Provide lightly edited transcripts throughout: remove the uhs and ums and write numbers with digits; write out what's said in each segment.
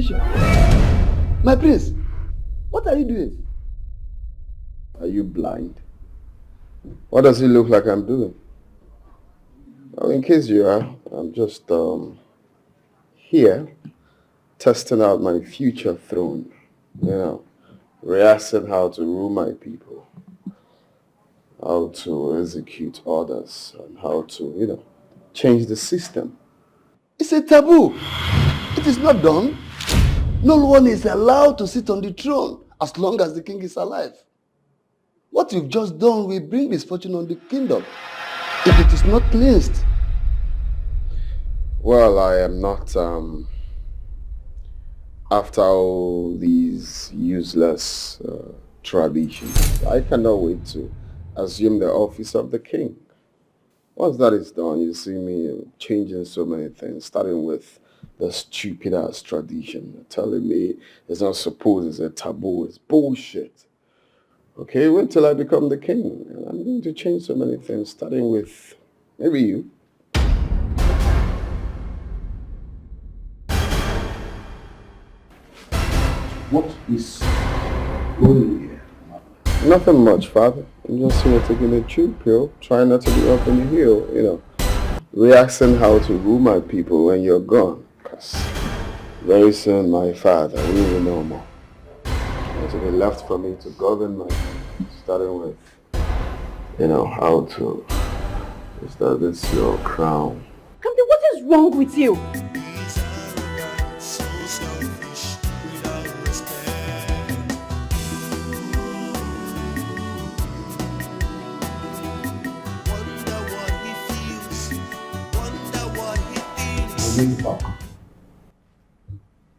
confrontation. My prince, what are you doing? Are you blind? What does it look like I'm doing? Well, in case you are, I'm just here testing out my future throne. You know, rehearsing how to rule my people, how to execute orders, and how to, change the system. It's a taboo. It is not done. No one is allowed to sit on the throne as long as the king is alive. What you've just done will bring misfortune on the kingdom if it is not cleansed. Well, I am not, after all these useless traditions, I cannot wait to assume the office of the king. Once that is done, you see me changing so many things, starting with the stupid-ass tradition, telling me it's not supposed, it's a taboo, it's bullshit. Okay, wait till I become the king, and I'm going to change so many things, starting with maybe you. What is going here? Nothing much, father. I'm just here taking a chill pill, trying not to be up in the hill, rehearsing how to rule my people when you're gone. Because very soon, my father, we will know more. It will be left for me to govern my people, starting with, how to establish your crown. Gambit, what is wrong with you?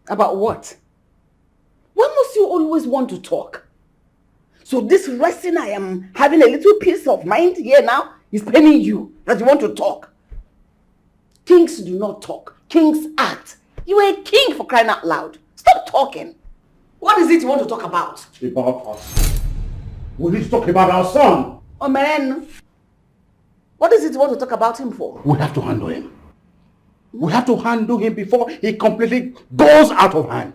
About what? Why must you always want to talk? So this resting I am having a little peace of mind here now is paining you that you want to talk. Kings do not talk. Kings act. You are a king, for crying out loud. Stop talking. What is it you want to talk about? About us. We need to talk about our son. Oh man, what is it you want to talk about him for? We have to handle him. We have to handle him before he completely goes out of hand.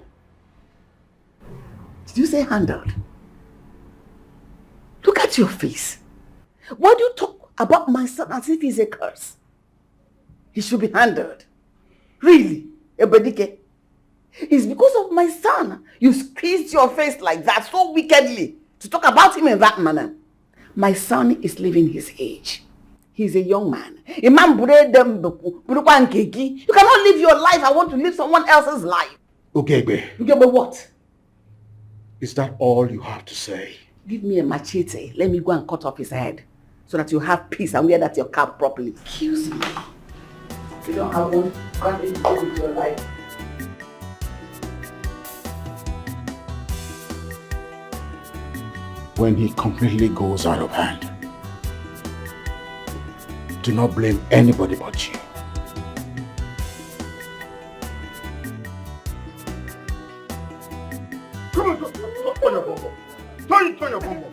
Did you say handled? Look at your face. Why do you talk about my son as if he's a curse? He should be handled. Really, Ebedike? It's because of my son you squeezed your face like that so wickedly to talk about him in that manner. My son is living his age. He's a young man. You cannot live your life. I want to live someone else's life. Okay, But what? Is that all you have to say? Give me a machete. Let me go and cut off his head so that you have peace and wear that your cap properly. Excuse me. You don't have one to do with your life. When he completely goes out of hand, do not blame anybody but you. Come on, turn your bum. Turn your bum.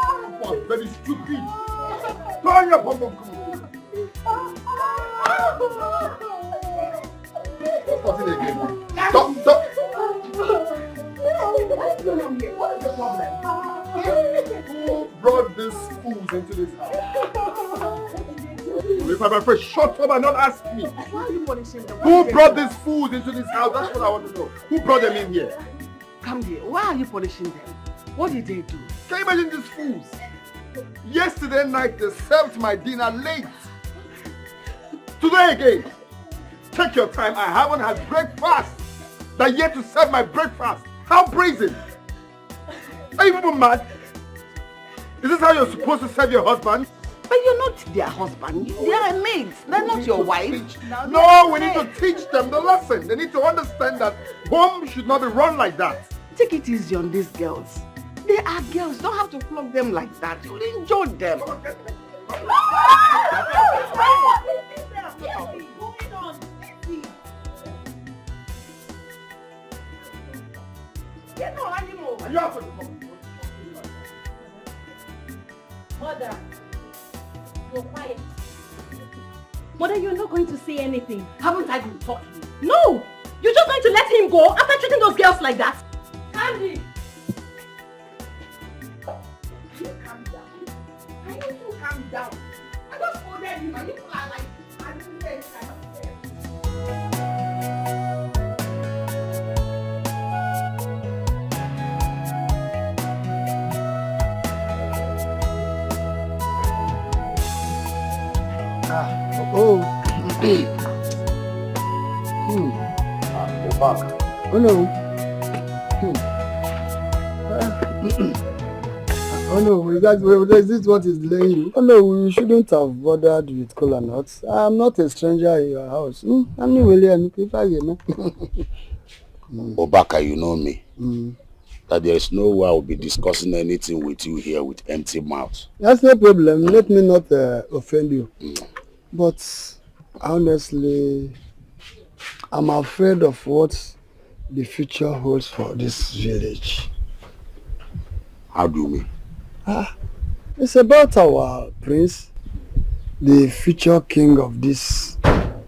Come on, very stupid. Turn your bum, come on. What's it again? Stop. What is the problem? Who brought these fools into this house? If I'm afraid, shut up and not ask me. Why are you punishing them? Who brought these fools into this house? That's what I want to know. Who brought them in here? Come here. Why are you punishing them? What did they do? Can you imagine these fools? Yesterday night they served my dinner late. Today again. Take your time. I haven't had breakfast. They're yet to serve my breakfast. How brazen! Are you people mad? Is this how you're supposed to serve your husband? But you're not their husband. They are maids. They're not your wife. No, we need to teach them the lesson. They need to understand that home should not be run like that. Take it easy on these girls. They are girls. Don't have to flog them like that. You'll enjoy them. Mother, you're quiet. Mother, you're not going to say anything. Haven't I been talking? No! You're just going to let him go after treating those girls like that? Candy! You calm down. I need to calm down. I just ordered you, and you are like, I'm dead. Oh. Back. Oh no. Oh no, is this what is delaying you? Oh no, you shouldn't have bothered with cola nuts. I'm not a stranger in your house. I'm really if I hear me. Obaka, you know me. That there is no way I will be discussing anything with you here with empty mouth. That's no problem. Let me not offend you. But honestly, I'm afraid of what the future holds for this village. How do you mean? It's about our prince, the future king of this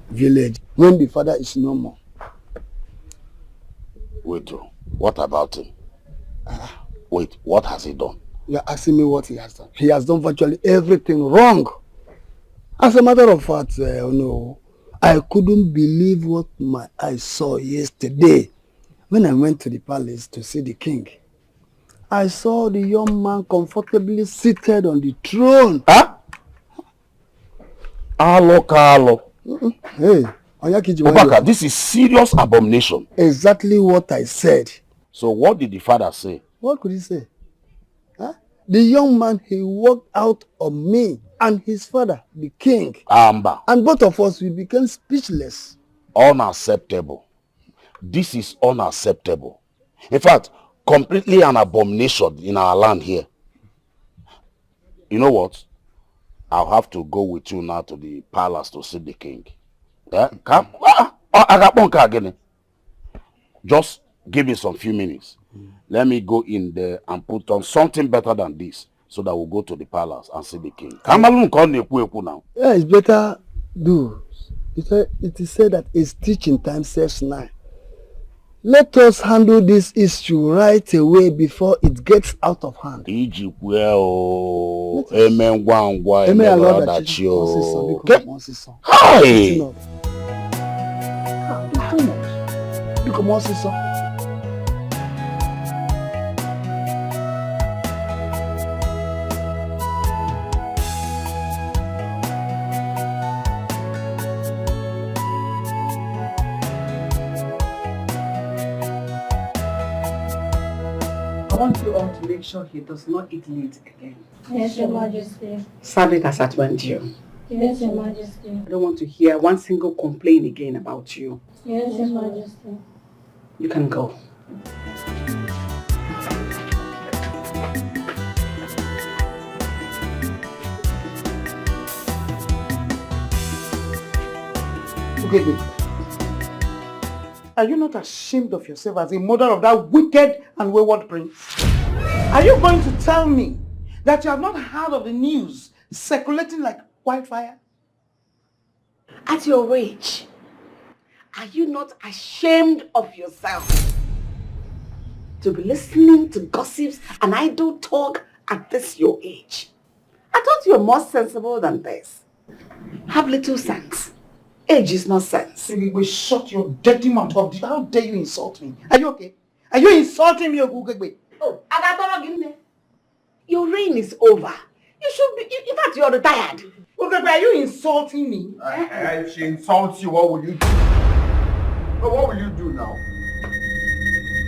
village, when the father is no more. Wait, what about him? Wait, what has he done? You're asking me what he has done. He has done virtually everything wrong. As a matter of fact, I couldn't believe what my eyes saw yesterday when I went to the palace to see the king. I saw the young man comfortably seated on the throne. Huh? Alo. Hey, Obaka, this is serious abomination. Exactly what I said. So what did the father say? What could he say? The young man, he walked out on me and his father, the king. Amba. And both of us, we became speechless. Unacceptable. This is unacceptable. In fact, completely an abomination in our land here. You know what? I'll have to go with you now to the palace to see the king. Yeah? Come. I got one car again. Just give me some few minutes. Let me go in there and put on something better than this so that we'll go to the palace and see the king. Now. Yeah, it's better do. It is said that a stitch in time saves 9. Let us handle this issue right away before it gets out of hand. Hey! I want you all to make sure he does not eat meat again. Yes, Your Majesty. Serve it as at when you. Yes, Your Majesty. I don't want to hear one single complaint again about you. Yes, Your Majesty. You can go. Okay, are you not ashamed of yourself as a mother of that wicked and wayward prince? Are you going to tell me that you have not heard of the news circulating like wildfire? At your age, are you not ashamed of yourself to be listening to gossips and idle talk at this your age? I thought you were more sensible than this. Have little sense. Age is not sense. You will shut your dirty mouth up. How dare you insult me? Are you okay? Are you insulting me, Ogugegbe? Oh, Adora, your reign is over. You should be, in fact, you're retired. Ogugegbe, are you insulting me? If she insults you, what will you do? Well, what will you do now?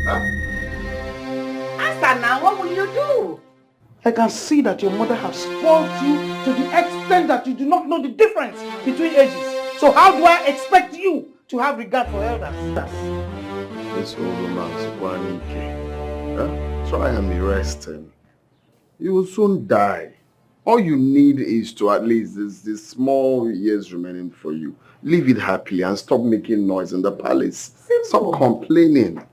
Huh? Answer now, what will you do? I can see that your mother has spoiled you to the extent that you do not know the difference between ages. So how do I expect you to have regard for elders? This old woman's one. Try and be resting. You will soon die. All you need is to at least this small years remaining for you. Live it happily and stop making noise in the palace. Simple. Stop complaining.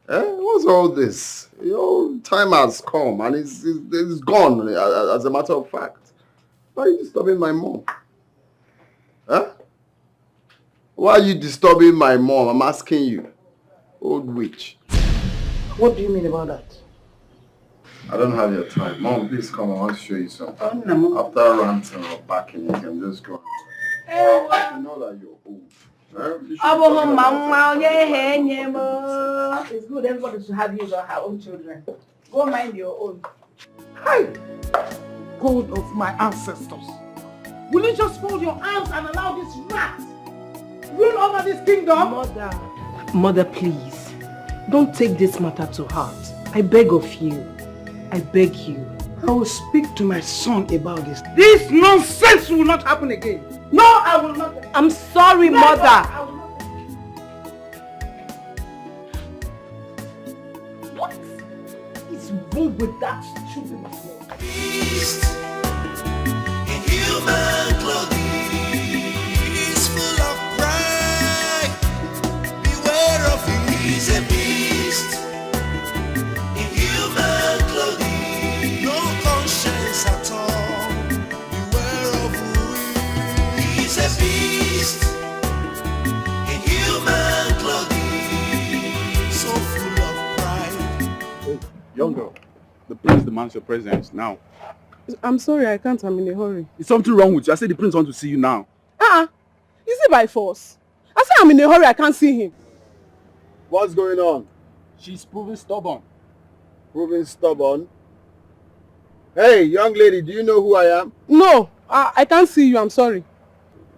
What's all this? Your time has come and it's gone as a matter of fact. Why are you disturbing my mom? Huh? Why are you disturbing my mom? I'm asking you. Old witch. What do you mean about that? I don't have your time. Mom, please come. I want to show you something. Oh, no. After ranting or backing, you can just go. You know that you're old. It's good everybody should have his or her own children. Go mind your own. Hi! God of my ancestors. Will you just fold your arms and allow this rat rule over this kingdom? Mother, please. Don't take this matter to heart. I beg of you. I beg you. I will speak to my son about this. This nonsense will not happen again. No, I will not. I'm sorry, Never. Mother. I will not. What is wrong with that stupid boy? Beast in human clothing, he's full of pride. Beware of him. He's a beast in human clothing, no conscience at all. Beware of him. He's a beast in human clothing, so full of pride. Hey, young girl, the prince demands your presence now. I'm sorry, I can't. I'm in a hurry. Is something wrong with you? I said the prince wants to see you now. Is it by force? I said I'm in a hurry, I can't see him. What's going on? She's proving stubborn. Proving stubborn? Hey, young lady, do you know who I am? No, I can't see you, I'm sorry.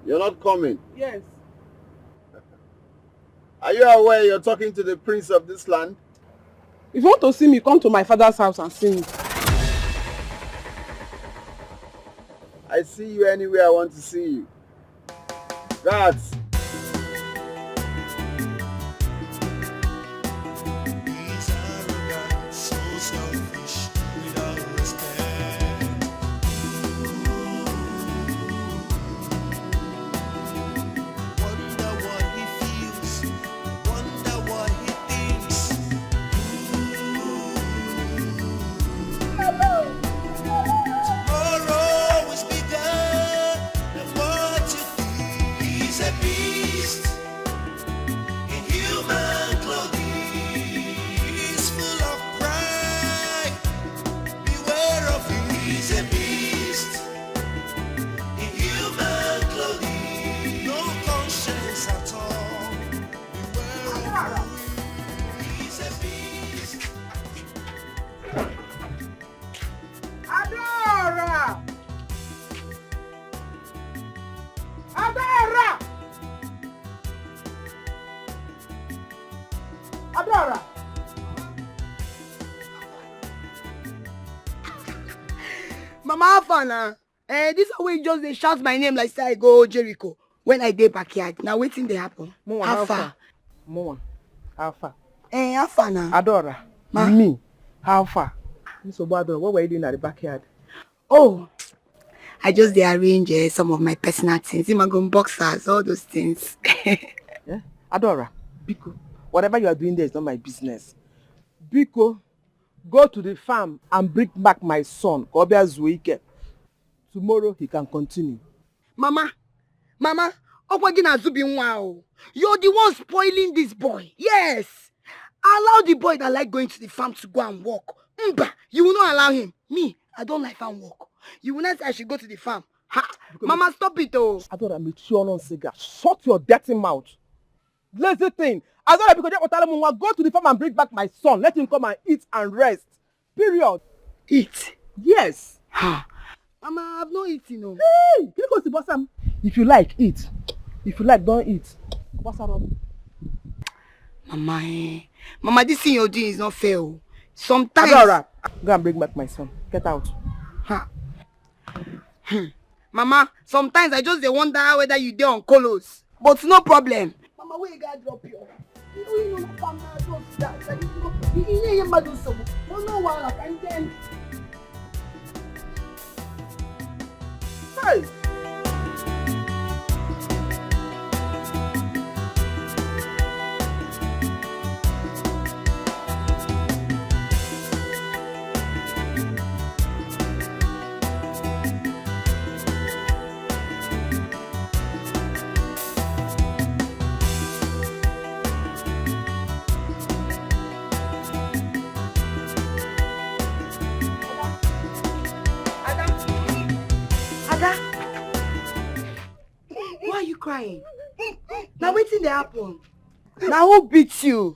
You're not coming. Yes. Are you aware you're talking to the prince of this land? If you want to see me, come to my father's house and see me. I see you anywhere I want to see you. Guards. He's arrogant, so selfish, without respect. Wonder what he feels, wonder what he thinks. Tomorrow is bigger than what you think. He's a beast in human clothing. He's full of pride. Beware of him. He's a beast in human clothing. No conscience at all. Beware of him. He's a beast. Adora! Adora! Adora! Mama Afana, this way just they shout my name like say I go Jericho when I dey backyard. Now waiting they happen. How far? More. How far? Afana. Adora. Ma? Me. How far? So, Adora, what were you doing at the backyard? Oh, I just they arrange some of my personal things. Imagon boxers, all those things. Yeah? Adora, Biko, whatever you are doing there is not my business. Biko, go to the farm and bring back my son, Kobia Zuike. Tomorrow he can continue. Mama, Okwagina Zubin wow. You're the one spoiling this boy. Yes. Allow the boy that like going to the farm to go and walk. Mba, you will not allow him. Me, I don't like farm walk. You will not say I should go to the farm. Ha! Mama, stop it oh. Adora, Michionon Sega, shut your dirty mouth. Lazy thing. Adora, because go to the farm and bring back my son. Let him come and eat and rest. Period. Eat? Yes. Ha! Mama, I've not eaten no. Hey, can you go to Bossam? If you like, eat. If you like, don't eat. Bossam. Mama, this thing you're doing is not fair. Sometimes... Adora, go and bring back my son. Get out. Ha. Mama, sometimes I just wonder whether you dey on colos. But no problem. Mama, where you gotta drop you? You know, Mama, don't that. You know, do so. No, I can't. Hey! crying? Now wetin dey happen? Now who beat you?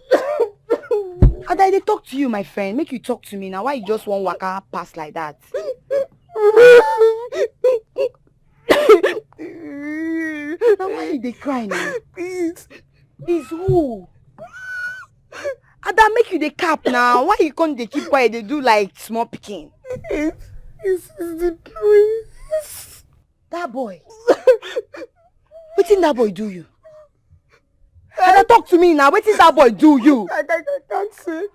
Ada, they talk to you, my friend. Make you talk to me now. Why you just want waka pass like that? Now why you dey cry now? Is who? Ada, make you the cap now. Why you can't they keep quiet? They do like small picking. It's the prince. That boy. Wetin that boy do you? Ada, talk to me now. Wetin that boy do you? I can't say.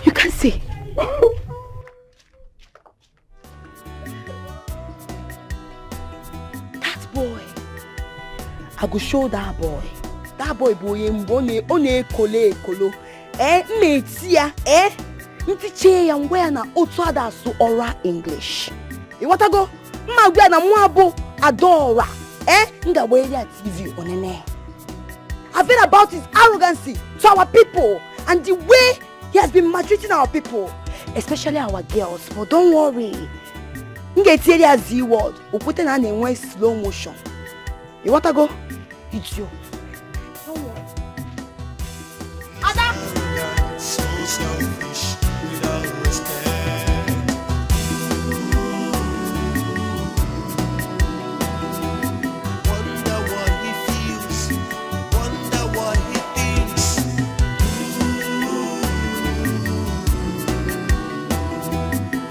You can't say. That boy. I go show that boy. That boy mbone one kolo. Mmetia ntiche ya ngwa na otu ada so oral English. Iwata go mma gwa na muabo Adora. Nga we ya TV onene. I've heard about his arrogancy to our people and the way he has been maltreating our people, especially our girls. But don't worry. Nga tiere ya Z word. Opute na enwe slow motion. Iwata go idiot. So selfish without respect. Wonder what he feels, wonder what he thinks.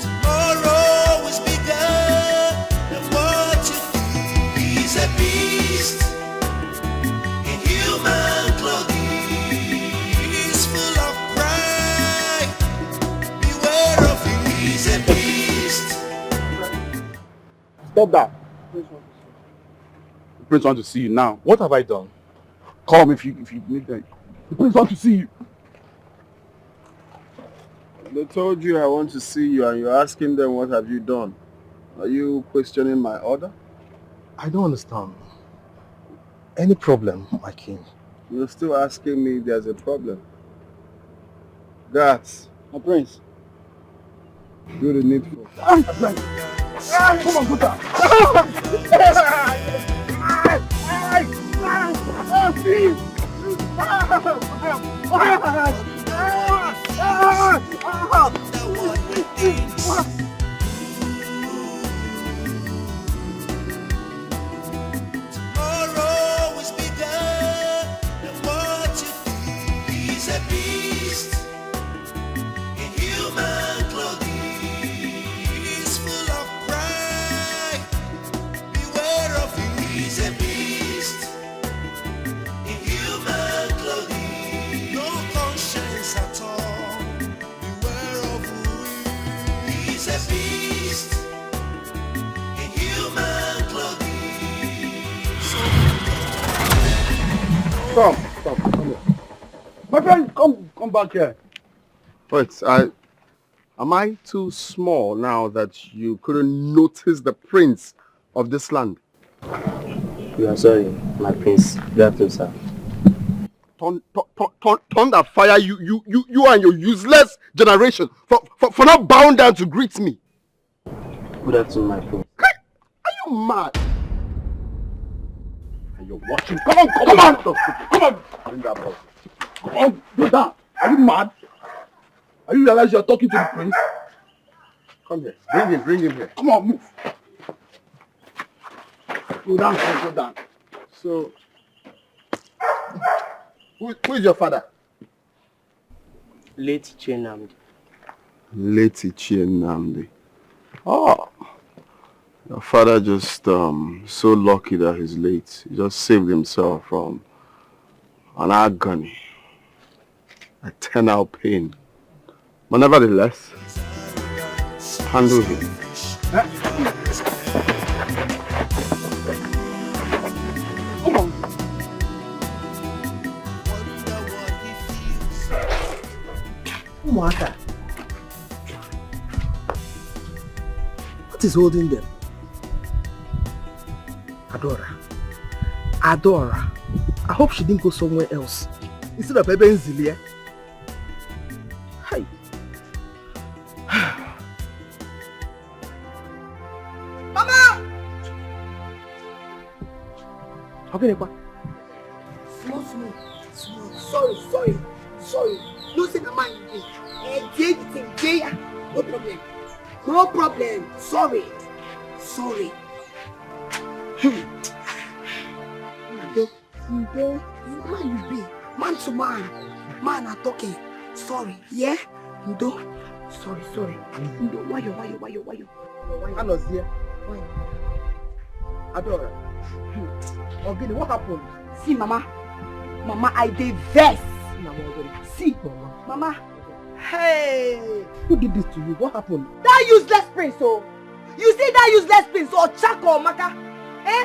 Tomorrow is bigger than what you think. He's a beast in human clothing. Stop that. The prince wants to see you now. What have I done? Come if you need that. The prince wants to see you. They told you I want to see you and you're asking them what have you done. Are you questioning my order? I don't understand. Any problem, my king? You're still asking me if there's a problem. Guards. My prince. Do the needful. Come on, put that. Tomorrow is bigger than what you think. He's a beast in human clothing. He's full of pride. Beware of him. He's a beast in human clothing. No conscience at all. Beware of who he is. He's a beast in human clothing. Come here. My friend, come back here. Wait, am I too small now that you couldn't notice the prince of this land? We are sorry, my prince. You have to, sir. Thunder fire you and your useless generation for not bowing down to greet me. Good afternoon, my prince. Are you mad? And you're watching. Come on. Bring that ball. Come on, do that. Are you mad? Are you realize you're talking to the prince? Come here. Bring him here. Come on, move. Go down. So, who is your father? Late Chenamdi. Late Chenamdi. Oh, your father just so lucky that he's late. He just saved himself from an agony, a eternal pain. But nevertheless, handle him. Come on. Umwaka. What is holding them? Adora. I hope she didn't go somewhere else. Instead of Ebe Nzilia. Hi. Mama! Okay, Small. Sorry. No say the man you dey. No problem. Sorry. Man you be. Man to man. Man are talking. Sorry. Yeah? Ndo. Sorry. Ndo, why you? I was here. Adora. Okay, what happened? See, Mama, I dey vex. See, Mama. Hey! Who did this to you? What happened? That useless prince, oh! You see that useless prince, or Chaka or Maka? Eh?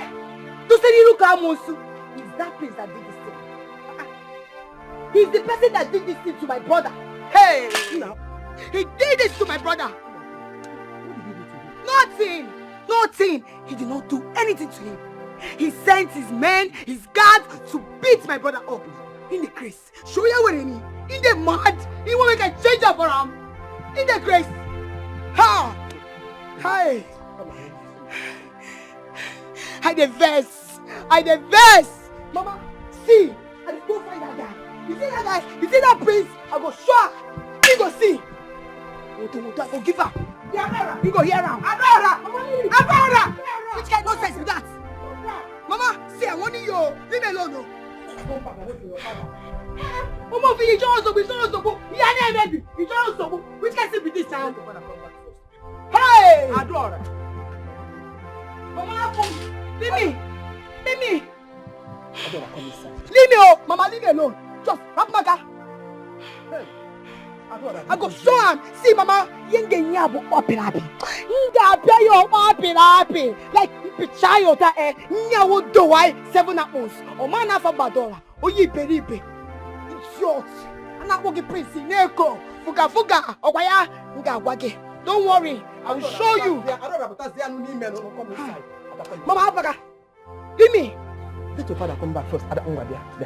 To say you look at Monsu. It's that prince that did this thing. He's the person that did this thing to my brother. Hey! Now. He did this to my brother. What did he do to you? Nothing. He did not do anything to him. He sent his men, his guards to beat my brother up. In the grace. Show you what I mean. In the mud. He won't make a change up for him. In the grace. Ha! Hi. I the verse. Mama, see. I just go find that guy. You see that guy? You see that prince? I go show. He go see. I go give her. He go hear him. Adora! Which kind of nonsense is that? Mama, see, I want you. Leave me alone, no. Mama, you just baby. You just which can be this sound? Hey! Adora! Mama, come. Leave me. Adora, come inside. Leave me, oh. Mama, leave me alone. Just, rap maga. Hey. Adora, I go show him. See, Mama, yenge nyabo operapi. Nga peyo operapi. Like, pichayo ta nyawo dowai 7 apples. O man afa badora. Oyi beribe. Idiot. Ana wogi prince neko. Fuga. Okwaya nga wage. Don't worry. I will show you. Mama, Abaga. Leave me. Let your father come back first.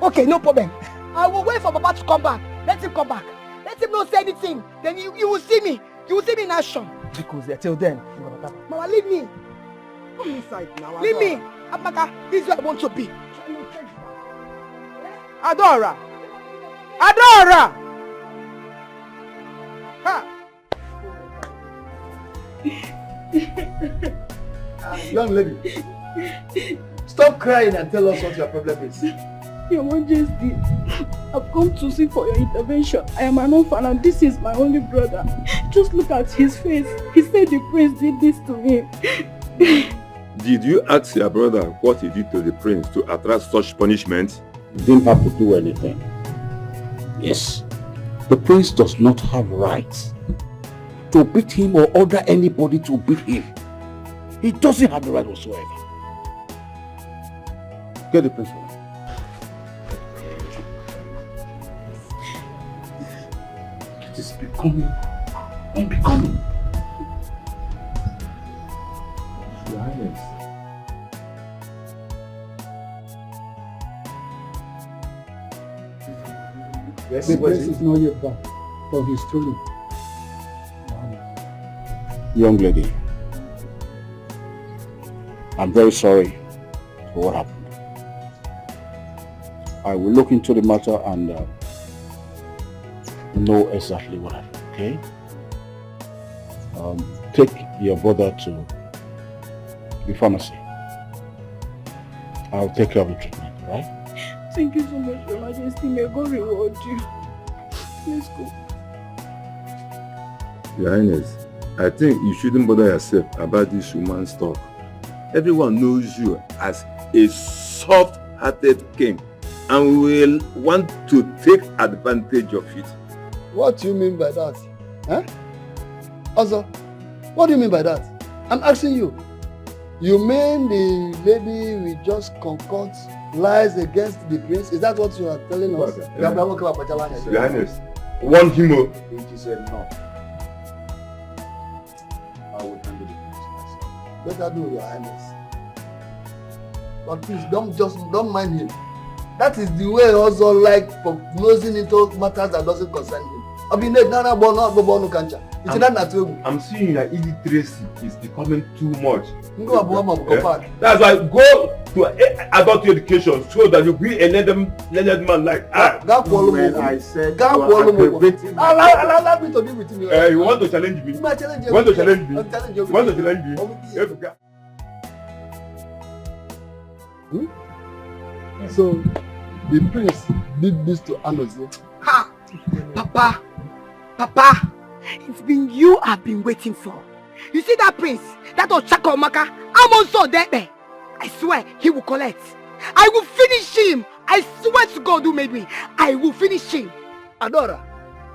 Okay, no problem. I will wait for Papa to come back. Let him come back. Let him not say anything. Then you will see me. You will see me in action. Because till then, Mama, leave me. come inside now. Leave me. Abaga, this is where I want to be. Adora! Ha! Young lady, stop crying and tell us what your problem is. Your Majesty, I've come to seek for your intervention. I am an orphan and this is my only brother. Just look at his face. He said the prince did this to him. Did you ask your brother what he did to the prince to attract such punishment? He didn't have to do anything. Yes, the prince does not have rights to beat him or order anybody to beat him. He doesn't have the right whatsoever. Get the prince for me. It is becoming unbecoming. Your Highness. Yes, the prince is not yet back, but he's truly. Young lady, I'm very sorry for what happened. I will look into the matter and know exactly what happened, okay? Take your brother to the pharmacy. I'll take care of the treatment, alright? Thank you so much, Your Majesty. May God reward you. Let's go. Your Highness, I think you shouldn't bother yourself about this woman's talk. Everyone knows you as a soft-hearted king and will want to take advantage of it. What do you mean by that? Huh? Also, what do you mean by that? I'm asking you. You mean the lady will just concoct lies against the prince? Is that what you are telling us? Your Highness, warn him. He said no. I will handle the prince myself. Better do, Your Highness. But please don't mind him. That is the way also like for nosing into matters that doesn't concern him. I'm seeing your illiteracy is becoming too much. Yeah? That's why go to adult education so that you be a learned man like I. When I said allow me to be with him. You want to challenge me? You want to challenge me? You want to challenge me? So, the prince did this to Anozie. Ha! Papa, it's been you I've been waiting for. You see that prince, that Ochakomaka, I'm also there. I swear he will collect. I will finish him. I swear to God who made me. I will finish him. Adora,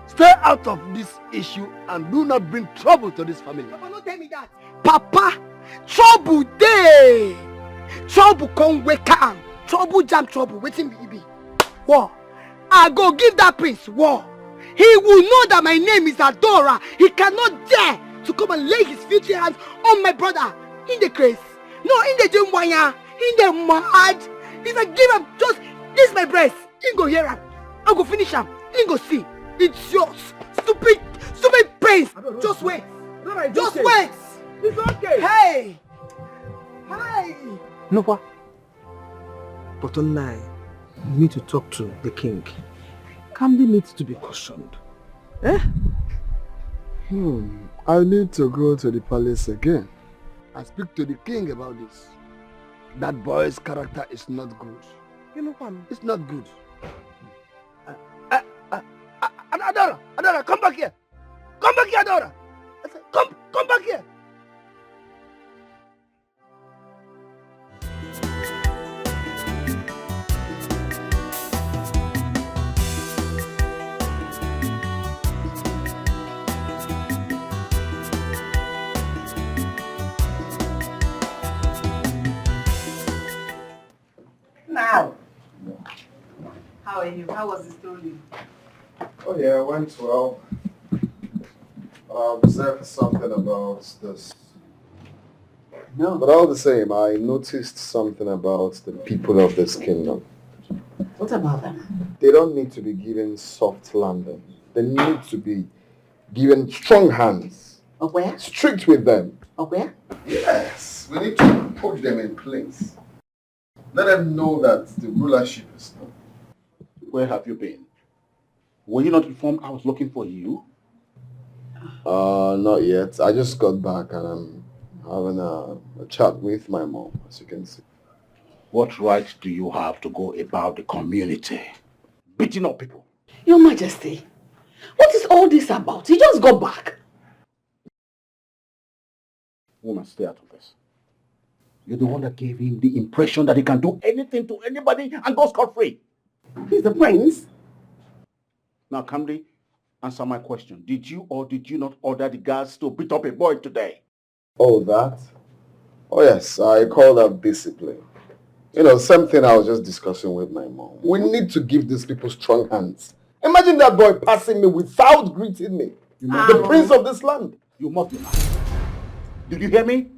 stay out of this issue and do not bring trouble to this family. Papa, don't tell me that. Papa, trouble day. Trouble come wake up. Trouble jam trouble. Waiting be. War. I go give that prince war. He will know that my name is Adora. He cannot dare to come and lay his filthy hands on my brother. In the case. No, in the Jumwaya. In the mad. If I give him just this my breast, he go hear him. I go finish him. He go see. It's yours. Stupid prince. Just wait. Just wait. It's okay. Hey. No, what? But online, you need to talk to the king. Kamdi needs to be cautioned. Eh? I need to go to the palace again and speak to the king about this. That boy's character is not good. You know what? It's not good. Adora, come back here. Come back here, Adora. I said, come back here. Now, how are you? How was the story? Oh yeah, it went well. Was there something about this? No. But all the same, I noticed something about the people of this kingdom. What about them? They don't need to be given soft landing. They need to be given strong hands. Where? Strict with them. Where? Yes, we need to put them in place. Let them know that the rulership is not. Where have you been? Were you not informed I was looking for you? Not yet. I just got back and I'm having a chat with my mom, as you can see. What right do you have to go about the community, beating up people? Your Majesty, what is all this about? He just got back. Woman, stay out of this. You're the one that gave him the impression that he can do anything to anybody and go scot-free. He's the prince. Now, Kamdi, answer my question. Did you or did you not order the guards to beat up a boy today? Oh, that? Oh, yes. I call that discipline. You know, same thing I was just discussing with my mom. We need to give these people strong hands. Imagine that boy passing me without greeting me. The prince of this land. You must be mad. Did you hear me?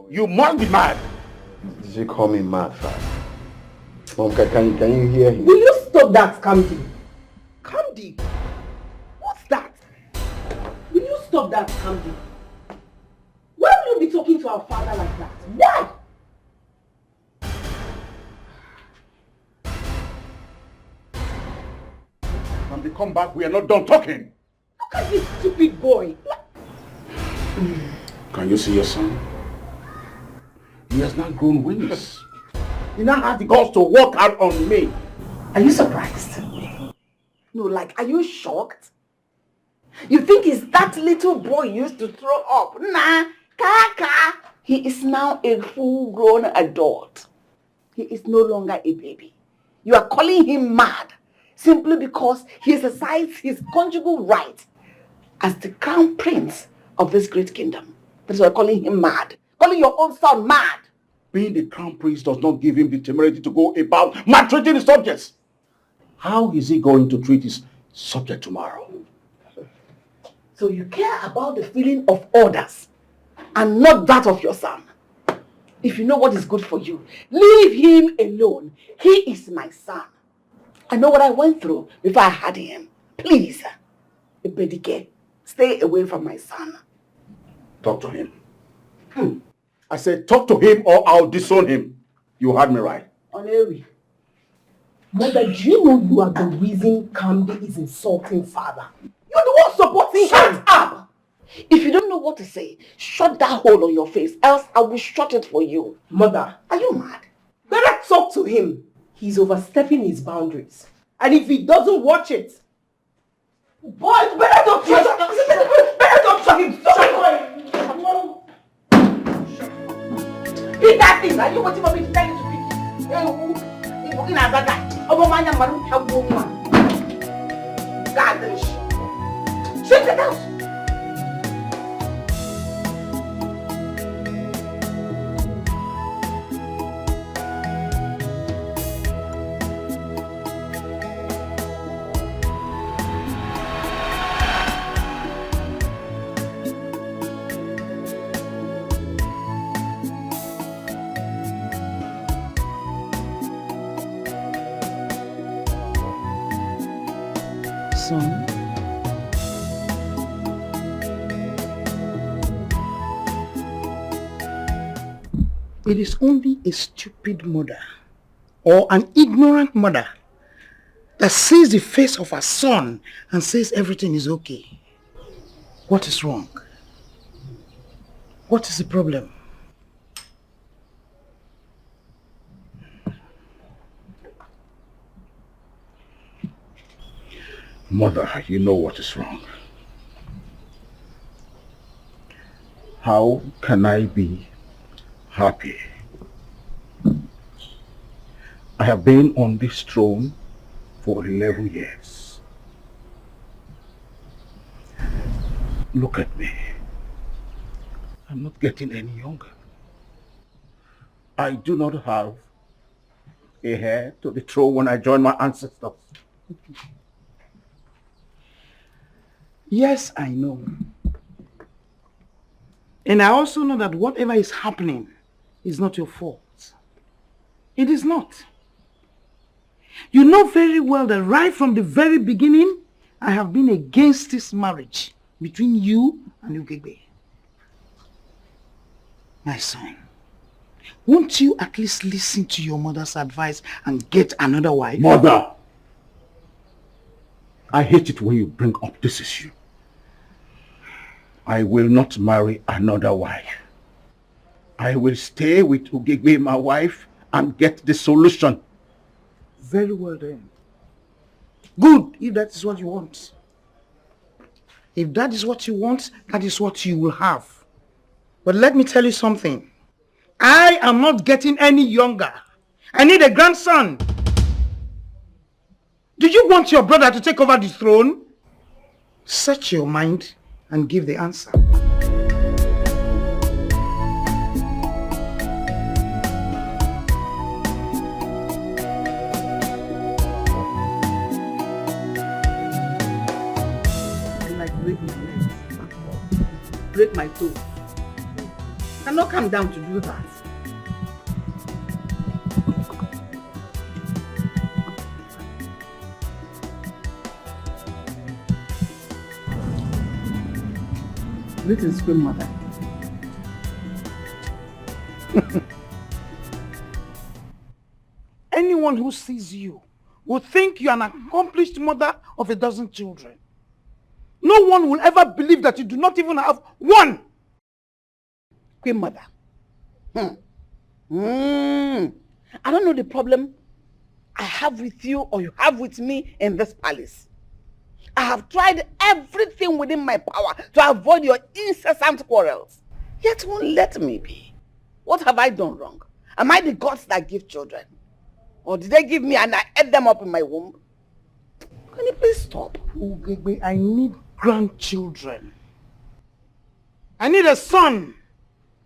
You must be mad. Did you call me mad, Father? Mom, can you hear him? Will you stop that, Kamdi? Kamdi? What's that? Will you stop that, Kamdi? Why will you be talking to our father like that? Why? Kamdi, come back. We are not done talking. Look at this stupid boy. Can you see your son? He has not grown wings. He now has the guts to walk out on me. Are you surprised? No, like, are you shocked? You think it's that little boy you used to throw up? Nah, kaka. He is now a full-grown adult. He is no longer a baby. You are calling him mad simply because he exercises his conjugal right as the crown prince of this great kingdom. That's why you're calling him mad. Calling your own son mad. Being the crown prince does not give him the temerity to go about maltreating his subjects. How is he going to treat his subject tomorrow? So you care about the feeling of others and not that of your son. If you know what is good for you, leave him alone. He is my son. I know what I went through before I had him. Please. Ebedike, stay away from my son. Talk to him. I said talk to him or I'll disown him. You heard me right. Onewi. Mother, do you know you are the reason Kambi is insulting father? You're the one supporting him. Shut up! If you don't know what to say, shut that hole on your face, else I will shut it for you. Mother, are you mad? Better talk to him. He's overstepping his boundaries. And if he doesn't watch it, boys, better talk to him. Better talk to him. Pick that thing. Are you waiting for me to tell you to pick it? You're looking at that guy. God, shut the house. Son, it is only a stupid mother or an ignorant mother that sees the face of her son and says everything is okay. What is wrong? What is the problem? Mother, you know what is wrong. How can I be happy? I have been on this throne for 11 years. Look at me. I'm not getting any younger. I do not have a heir to the throne when I join my ancestors. Yes, I know. And I also know that whatever is happening is not your fault. It is not. You know very well that right from the very beginning, I have been against this marriage between you and Ugegbe. My son, won't you at least listen to your mother's advice and get another wife? Mother! I hate it when you bring up this issue. I will not marry another wife. I will stay with Ugegbe, my wife, and get the solution. Very well then. Good, if that is what you want. If that is what you want, that is what you will have. But let me tell you something. I am not getting any younger. I need a grandson. Do you want your brother to take over the throne? Search your mind and give the answer. Break my toe. I cannot come down to do that. Little scream mother. Anyone who sees you will think you are an accomplished mother of a dozen children. No one will ever believe that you do not even have one. Queen mother. I don't know the problem I have with you or you have with me in this palace. I have tried everything within my power to avoid your incessant quarrels. Yet won't let me be. What have I done wrong? Am I the gods that give children? Or did they give me and I ate them up in my womb? Can you please stop? Ugegbe, I need grandchildren. I need a son.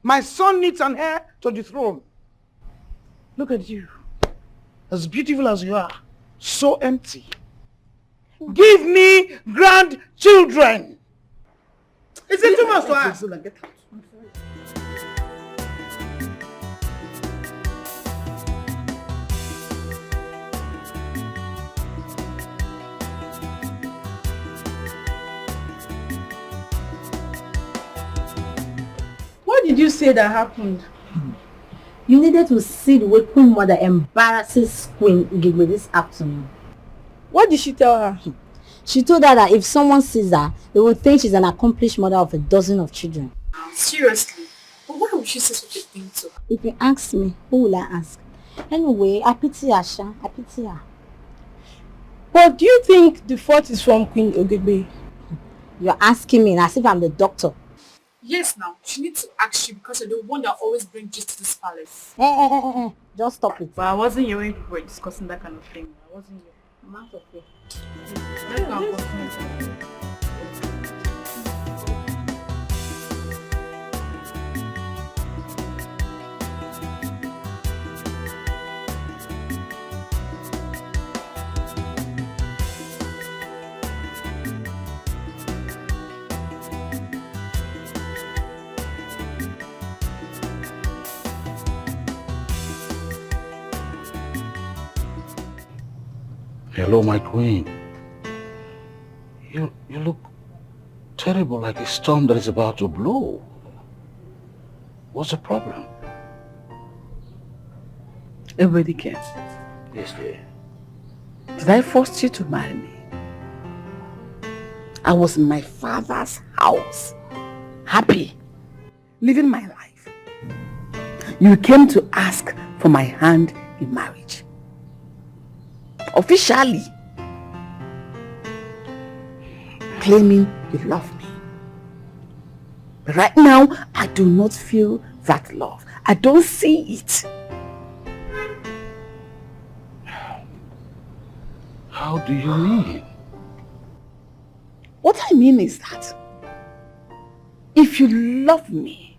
My son needs an heir to the throne. Look at you. As beautiful as you are, so empty. Give me grandchildren. Is it too much to ask? Get out. What did you say that happened? You needed to see the way Queen Mother embarrasses Queen Igigwe this afternoon. What did she tell her? She told her that if someone sees her, they will think she's an accomplished mother of a dozen of children. Seriously? But why would she say such a thing to her? If you ask me, who will I ask? Anyway, I pity her, Sha. I pity her. But do you think the fault is from Queen Igigwe? You're asking me as if I'm the doctor. Yes, now. She needs to ask you because you're the one that always brings gist to this palace. Just stop it. But I wasn't here when people were discussing that kind of thing. I wasn't here. I'm out of here. Let's go and continue. Hello, my queen. You look terrible, like a storm that is about to blow. What's the problem? Everybody can. Yes, dear. Did I force you to marry me? I was in my father's house, happy, living my life. You came to ask for my hand in marriage. Officially, claiming you love me. But right now, I do not feel that love. I don't see it. How do you mean? What I mean is that if you love me,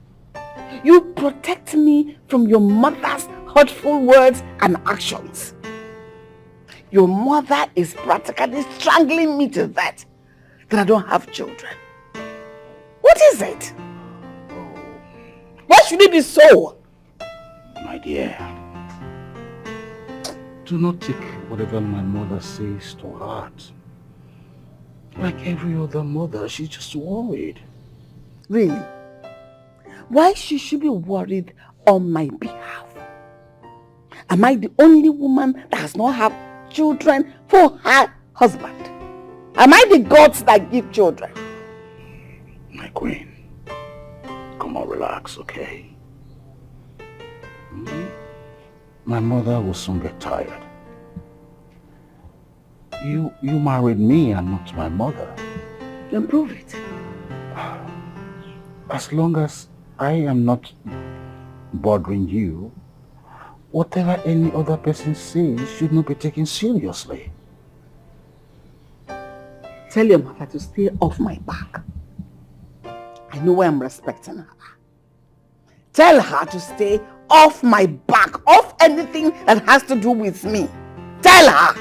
you protect me from your mother's hurtful words and actions. Your mother is practically strangling me to that I don't have children. What is it? Why should it be so? My dear, do not take whatever my mother says to heart. Like every other mother, she's just worried. Really? Why should she be worried on my behalf? Am I the only woman that has not had children for her husband? Am I the gods that give children? My queen, come on, relax, okay? My mother will soon get tired. You married me and not my mother. Then prove it. As long as I am not bothering you, whatever any other person says should not be taken seriously. Tell your mother to stay off my back. I know why I'm respecting her. Tell her to stay off my back, off anything that has to do with me. Tell her.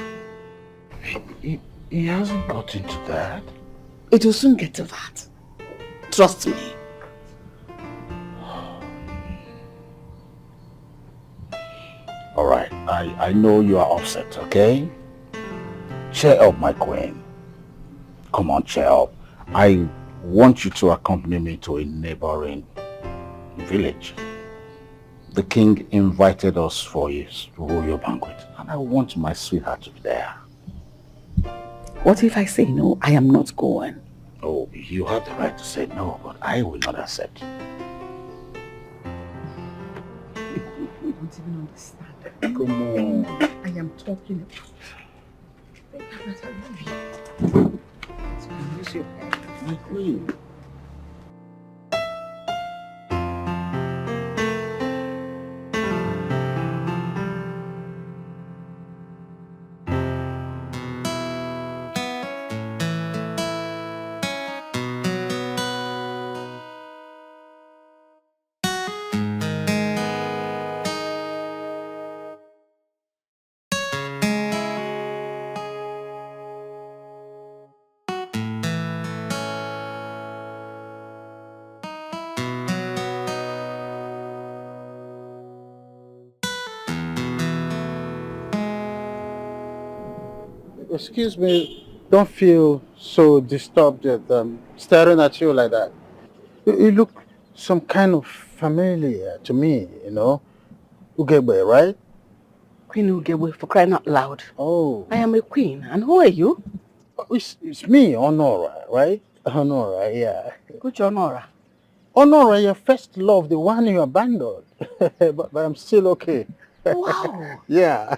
He hasn't got into that. It will soon get to that. Trust me. All right, I know you are upset, okay? Cheer up, my queen. Come on, cheer up. I want you to accompany me to a neighboring village. The king invited us for his royal banquet, and I want my sweetheart to be there. What if I say no? I am not going. Oh, you have the right to say no, but I will not accept. You don't even understand. Come on. I am talking about. I love you. Use your head. My queen. Excuse me, don't feel so disturbed at staring at you like that. You look some kind of familiar to me, you know. Ugebe, right? Queen Ugebe, for crying out loud. Oh. I am a queen. And who are you? It's me, Honora, right? Honora, yeah. Which Honora? Honora, your first love, the one you abandoned. but I'm still okay. Wow. Yeah.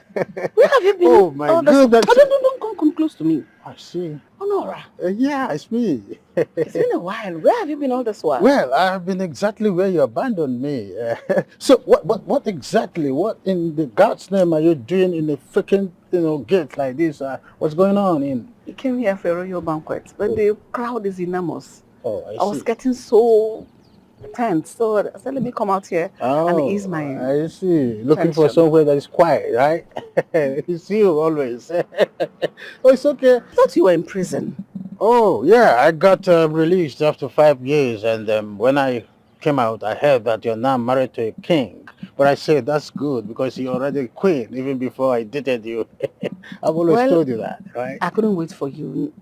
Where have you been? Oh my goodness. Don't come close to me. I see. Honora. Yeah, it's me. It's been a while. Where have you been all this while? Well, I've been exactly where you abandoned me. So what exactly, what in the God's name are you doing in a freaking, gate like this? What's going on in? We came here for a royal banquet, but the crowd is enormous. Oh, I was getting so tense, so I said, let me come out here and ease my I see. Looking for tension. somewhere that is quiet, right? It's you always. Oh, it's okay. I thought you were in prison. Oh, yeah, I got released after 5 years, and when I came out, I heard that you're now married to a king. But I said, that's good, because you're already a queen, even before I dated you. I've always told you that, right? I couldn't wait for you,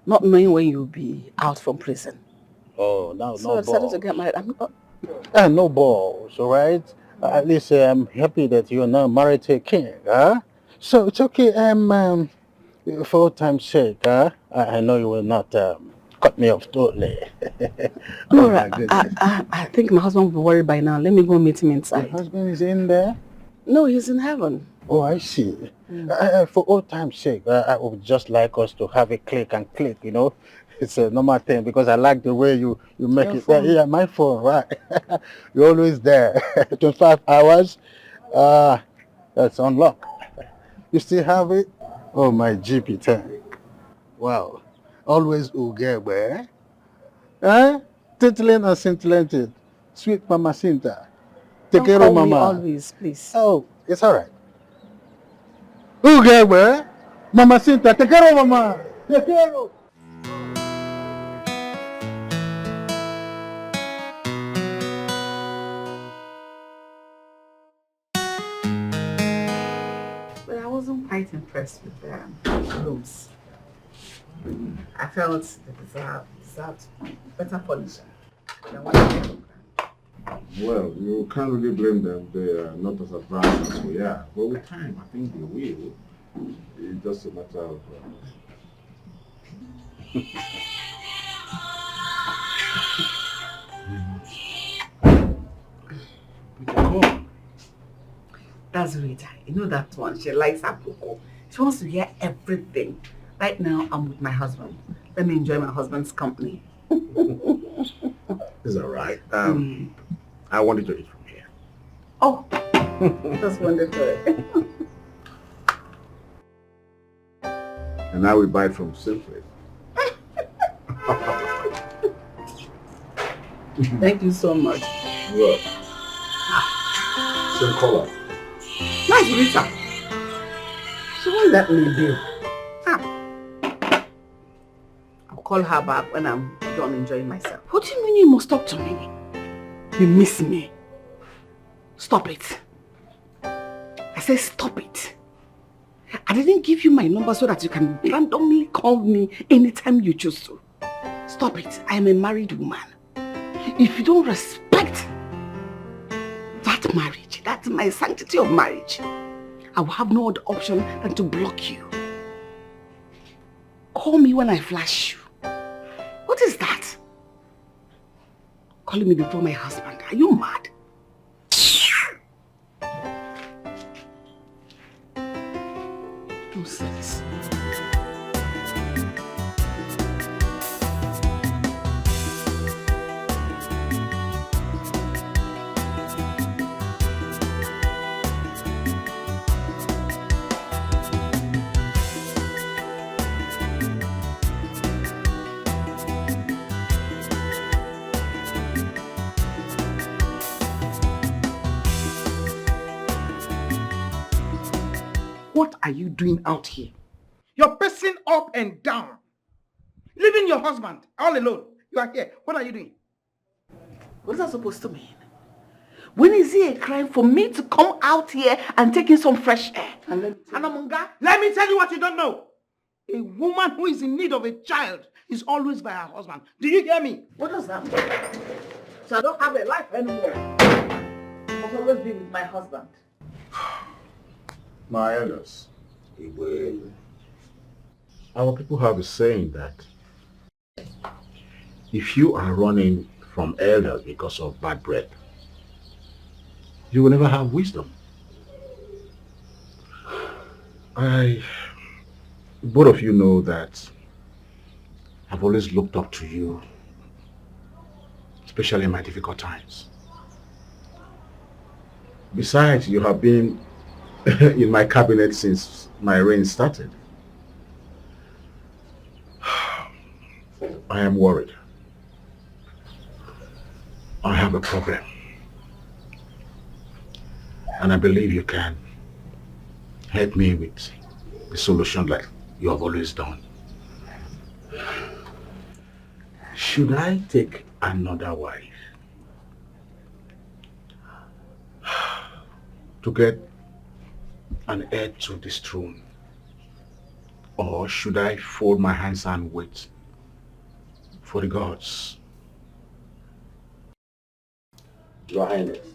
not knowing when you'll be out from prison. Oh, no, So I decided to get married. No balls, all right? At least I'm happy that you're now married to a king, huh? So it's okay, for old time's sake, huh? I know you will not cut me off totally. No, I think my husband will be worried by now. Let me go meet him inside. Your husband is in there? No, he's in heaven. Oh, I see. For old time's sake, I would just like us to have a click and click, It's a normal thing because I like the way you make Your it. phone. Yeah, my phone, right? You're always there. 25 hours. That's unlocked. You still have it? Oh, my GP tank. Wow. Always Ugebe. Titillating and scintillating. Sweet Mama Cinta. Take care of Mama. Always, please. Oh, it's all right. Ugebe. Mama Cinta. Take care of Mama. Take care of. But I wasn't quite impressed with the rooms. I felt they deserved better furniture than what I did. Well, you can't really blame them. They are not as advanced as we are. But with time, I think they will. It's just a matter of... That's Rita. You know that one. She likes her cocoa. She wants to hear everything. Right now, I'm with my husband. Let me enjoy my husband's company. It's all right. I wanted to eat from here. Oh, that's wonderful. And I will buy it from Simply. Thank you so much. Look. Same color. Nice, Rita. So won't let me do? I'll call her back when I'm done enjoying myself. What do you mean you must talk to me? You miss me. Stop it. I said stop it. I didn't give you my number so that you can randomly call me anytime you choose to. Stop it. I am a married woman. If you don't respect that marriage, that's my sanctity of marriage, I will have no other option than to block you. Call me when I flash you. What is that? Calling me before my husband. Are you mad? Nonsense. What are you doing out here? You're pacing up and down. Leaving your husband all alone. You are here. What are you doing? What is that supposed to mean? When is it a crime for me to come out here and take in some fresh air? Anamunga, let me tell you what you don't know. A woman who is in need of a child is always by her husband. Do you hear me? What does that mean? So I don't have a life anymore. I must always be with my husband. My elders, our people have a saying that if you are running from elders because of bad breath, you will never have wisdom. Both of you know that I've always looked up to you, especially in my difficult times. Besides, you have been in my cabinet since my reign started. I am worried. I have a problem. And I believe you can help me with the solution like you have always done. Should I take another wife to get an heir to this throne? Or should I fold my hands and wait for the gods? Your Highness,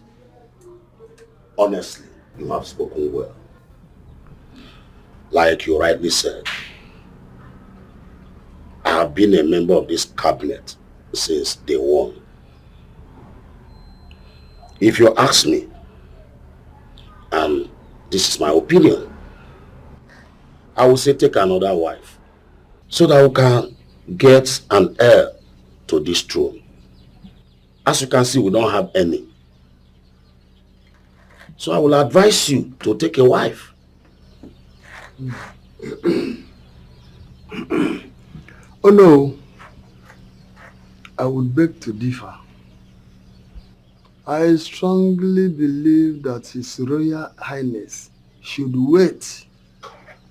honestly, you have spoken well. Like you rightly said, I have been a member of this cabinet since day one. If you ask me, and this is my opinion, I will say take another wife so that we can get an heir to this throne. As you can see, we don't have any. So I will advise you to take a wife. Oh no, I would beg to differ. I strongly believe that His Royal Highness should wait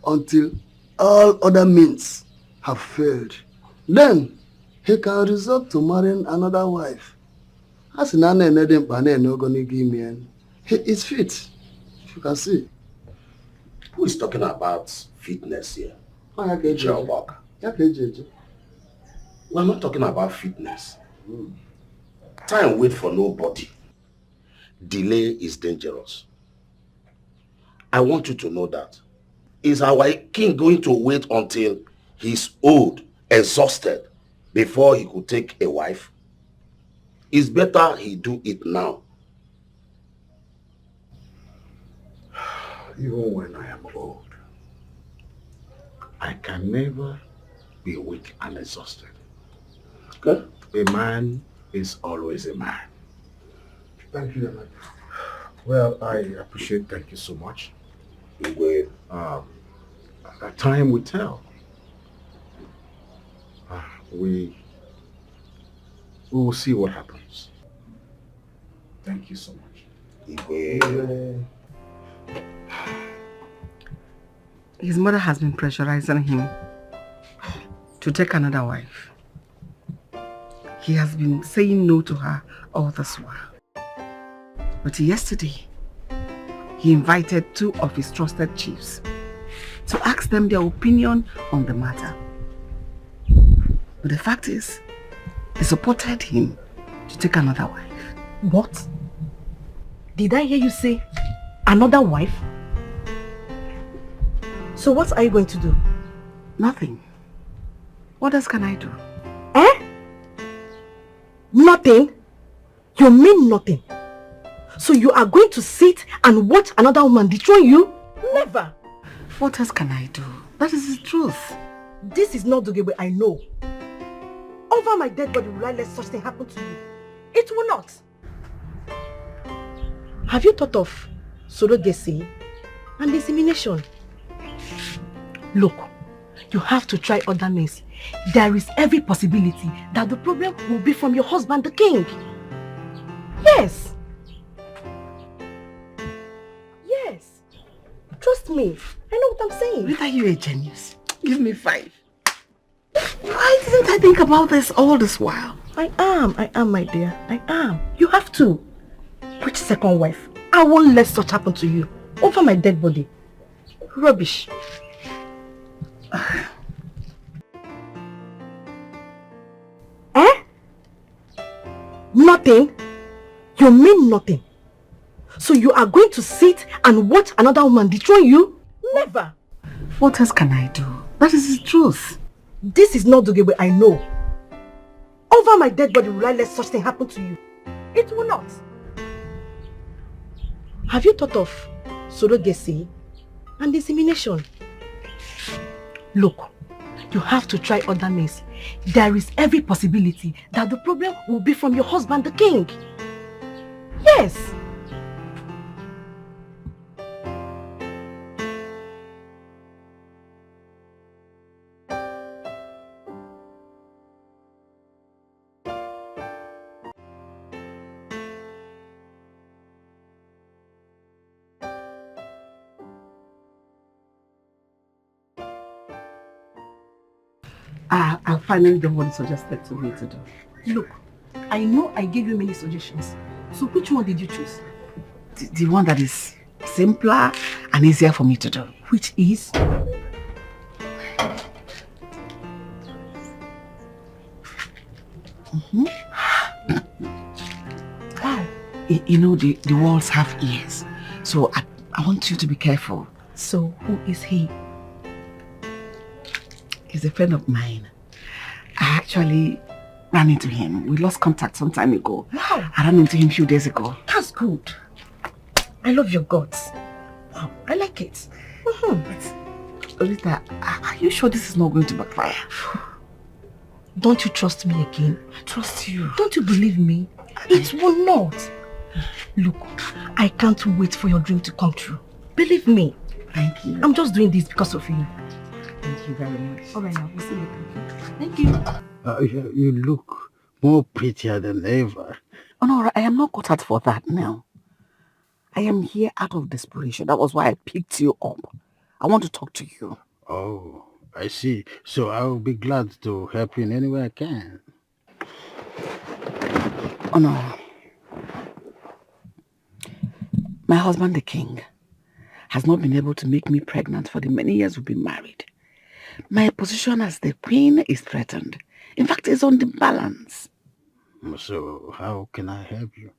until all other means have failed. Then he can resort to marrying another wife. As he is fit, you can see. Who is talking about fitness here? We're not talking about fitness. Time wait for nobody. Delay is dangerous. I want you to know that. Is our king going to wait until he's old, exhausted, before he could take a wife? It's better he do it now. Even when I am old, I can never be weak and exhausted. Okay. A man is always a man. Thank you, Emma. Well, I appreciate, thank you so much. You will. Time will tell. We will see what happens. Thank you so much. His mother has been pressurizing him to take another wife. He has been saying no to her all this while. But yesterday, he invited 2 of his trusted chiefs to ask them their opinion on the matter. But the fact is, they supported him to take another wife. What? Did I hear you say another wife? So what are you going to do? Nothing. What else can I do? Eh? Nothing? You mean nothing? So you are going to sit and watch another woman dethrone you? Never. What else can I do? That is the truth. This is not the way I know. Over my dead body will I let such thing happen to you? It will not. Have you thought of surrogacy and insemination? Look, you have to try other means. There is every possibility that the problem will be from your husband, the king. Yes. Yes. Trust me. I know what I'm saying. Rita, you a genius. Give me 5. Why didn't I think about this all this while? I am, my dear. I am. You have to. Which second wife? I won't let such happen to you. Over my dead body. Rubbish. Nothing? You mean nothing? So you are going to sit and watch another woman dethrone you? Never. What else can I do? That is the truth. This is not the way I know. Over my dead body will I let such thing happen to you? It will not. Have you thought of surrogacy and insemination? Look, you have to try other means. There is every possibility that the problem will be from your husband, the king. Yes. I'll finally do what you suggested to me to do. Look, I know I gave you many suggestions. So which one did you choose? The one that is simpler and easier for me to do. Which is? Wow. You know, the walls have ears. So I want you to be careful. So who is he? He's a friend of mine. I actually ran into him. We lost contact some time ago. Wow. I ran into him a few days ago. That's good. I love your guts. Wow, I like it. Rita, are you sure this is not going to backfire? Don't you trust me again? I trust you. Don't you believe me? It will not. Look, I can't wait for your dream to come true. Believe me. Thank you. I'm just doing this because of you. Thank you very much. All right, now, we'll see you later. Thank you. You look more prettier than ever. Oh no, I am not cut out for that now. I am here out of desperation. That was why I picked you up. I want to talk to you. Oh, I see. So I'll be glad to help you in any way I can. Oh no. My husband, the king, has not been able to make me pregnant for the many years we've been married. My position as the queen is threatened. In fact, it's on the balance. So how can I help you?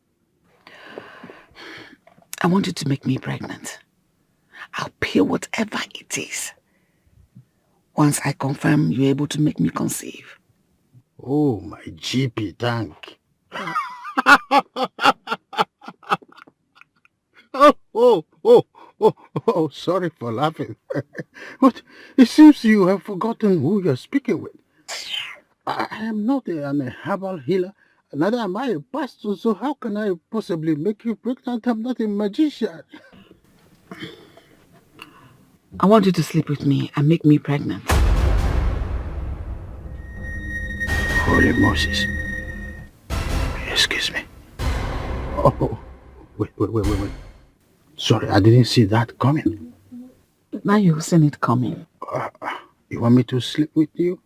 I want you to make me pregnant. I'll pay whatever it is. Once I confirm you're able to make me conceive. Oh, my GP tank. Oh, sorry for laughing. But it seems you have forgotten who you're speaking with. I am not a herbal healer, neither am I a pastor, so how can I possibly make you pregnant? I'm not a magician. I want you to sleep with me and make me pregnant. Holy Moses. Excuse me. Oh, wait. Sorry, I didn't see that coming. Now you've seen it coming. You want me to sleep with you?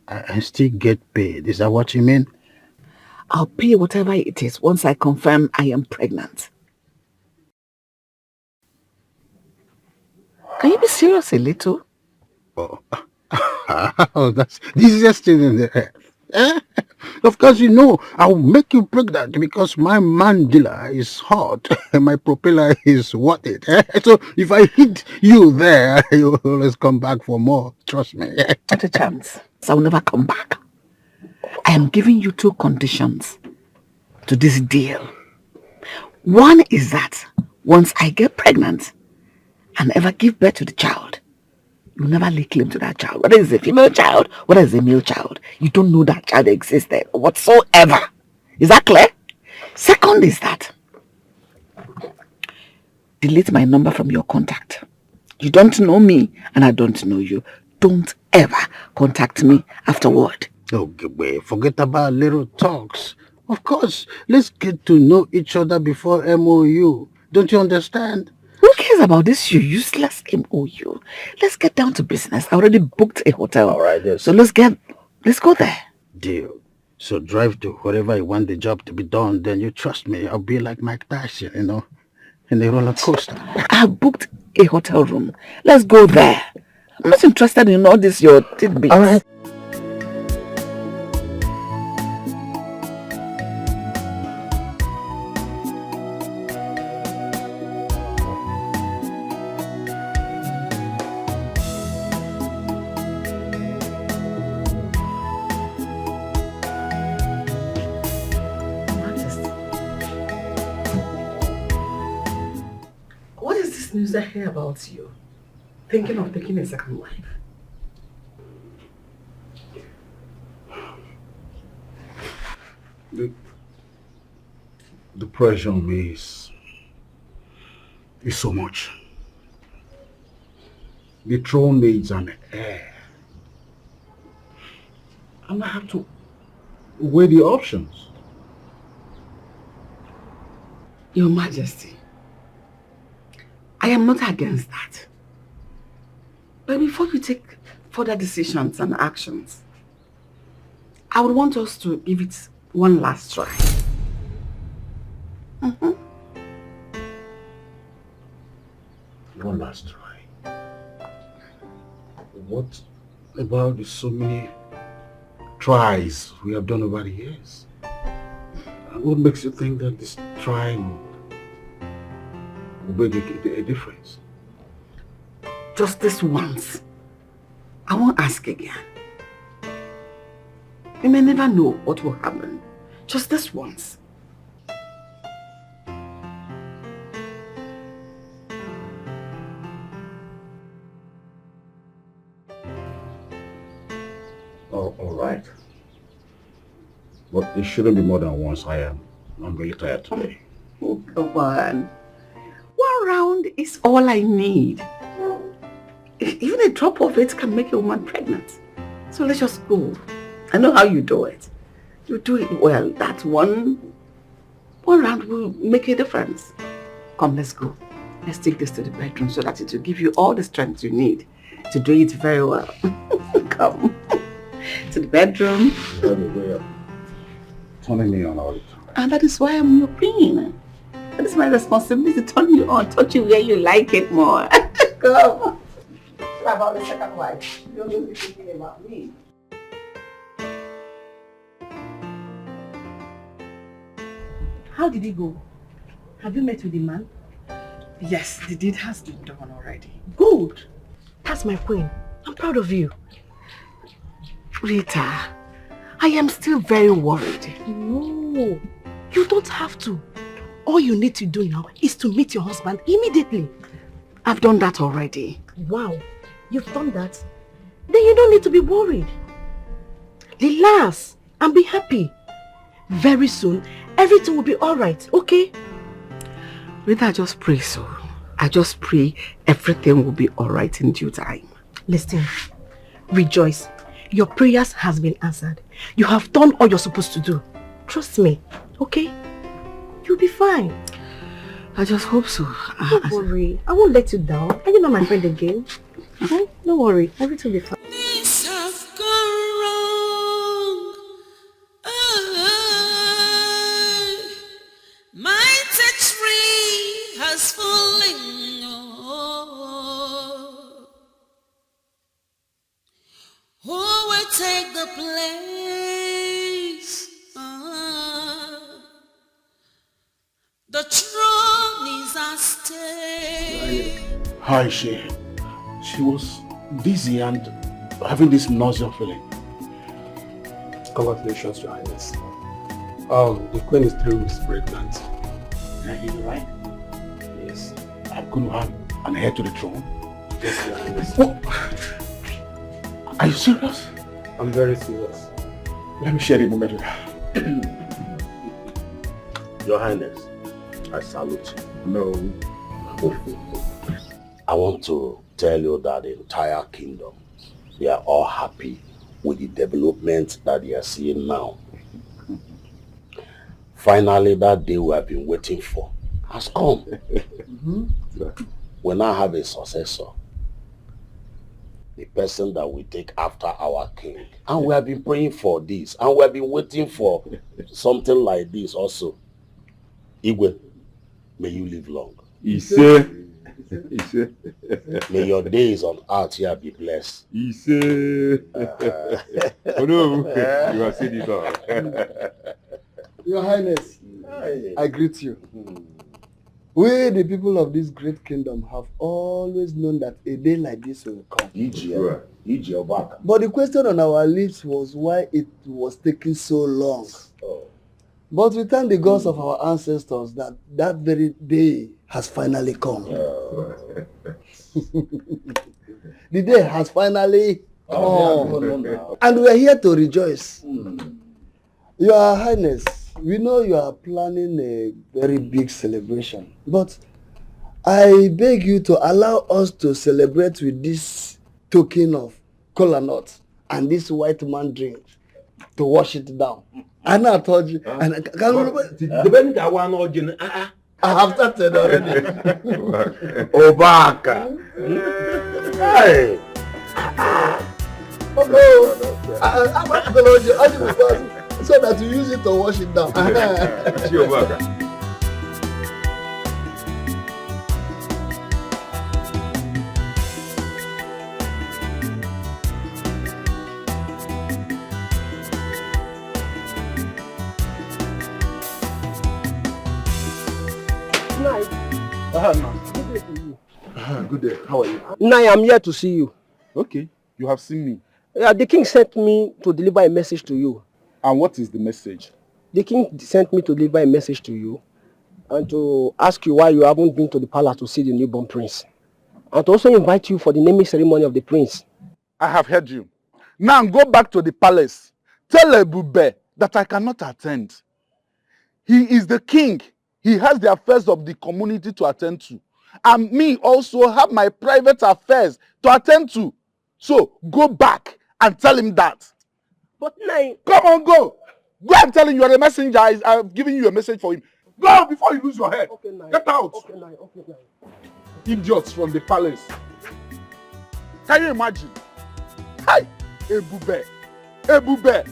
And still get paid, is that what you mean? I'll pay whatever it is once I confirm I am pregnant. Can you be serious a little? Oh, that's the easiest thing in the earth. Of course, you know, I'll make you pregnant because my mandula is hot and my propeller is worth it. So if I hit you there, you'll always come back for more. Trust me. Not a chance. I will never come back. I am giving you two conditions to this deal. One is that once I get pregnant and ever give birth to the child, you never lay claim to that child. Whether it's a female child, whether it's a male child, you don't know that child existed whatsoever. Is that clear? Second is that delete my number from your contact. You don't know me and I don't know you. Don't ever contact me afterward. Okay, forget about little talks. Of course, let's get to know each other before MOU. Don't you understand? Who cares about this you useless MOU? Let's get down to business. I already booked a hotel. All right, yes. So let's go there. Deal. So drive to wherever you want the job to be done, then you trust me. I'll be like Mike Tyson, you know, in the roller coaster. I have booked a hotel room. Let's go there. I'm not interested in all this your tidbits. All right. this news I hear about you? Thinking of taking a second wife? The pressure on me is so much. The throne needs an heir. And I have to weigh the options. Your Majesty, I am not against that. But before you take further decisions and actions, I would want us to give it one last try. One last try. What about the so many tries we have done over the years? And what makes you think that this try will make a difference? Just this once. I won't ask again. You may never know what will happen. Just this once. All right. But it shouldn't be more than once. I'm really tired today. Oh, come on. One round is all I need. Even a drop of it can make a woman pregnant. So let's just go. I know how you do it. You do it well. That one round will make a difference. Come, let's go. Let's take this to the bedroom so that it will give you all the strength you need to do it very well. Come. To the bedroom. Turning me on all the time. And that is why I'm your queen. That is my responsibility to turn you on, touch you where you like it more. Come. What about the second wife? You don't be thinking about me. How did it go? Have you met with the man? Yes, the deed has been done already. Good. That's my queen. I'm proud of you. Rita, I am still very worried. No, you don't have to. All you need to do now is to meet your husband immediately. I've done that already. Wow, you've done that? Then you don't need to be worried. Relax and be happy. Very soon, everything will be alright, okay? Rita, I just pray so. I just pray everything will be alright in due time. Listen, rejoice. Your prayers has been answered. You have done all you're supposed to do. Trust me, okay? You'll be fine. I just hope so. Don't worry. I won't let you down. Are you not my friend again? Don't worry. Everything will be fine. Things have gone wrong. My tapestry has fallen. Who will take the place? The throne is at stake. Hi, she was dizzy and having this nausea feeling. Congratulations, Your Highness. The queen is 3 weeks pregnant. Are you right? Yes. I'm going to have an heir to the throne. Yes, Your Highness. What? Are you serious? I'm very serious. Let me share the moment with her. Your Highness, I salute you. No. I want to tell you that the entire kingdom, they are all happy with the development that they are seeing now. Finally, that day we have been waiting for has come. We now have a successor. The person that will take after our king. And we have been praying for this. And we have been waiting for something like this also. Igwe, may you live long. May your days on earth here be blessed. Oh no, you have said it all. Your Highness, I greet you. We, the people of this great kingdom, have always known that a day like this will come. But the question on our lips was why it was taking so long. But we thank the gods of our ancestors that that very day has finally come. The day has finally come. And we are here to rejoice. Your Highness, we know you are planning a very big celebration, but I beg you to allow us to celebrate with this token of kola nut and this white man drink to wash it down. I know I told you. And I can't remember. I have started already. Obaka. Hey. I'm going to tell you so that you use it to wash it down. Good day. How are you? Now I'm here to see you. Okay, you have seen me. The king sent me to deliver a message to you. And what is the message? The king sent me to deliver a message to you and to ask you why you haven't been to the palace to see the newborn prince. And to also invite you for the naming ceremony of the prince. I have heard you. Now go back to the palace. Tell Ebube that I cannot attend. He is the king. He has the affairs of the community to attend to. And me also have my private affairs to attend to. So go back and tell him that. But now, come on, go. Go and tell him you are a messenger. I'm giving you a message for him. Go before you lose your head. Okay, get out. Okay, okay, Idiots from the palace. Can you imagine? Hi, Ebube,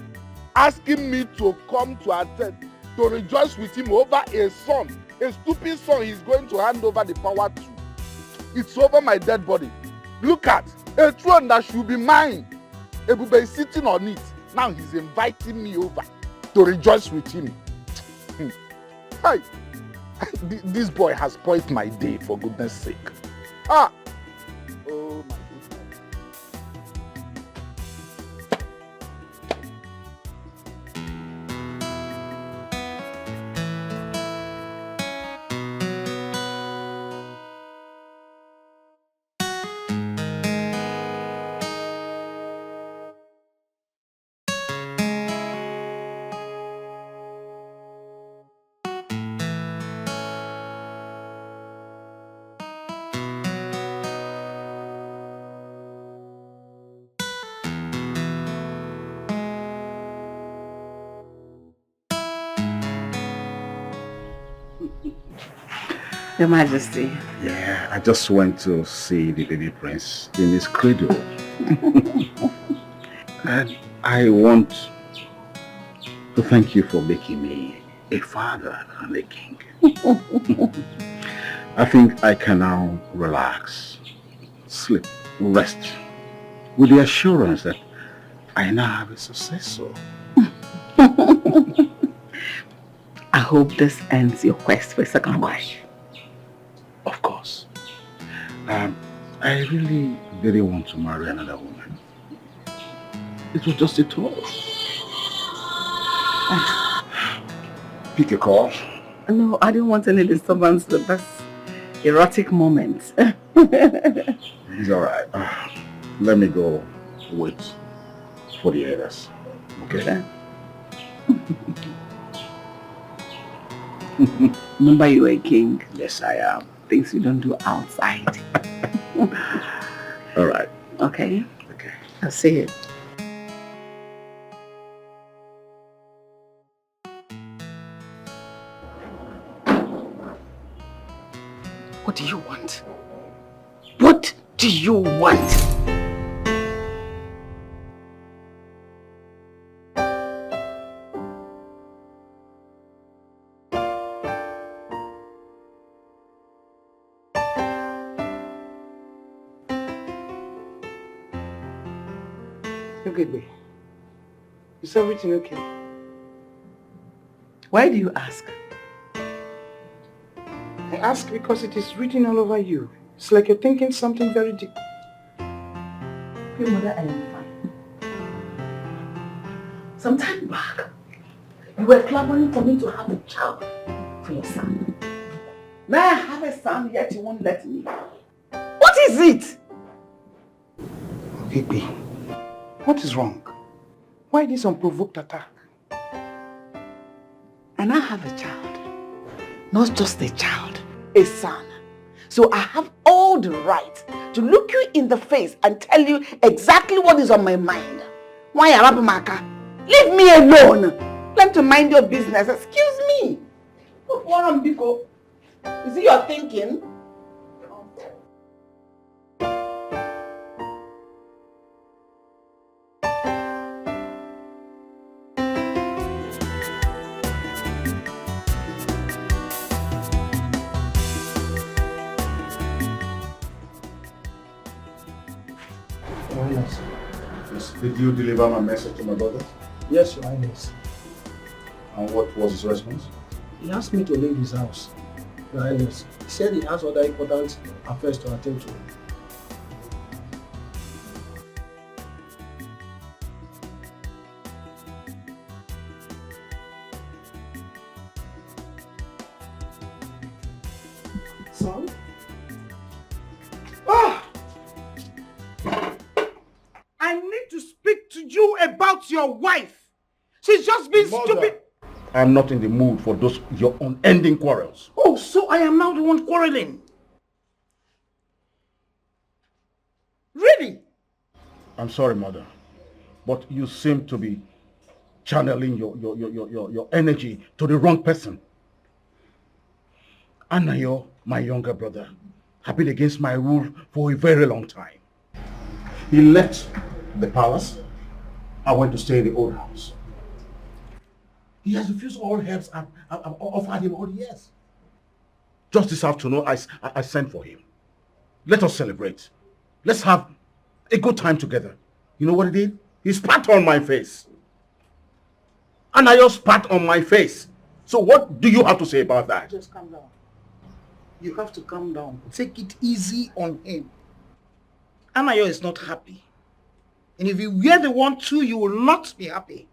asking me to come to attend, to rejoice with him over a son, a stupid son he's going to hand over the power to. It's over my dead body. Look at a throne that should be mine. Ebube is sitting on it. Now he's inviting me over to rejoice with him. Hi, this boy has spoiled my day, for goodness sake. Oh my. Your Majesty. Yeah, I just went to see the baby prince in his cradle. And I want to thank you for making me a father and a king. I think I can now relax, sleep, rest, with the assurance that I now have a successor. I hope this ends your quest for a second wife. Of course. I really didn't want to marry another woman. It was just a thought. Pick a call. No, I didn't want any disturbance with this erotic moment. It's alright. Let me go wait for the others. Okay? Remember, you are a king. Yes, I am. Things you don't do outside. Alright. Okay? Okay. I'll see you. What do you want? What do you want? Okay, babe. Is everything okay? Why do you ask? I ask because it is written all over you. It's like you're thinking something very deep. Your mother, I am fine. Some time back, you were clamoring for me to have a child for your son. Now I have a son, yet you won't let me. What is it? Baby, what is wrong? Why this unprovoked attack? And I have a child. Not just a child, a son. So I have all the right to look you in the face and tell you exactly what is on my mind. Why Arabamaka? Leave me alone. Learn to mind your business. Excuse me. Is it your thinking? Yes. Did you deliver my message to my brother? Yes, Your Highness. And what was his response? He asked me to leave his house, Your Highness. He said he has other important affairs to attend to. Son? I need to speak to you about your wife. She's just been stupid. I'm not in the mood for those your unending quarrels. Oh, so I am now the one quarreling. Really? I'm sorry, mother, but you seem to be channeling your energy to the wrong person. Anayo, my younger brother, have been against my rule for a very long time. He left the palace and went to stay in the old house. He has refused all helps I've offered him all the years. Just this afternoon, I sent for him. Let us celebrate. Let's have a good time together. You know what he did? He spat on my face. Anayo spat on my face. So what do you have to say about that? Just calm down. You have to calm down. Take it easy on him. Anayo is not happy. And if you were the one too, you will not be happy.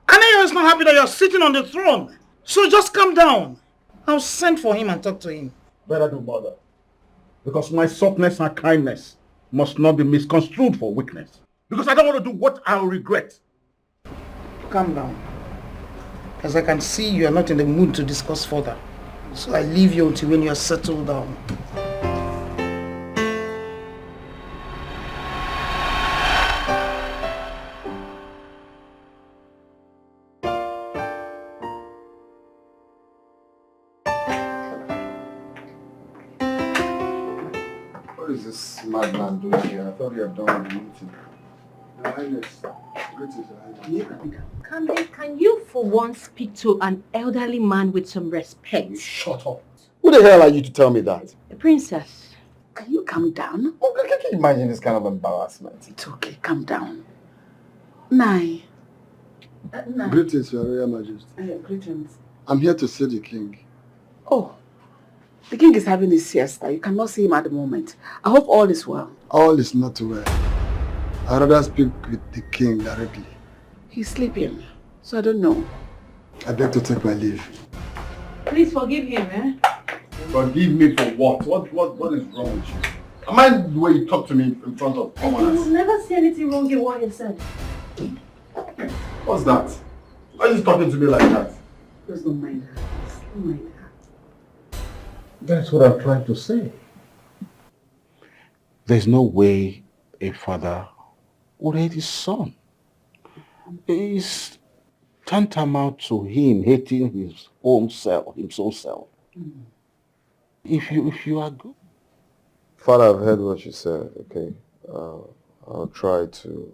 Anayo is not happy that you're sitting on the throne. So just calm down. I'll send for him and talk to him. Better do, mother. Because my softness and kindness must not be misconstrued for weakness. Because I don't want to do what I'll regret. Calm down. As I can see, you are not in the mood to discuss further. So I leave you until when you are settled down. What is this madman doing here? I thought you had done the meeting. Your Highness, greetings, Your Highness. Can you for once speak to an elderly man with some respect? Shut up. Who the hell are you to tell me that? A princess. Can you calm down? Oh, can you imagine this kind of embarrassment? It's okay, calm down. Nai. Greetings, Your Royal Majesty. Greetings. I'm here to see the king. Oh, the king is having his siesta. You cannot see him at the moment. I hope all is well. All is not well. I'd rather speak with the king directly. He's sleeping, so I don't know. I beg to take my leave. Please forgive him, eh? Forgive me for what? What is wrong with you? Am I the way you talk to me in front of You commoners? will never see anything wrong in what you said. What's that? Why are you talking to me like that? Please don't mind her. Please don't mind her. That's what I'm trying to say. There's no way a father would hate his son. It's tantamount to him hating his own self. If you are good. Father, I've heard what you said, okay? I'll try to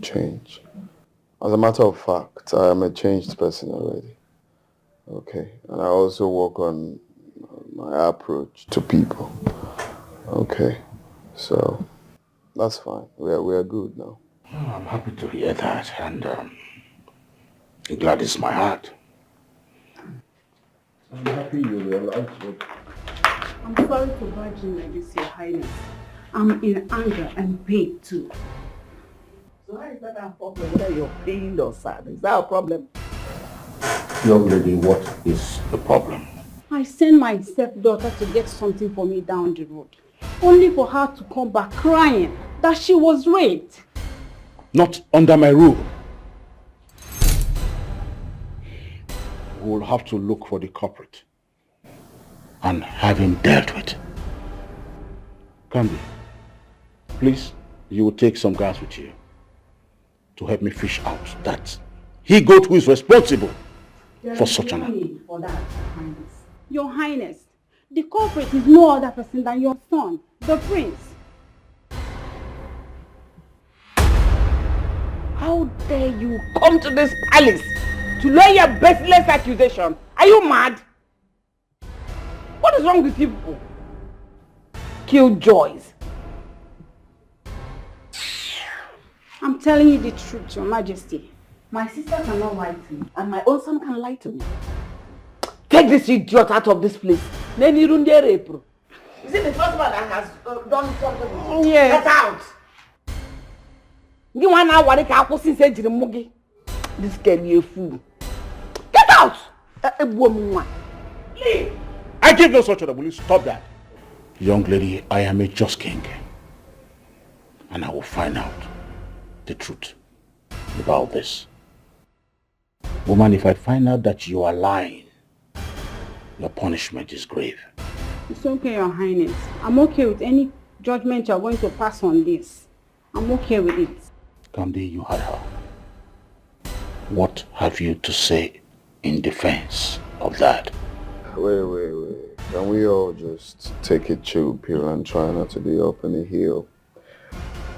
change. As a matter of fact, I am a changed person already. Okay, and I also work on my approach to people. Okay, so that's fine. We are good now. Oh, I'm happy to hear that, and it gladdens my heart. I'm happy you realize what. I'm sorry to barge in like this, Your Highness. I'm in anger and pain too. So how is that a problem? Whether you're pained or sad, is that a problem? Young lady, what is the problem? I sent my stepdaughter to get something for me down the road, only for her to come back crying that she was raped. Not under my rule. We'll have to look for the culprit and have him dealt with. Candy, please, you will take some guys with you to help me fish out that he-goat who is responsible for such an act. For that, Your Highness. Your Highness, the culprit is no other person than your son, the prince. How dare you come to this palace to lay your baseless accusation? Are you mad? What is wrong with you people? Killjoys. I'm telling you the truth, Your Majesty. My sister cannot lie to me, and my own son can lie to me. Take this idiot out of this place. Then you don't dare rape. Is it the first one that has done something with you? Yes. Get out! You want to worry about this girl, you fool. Get out! Leave! I give no such order. Will you stop that? Young lady, I am a just king. And I will find out the truth about this. Woman, if I find out that you are lying, your punishment is grave. It's okay, Your Highness. I'm okay with any judgment you're going to pass on this. I'm okay with it. Kamdi, you had her. What have you to say in defense of that? Wait. Can we all just take a chill pill and try not to be up in the hill?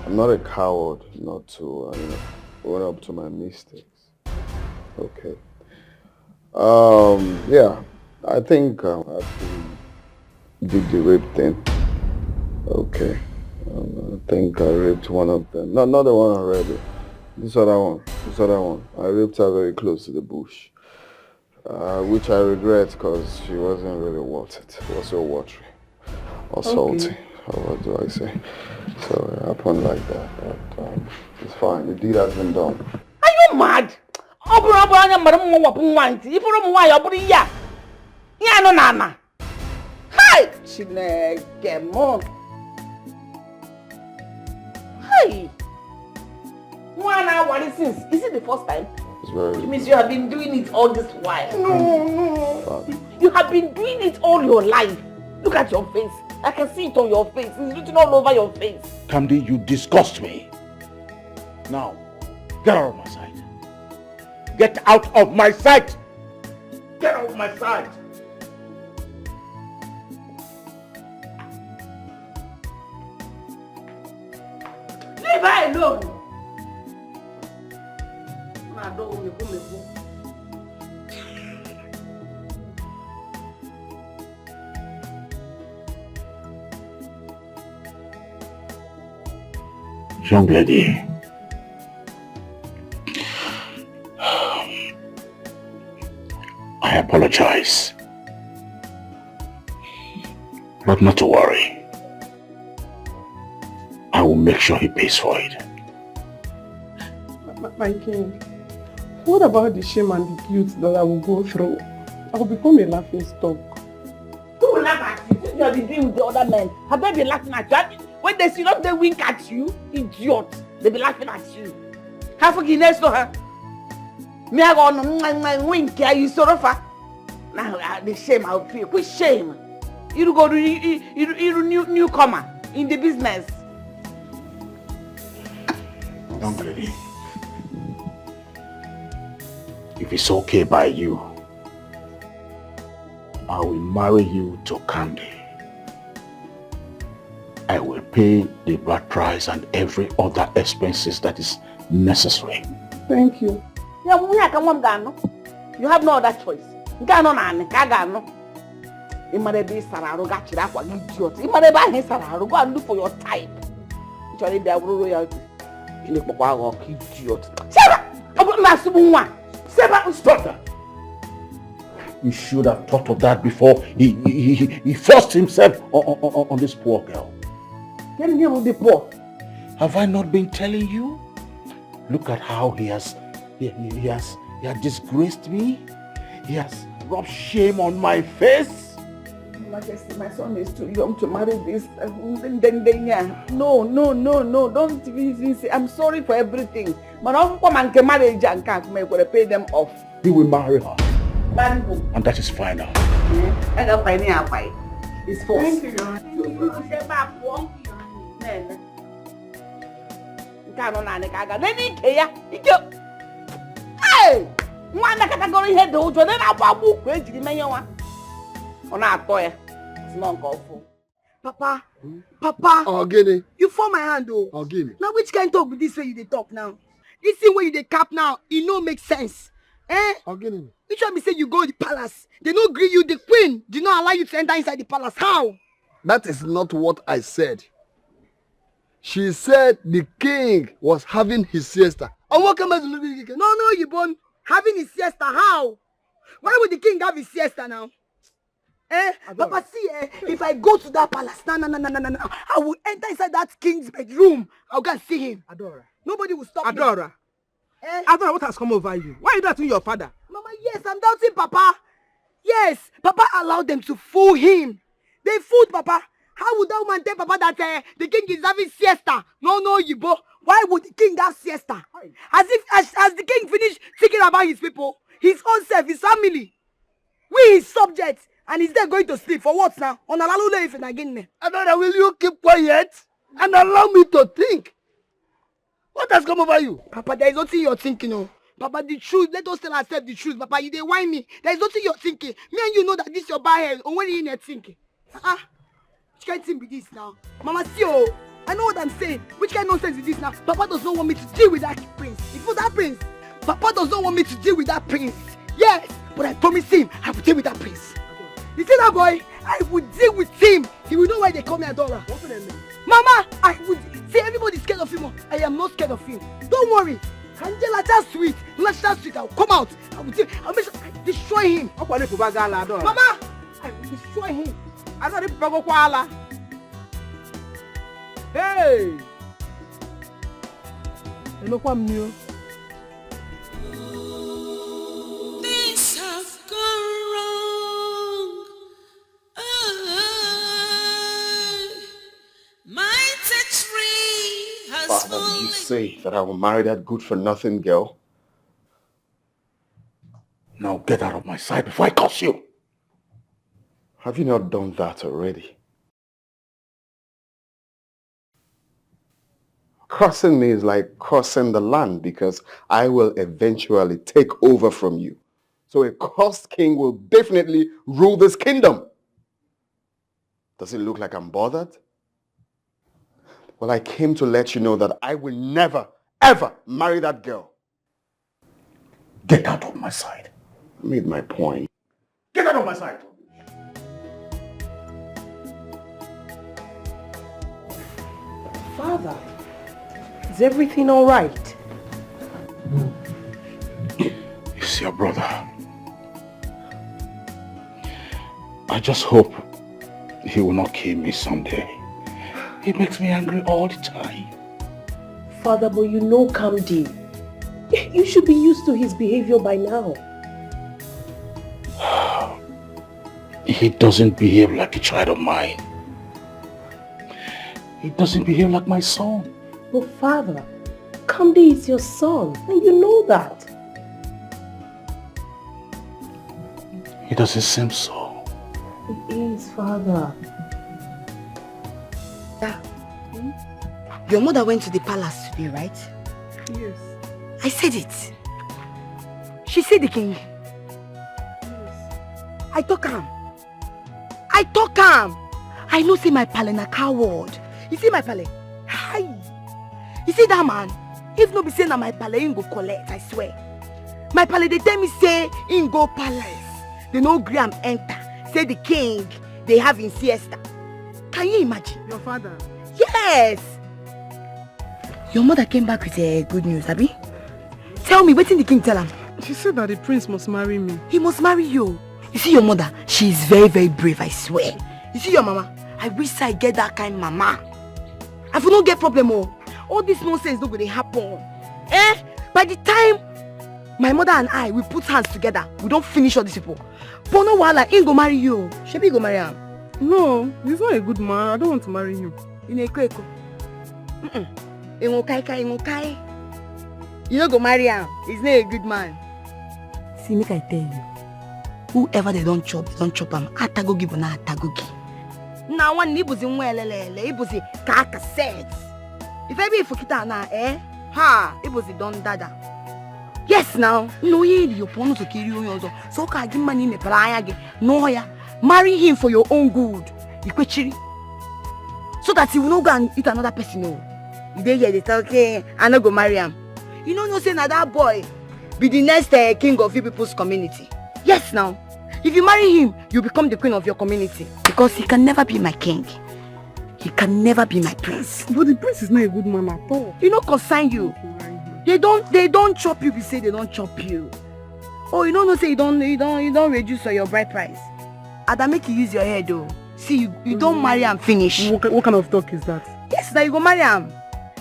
I'm not a coward not to own up to my mistakes. Okay. Yeah, I think I did the rape thing. Okay. I think I raped one of them. Not the one already. This other one. I raped her very close to the bush. Which I regret because she wasn't really worth it. It was so watery. Or salty. Or what do I say? So it happened like that. But it's fine. The deed has been done. Are you mad? Hi! Hi! 1 hour since. Is it the first time? It's very... It means you have been doing it all this while. No. You have been doing it all your life. Look at your face. I can see it on your face. It's written all over your face. Kamdi, you disgust me. Now, get out of my sight. Get out of my sight! Get out of my sight! Leave her alone! Young lady, I apologize, but not to worry. I will make sure he pays for it. My king, what about the shame and the guilt that I will go through? I will become a laughing stock. Who will laugh at you? You have been dealing with the other men. Have they been laughing at you? When they see up, they wink at you. Idiot. They be laughing at you. Have a guinness to her. Me I go wink at you, sort of. Now the shame I will feel. Which shame? You go to you newcomer in the business. Young lady, if it's okay by you, I will marry you to Candy. I will pay the bride price and every other expenses that is necessary. Thank you. You have no other choice. You might be Sararo, got you that one, idiot. You might buy his Sararo, go and look for your type. Actually, they are royalty. You look for idiot. Stop that! You should have thought of that before he forced himself on this poor girl. Get in here with the poor. Have I not been telling you? Look at how he has disgraced me. He has rub shame on my face? Majesty, my son is too young to marry this. No, don't even say. I'm sorry for everything. But I'm going to marriage and can't pay them off. He will marry her. And that is final. I got finding out why. It's forced. Thank you. Hey! One category head the old one, then I'll book when you may want. On our toy. It's not awful. Papa, Papa. Oh, Guinea. You form my hand though. Oh, Guinea. Now which kind talk with this way you dey talk now? This thing where you dey cap now, it no make sense. Eh? Oh, Guinea. Which one be say you go to the palace? They no agree you, the queen did not allow you to enter inside the palace. How? That is not what I said. She said the king was having his siesta. Oh, what come as No, you born having his siesta. How? Why would the king have his siesta now? Eh? Papa, see, if I go to that palace, no, I will enter inside that king's bedroom. I'll go and see him. Adora. Nobody will stop me. Adora. Adora, what has come over you? Why are you doubting your father? Mama, yes, I'm doubting Papa. Yes, Papa allowed them to fool him. They fooled Papa. How would that woman tell Papa that the king is having siesta? No, Yibo. Why would the king have siesta? As the king finished thinking about his people, his own self, his family, we his subjects, and he's there going to sleep. For what now? On a lalule if again. Adora, will you keep quiet and allow me to think? What has come over you? Papa, there is nothing you're thinking of. Papa, the truth, let us tell ourselves the truth. Papa, you dey whine me. There is nothing you're thinking. Me and you know that this your bad head. Or when you in there thinking. Which kind of thing be this now? Mama, see, I know what I'm saying. Which kind of nonsense is this now? Papa does not want me to deal with that prince. If for that prince, Papa does not want me to deal with that prince. Yes, but I promise him I will deal with that prince. You see that boy? I will deal with him. He will know why they call me Adora. What's the name? Mama, I would say everybody's scared of him. I am not scared of him. Don't worry. Angela, just sweet. Let's just sweet. I'll come out. I'll make sure I destroy him. Mama, I will destroy him. I don't need to go. Hey! I know what new. Things have gone wrong. My tree has Father, did you say that I will marry that good-for-nothing girl? Now get out of my sight before I curse you. Have you not done that already? Crossing me is like crossing the land because I will eventually take over from you. So a cursed king will definitely rule this kingdom. Does it look like I'm bothered? Well, I came to let you know that I will never, ever marry that girl. Get out of my sight. I made my point. Get out of my sight. Father, is everything all right? It's your brother. I just hope he will not kill me someday. He makes me angry all the time. Father, but you know Kamdi. You should be used to his behavior by now. He doesn't behave like a child of mine. He doesn't behave like my son. But Father, Kamdi is your son, and you know that. He doesn't seem so. It is, Father. Your mother went to the palace today, right? Yes. I said it. She said the king. Yes. I talk am. I know say my pale na coward. You see my pale? Hi. You see that man? If no be say na my pale, him go collect, I swear. My pale, they tell me say him go palace. They no gree am enter. Say the king, they have in siesta. Can you imagine? Your father? Yes. Your mother came back with good news, Abi? Tell me, what did the king tell him? She said that the prince must marry me. He must marry you. You see your mother? She is very, very brave, I swear. You see your mama? I wish I get that kind mama. I will not get problem. All this nonsense is not going to happen. By the time My mother and I, we put hands together. We don't finish all these people. But no wahala, he go marry you. Shebi go marry him. No, he's not a good man. I don't want to marry him. You know, you don't go marry him. He's not a good man. See, make I tell you. Whoever they don't chop him. Atagogi bona atagogi. Now one nibuzi mwelelele, ibuzi kaka set. If I be fukita na ha, ibuzi don dada. Yes now, no ye you pon to kill you so ka give money me playa ge. No ya, marry him for your own good. Ikwechiri. So that he will not go and eat another person. No. They hear they tell okay, I not go marry him. You know say na that boy be the next king of you people's community. Yes now. If you marry him, you become the queen of your community. Because he can never be my king. He can never be my prince. But the prince is not a good man at all. You know consign you. They don't chop you, we say they don't chop you. Oh, you don't say you don't reduce your bride price. Ada make you use your head though. See, you don't marry and finish. What kind of talk is that? Yes, now you go marry him.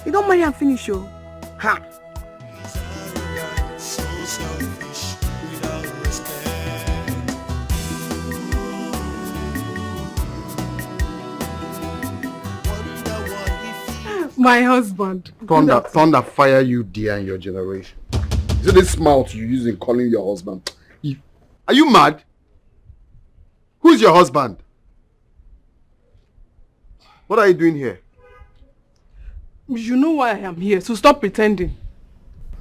You don't marry and finish, oh. Ha! My husband. Thunder fire you dear in your generation. Is it this mouth you use in calling your husband? Are you mad? Who's your husband? What are you doing here? You know why I am here, so stop pretending.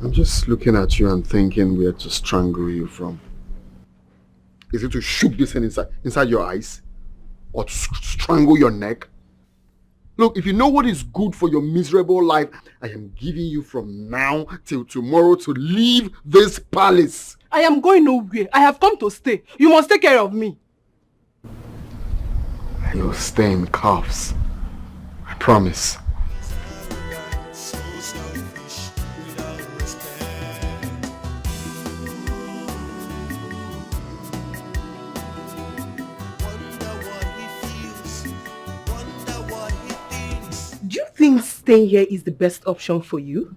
I'm just looking at you and thinking where to strangle you from. Is it to shoot this thing inside your eyes? Or to strangle your neck? Look, if you know what is good for your miserable life, I am giving you from now till tomorrow to leave this palace. I am going nowhere. I have come to stay. You must take care of me. You'll stay in cuffs. I promise. Do you think staying here is the best option for you?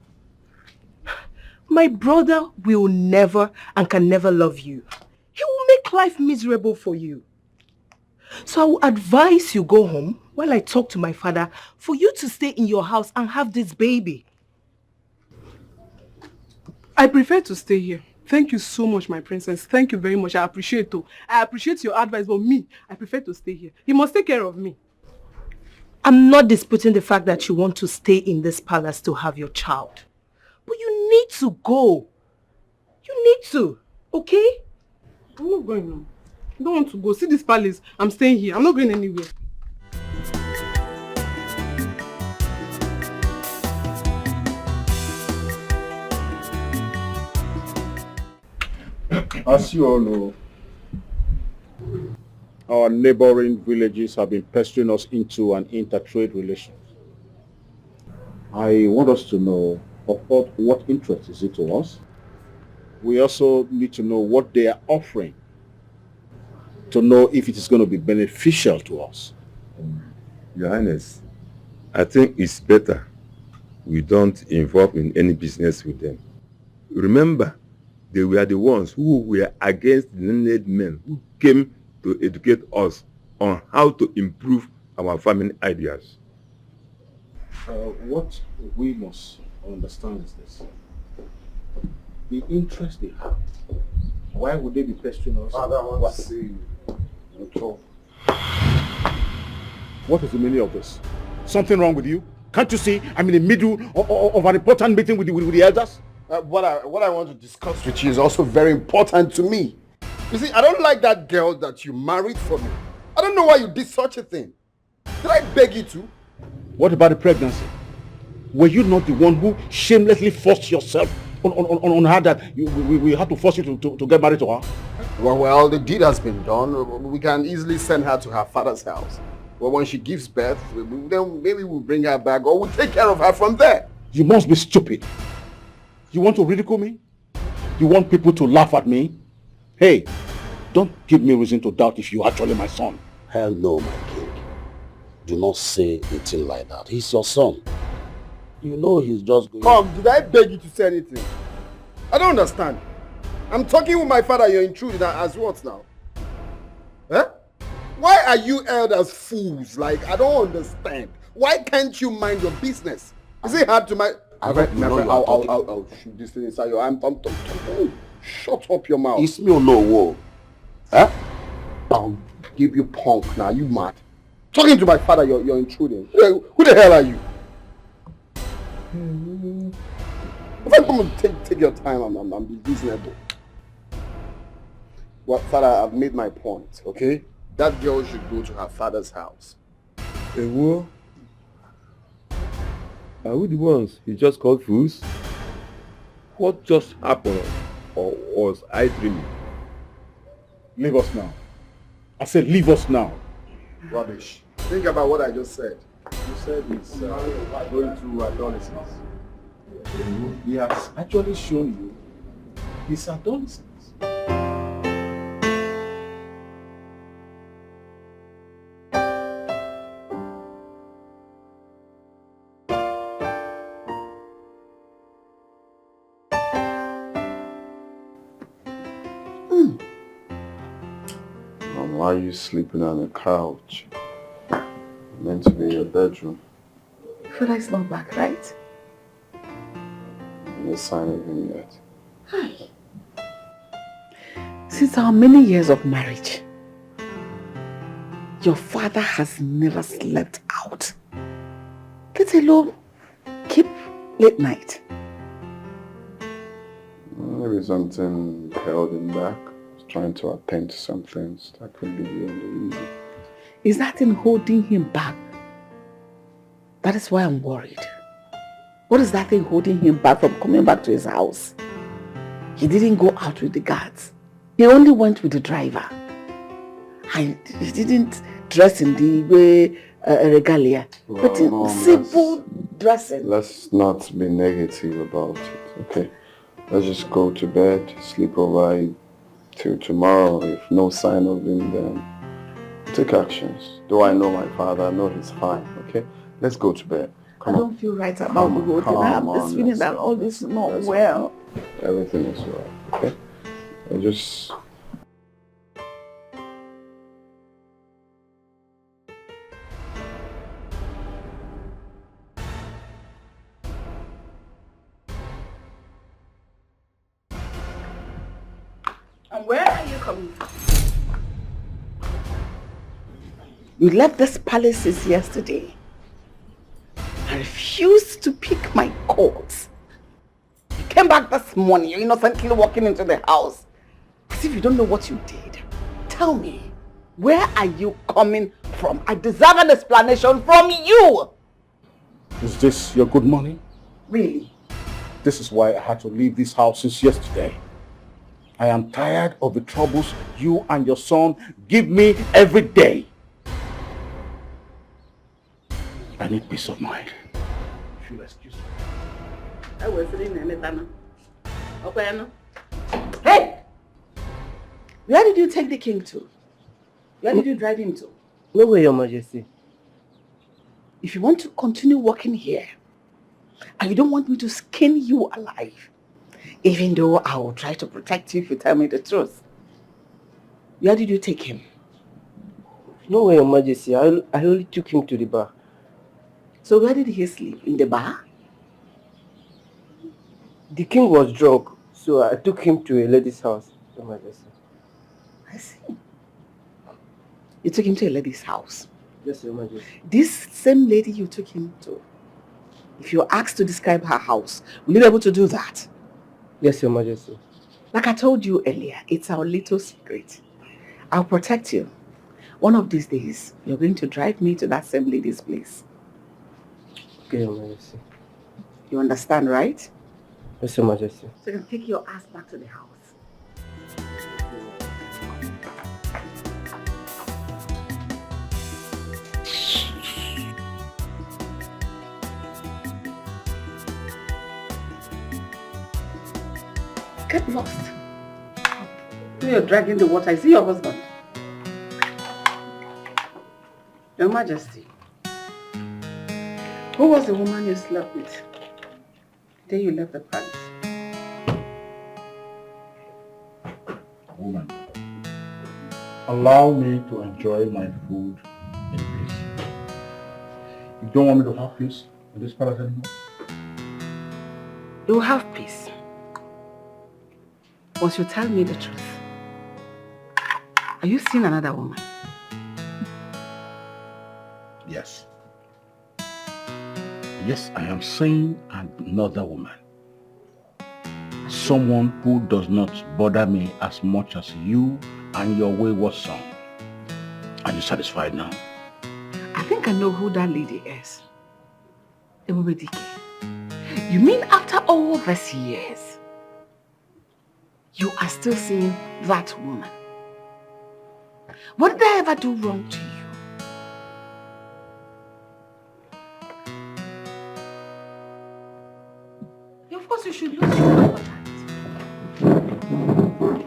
My brother will never and can never love you. He will make life miserable for you. So I will advise you go home while I talk to my father for you to stay in your house and have this baby. I prefer to stay here. Thank you so much, my princess. Thank you very much. I appreciate it. I appreciate your advice, but me, I prefer to stay here. You must take care of me. I'm not disputing the fact that you want to stay in this palace to have your child. But you need to go. You need to, okay? I'm not going home. I don't want to go. See this palace. I'm staying here. I'm not going anywhere. As you all know, our neighboring villages have been pestering us into an inter-trade relations. I want us to know of what interest is it to us. We also need to know what they are offering to know if it is going to be beneficial to us. Your Highness, I think it's better we don't involve in any business with them. Remember, they were the ones who were against the learned men who came to educate us on how to improve our farming ideas. What we must understand is this. The interest they have. Why would they be pestering us? Father, I want to see you. What is the meaning of this? Something wrong with you? Can't you see I'm in the middle of an important meeting with the elders? What I want to discuss with you is also very important to me. You see, I don't like that girl that you married for me. I don't know why you did such a thing. Did I beg you to? What about the pregnancy? Were you not the one who shamelessly forced yourself on her that we had to force you to get married to her? Well, the deed has been done. We can easily send her to her father's house. Well, when she gives birth, then maybe we'll bring her back or we'll take care of her from there. You must be stupid. You want to ridicule me? You want people to laugh at me? Hey, don't give me reason to doubt if you're actually my son. Hell no, my king. Do not say anything like that. He's your son. You know he's just going... Come, did I beg you to say anything? I don't understand. I'm talking with my father, you're intruding as what now? Huh? Why are you elders fools? Like, I don't understand. Why can't you mind your business? Is it hard to mind? I'll shoot this thing inside your arm. Oh, shut up your mouth. It's me or no war. Huh? I'll give you punk now. You mad? Talking to my father, you're intruding. Who the hell are you? If I'm going to take your time, I'm reasonable. Well, father, I've made my point, okay? That girl should go to her father's house. A war? Are we the ones he just called fools? What just happened? Or was I dreaming? Leave us now. I said leave us now. Rubbish. Think about what I just said. You said it's going through adolescence. He has actually shown you his adolescence. Why are you sleeping on the couch? Meant to be your bedroom. Father is not back, right? No sign of him yet. Hi. Since our many years of marriage, your father has never slept out. Let alone keep late night. Maybe something held him back. Trying to attend to some things that could be beyond the reason. Is that in holding him back? That is why I'm worried. What is that thing holding him back from coming back to his house? He didn't go out with the guards. He only went with the driver. And he didn't dress in the way regalia, but in Mom, simple dressing. Let's not be negative about it, okay? Let's just go to bed, sleep over till tomorrow. If no sign of him, then take actions. Though I know my father, I know he's fine, okay? Let's go to bed. I don't feel right about the whole thing. I have this feeling that all this is not well. Everything is well, okay? I just... And where are you coming from? You left this palace since yesterday. I refused to pick my calls. You came back this morning, you're innocently walking into the house. As if you don't know what you did. Tell me, where are you coming from? I deserve an explanation from you! Is this your good morning? Really? This is why I had to leave this house since yesterday. I am tired of the troubles you and your son give me every day. I need peace of mind. If you'll excuse me. I was sitting in it, okay, hey! Where did you take the king to? Where did you drive him to? Nowhere, Your Majesty. If you want to continue working here, and you don't want me to skin you alive, even though I will try to protect you if you tell me the truth, where did you take him? Nowhere, Your Majesty. I only took him to the bar. So where did he sleep? In the bar? The king was drunk, so I took him to a lady's house, Your Majesty. I see. You took him to a lady's house? Yes, Your Majesty. This same lady you took him to, if you're asked to describe her house, will you be able to do that? Yes, Your Majesty. Like I told you earlier, it's our little secret. I'll protect you. One of these days, you're going to drive me to that same lady's place. Okay, Your Majesty. You understand, right? Yes, Your Majesty. So you can take your ass back to the house. Get lost. You're dragging the water. I see your husband. Your Majesty. Who was the woman you slept with? The day you left the palace. woman. Allow me to enjoy my food in peace. You don't want me to have peace in this palace anymore? You will have peace. Once you tell me the truth. Are you seeing another woman? Yes. Yes, I am seeing another woman. Someone who does not bother me as much as you and your wayward son. Are you satisfied now? I think I know who that lady is. Ebubedike. You mean after all these years, you are still seeing that woman? What did I ever do wrong to you? Of course you should lose your appetite.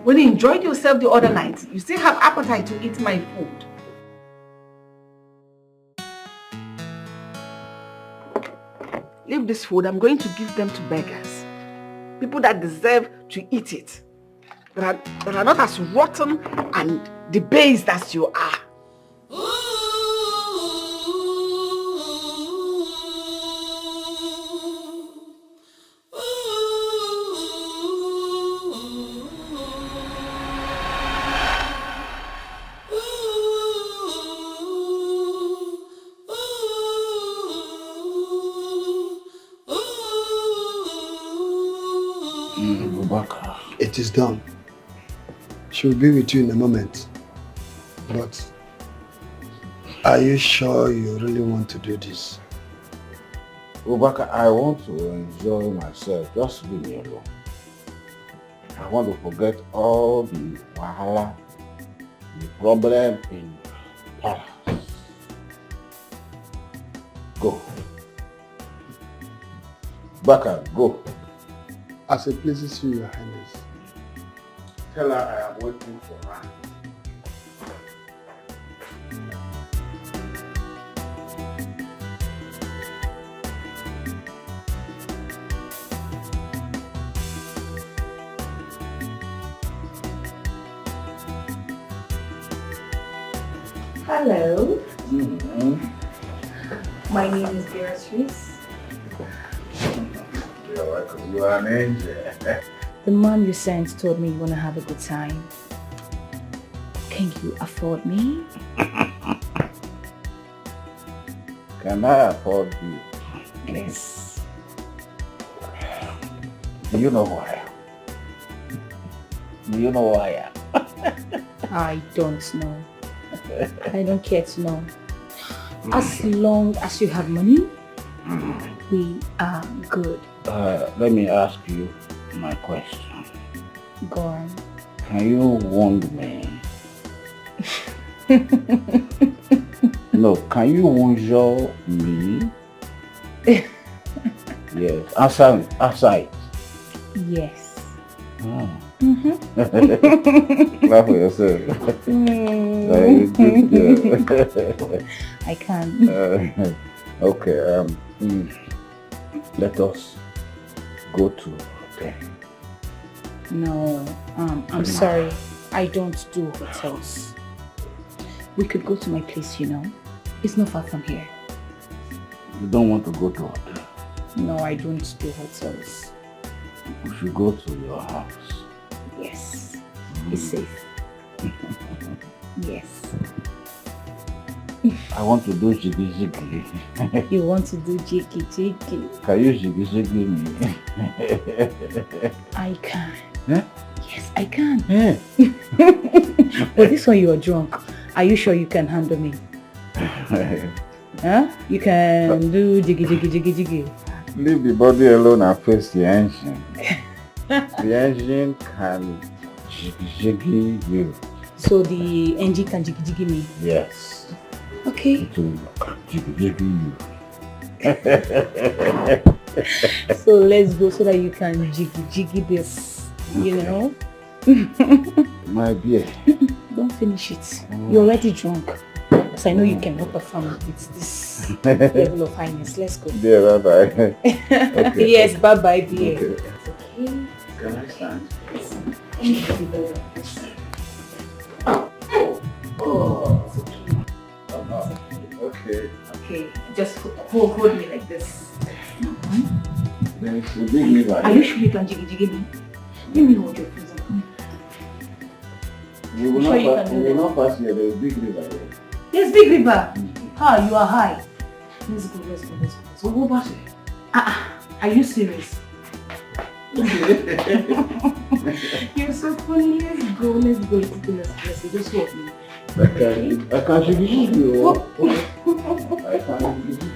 When you enjoyed yourself the other night, you still have appetite to eat my food. Leave this food, I'm going to give them to beggars. People that deserve to eat it. That are not as rotten and debased as you are. It is done. She'll be with you in a moment. But are you sure you really want to do this? Ubaka, I want to enjoy myself. Just leave me alone. I want to forget all the wahala, the problem in palace. Go. Baka, go. As it pleases you, Your Highness. Tell her I am waiting for her. Hello. My name is Beatrice. You're welcome. You are an angel. The man you sent told me you want to have a good time. Can you afford me? Can I afford you? Yes. Do you know who I am? Do you know who I am? I don't know. I don't care to know. As long as you have money, we are good. Let me ask you my question. Go on. Can you wound me? No, can you wound me? Yes. Outside. Yes. Oh. Mm-hmm. Laugh for yourself. I can. Okay. Let us go to hotel. No, I'm sorry. I don't do hotels. We could go to my place, you know. It's not far from here. You don't want to go to hotel? No, I don't do hotels. We should go to your house. Yes. It's safe. Yes. I want to do jiggy jiggy. You want to do jiggy jiggy? Can you jiggy jiggy me? I can. Eh? Yes, I can. Eh? But this one you are drunk. Are you sure you can handle me? Huh? You can do jiggy jiggy jiggy jiggy. Leave the body alone and face the engine. The engine can jiggy jiggy you. So the engine can jiggy jiggy me? Yes. Okay. It will jiggy jiggy you. So let's go so that you can jiggy jiggy this, you know? My beer. Don't finish it. You're already drunk. Because I know you cannot perform with this level of highness. Let's go. Yeah, bye-bye. Okay. Yes, bye-bye, dear. Okay. Okay. Can I stand? Thank you very much. Okay. Okay, just hold me like this. Then it's a big liver. Are you sure you can jiggy me? Let me hold your face. We will not pass here. There is big river here. There's big river. Ah, you are high. Let's go. So go back. Are you serious? You're so funny. Let's go. Let's just hold me. I can't believe you. I can't believe you.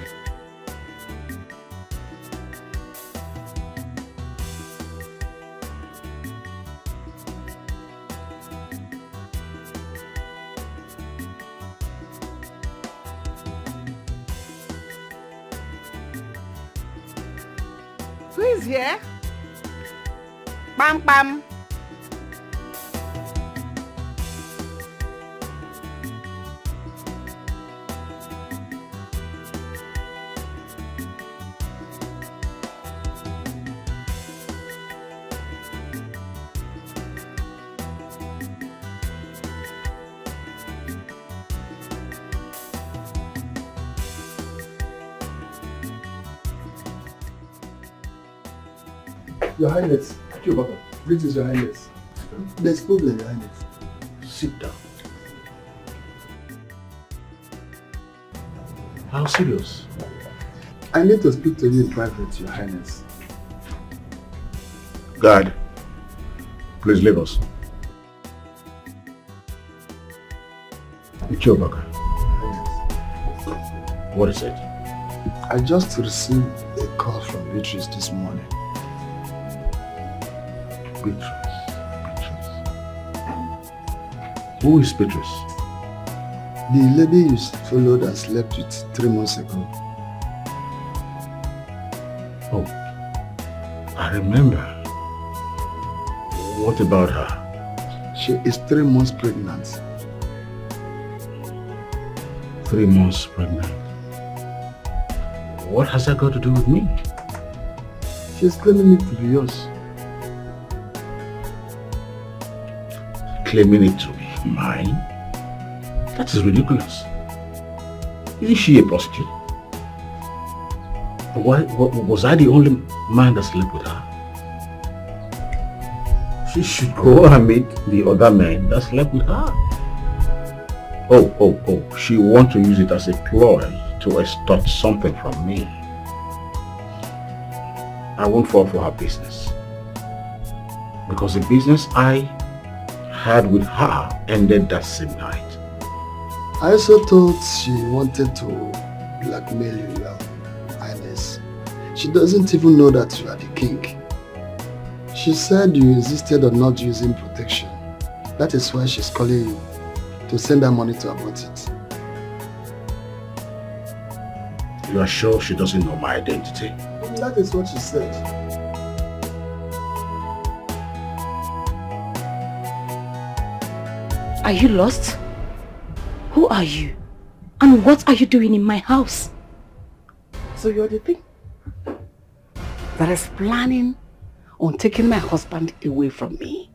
Who is here? Bam bam. Your Highness, greetings, Your Highness. There's problem, Your Highness. Sit down. How serious? I need to speak to you in private, Your Highness. Guard, please leave us. Ichobaka. What is it? I just received a call from Beatrice this morning. Beatrice. Who is Beatrice? The lady you followed and slept with 3 months ago. Oh, I remember. What about her? She is 3 months pregnant. 3 months pregnant? What has that got to do with me? She's claiming it to be yours. Claiming it to be mine? That is ridiculous. Isn't she a prostitute? Was I the only man that slept with her? She should go and meet the other men that slept with her. Oh, she wants to use it as a ploy to extort something from me. I won't fall for her business. Because the business I had with her ended that same night. I also thought she wanted to blackmail you, Your Highness. She doesn't even know that you are the king. She said you insisted on not using protection. That is why she's calling you to send her money to abort it. You are sure she doesn't know my identity? That is what she said. Are you lost? Who are you? And what are you doing in my house? So you're the thing that is planning on taking my husband away from me.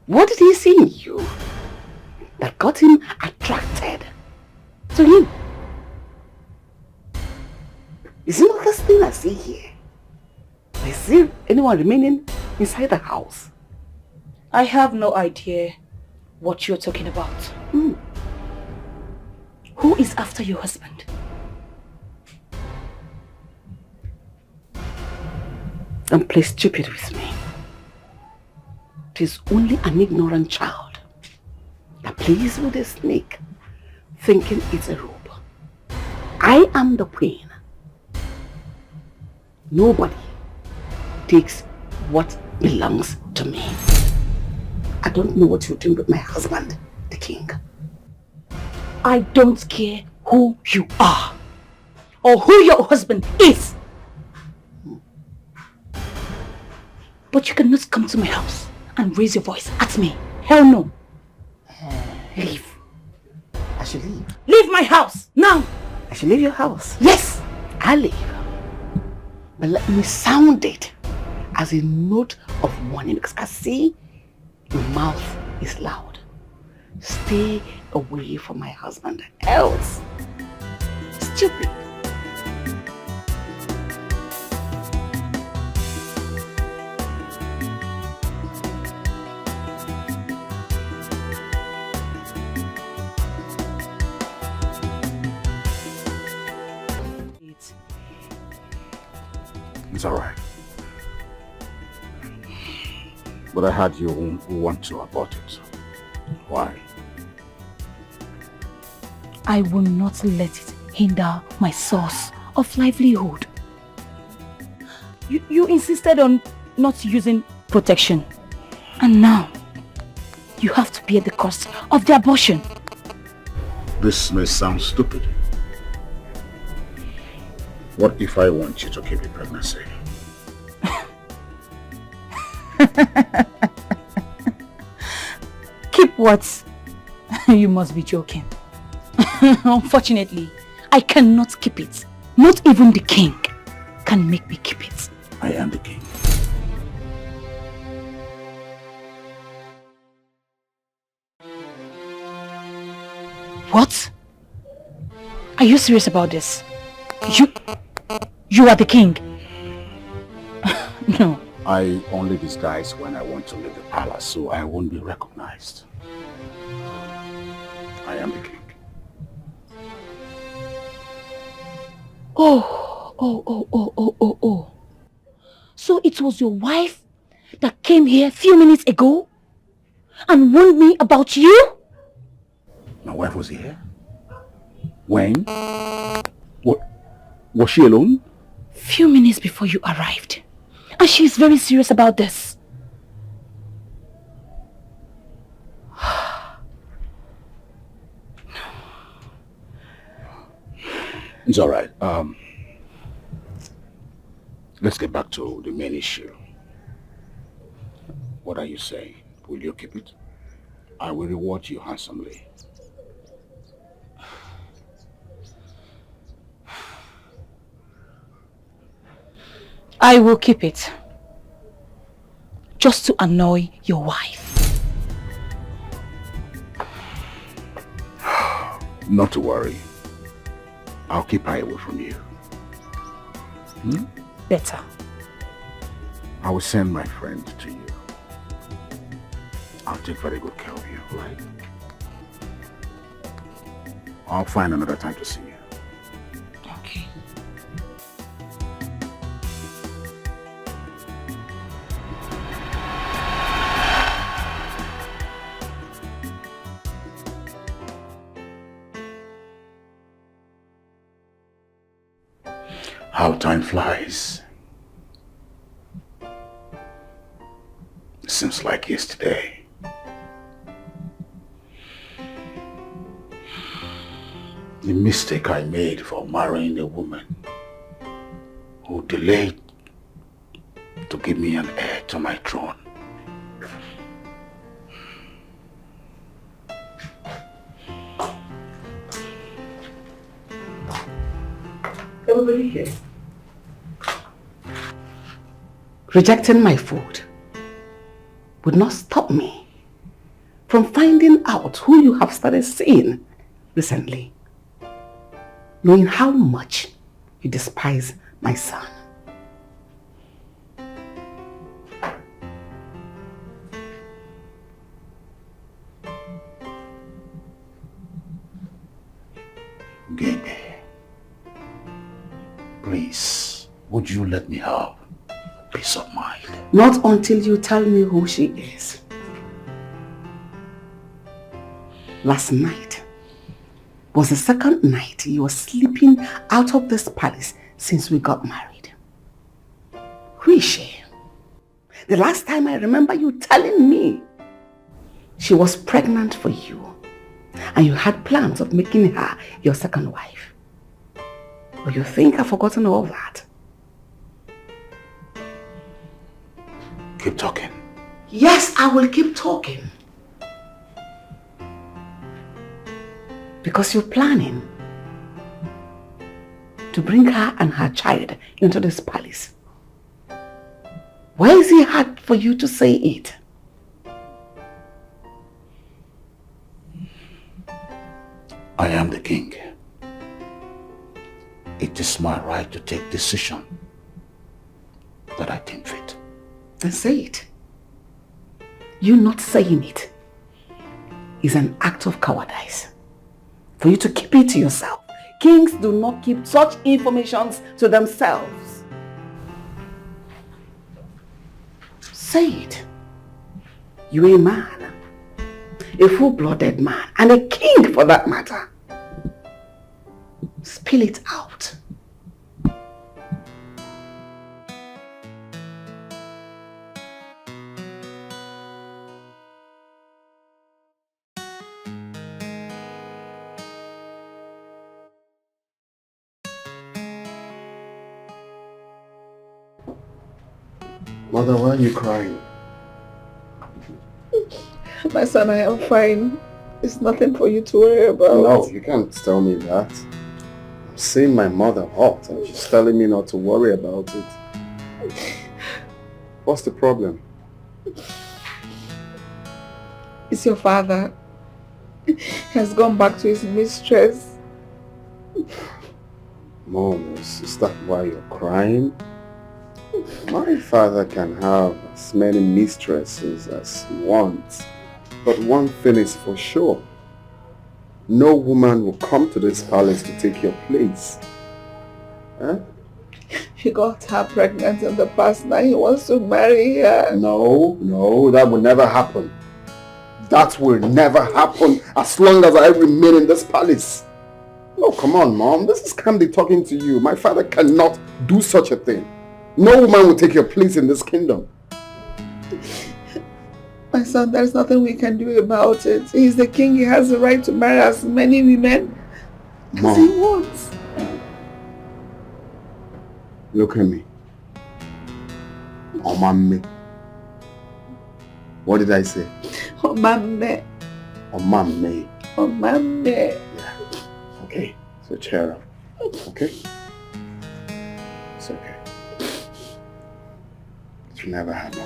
What did he see in you that got him attracted to him? Is it not this thing I see here? I see anyone remaining inside the house. I have no idea what you're talking about. Who is after your husband? Don't play stupid with me. It is only an ignorant child that plays with a snake, thinking it's a rope. I am the queen. Nobody takes what belongs to me. I don't know what you're doing with my husband, the king. I don't care who you are or who your husband is. But you cannot come to my house and raise your voice at me. Hell no. Leave. I should leave. Leave my house now. I should leave your house. Yes. I'll leave. But let me sound it as a note of warning, because I see your mouth is loud. Stay away from my husband. Else. Stupid. It's all right. But I heard you want to abort it. Why? I will not let it hinder my source of livelihood. You insisted on not using protection. And now, you have to bear the cost of the abortion. This may sound stupid. What if I want you to keep the pregnancy? Keep what? You must be joking. Unfortunately, I cannot keep it. Not even the king can make me keep it. I am the king. What? Are you serious about this? You are the king? No. I only disguise when I want to leave the palace, so I won't be recognized. I am the king. Oh. So it was your wife that came here a few minutes ago and warned me about you? My wife was here? When? What? Was she alone? Few minutes before you arrived. And she is very serious about this. It's all right. Let's get back to the main issue. What are you saying? Will you keep it? I will reward you handsomely. I will keep it. Just to annoy your wife. Not to worry. I'll keep her away from you. Better. I will send my friend to you. I'll take very good care of you, right? I'll find another time to see you. Okay. How time flies. It seems like yesterday. The mistake I made for marrying a woman who delayed to give me an heir to my throne. Everybody here. Rejecting my food would not stop me from finding out who you have started seeing recently, knowing how much you despise my son. Gabe, please, would you let me have peace of mind? Not until you tell me who she is. Last night was the second night you were sleeping out of this palace since we got married. Who is she? The last time I remember you telling me she was pregnant for you and you had plans of making her your second wife. But you think I've forgotten all that? Keep talking. Yes, I will keep talking. Because you're planning to bring her and her child into this palace. Why is it hard for you to say it? I am the king. It is my right to take decision that I think fit. Then say it. You not saying it is an act of cowardice. For you to keep it to yourself. Kings do not keep such informations to themselves. Say it. You're a man. A full-blooded man. And a king for that matter. Spill it out. Mother, why are you crying? My son, I am fine. It's nothing for you to worry about. No, you can't tell me that. I'm seeing my mother hot and she's telling me not to worry about it. What's the problem? It's your father. He has gone back to his mistress. Mom, is that why you're crying? My father can have as many mistresses as he wants. But one thing is for sure. No woman will come to this palace to take your place. Huh? He got her pregnant in the past. Now he wants to marry her. No, that will never happen. That will never happen as long as I remain in this palace. Oh, come on, Mom. This is Candy talking to you. My father cannot do such a thing. No woman will take your place in this kingdom. My son, there's nothing we can do about it. He's the king. He has the right to marry as many women as he wants. Look at me. Omame. What did I say? Omame. Omame. Omame. Yeah. Okay. So cheer up. Okay? It's okay. It will never happen.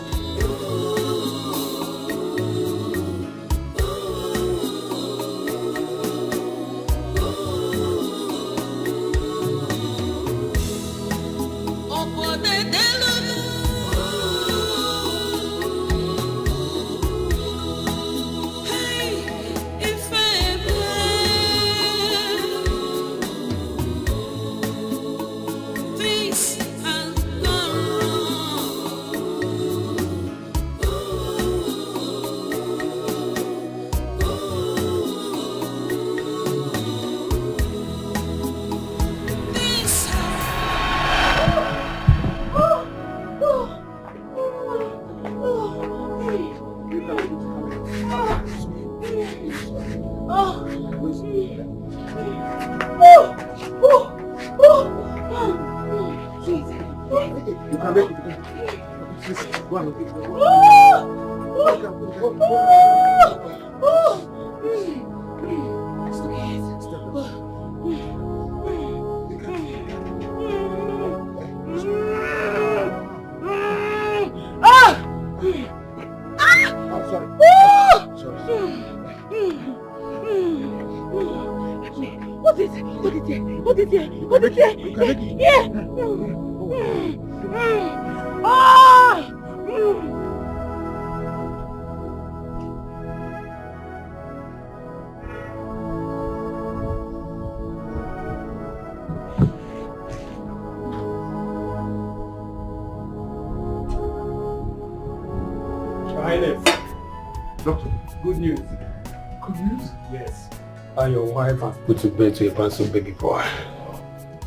Doctor, good news. Good news? Yes. And your wife has put to bed to a handsome baby boy.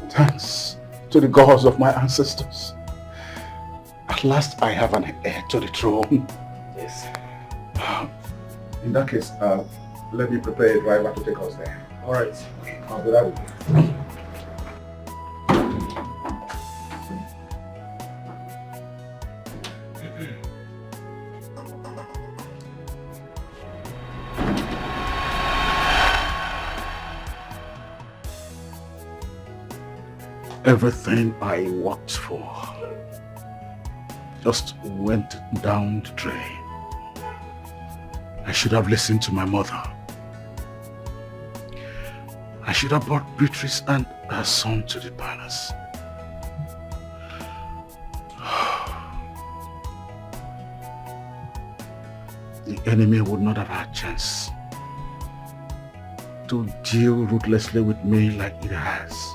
Thanks to the gods of my ancestors. At last I have an heir to the throne. Yes. In that case, let me prepare a driver to take us there. Alright. I'll be right with you. Everything I worked for just went down the drain. I should have listened to my mother. I should have brought Beatrice and her son to the palace. The enemy would not have had a chance to deal ruthlessly with me like it has.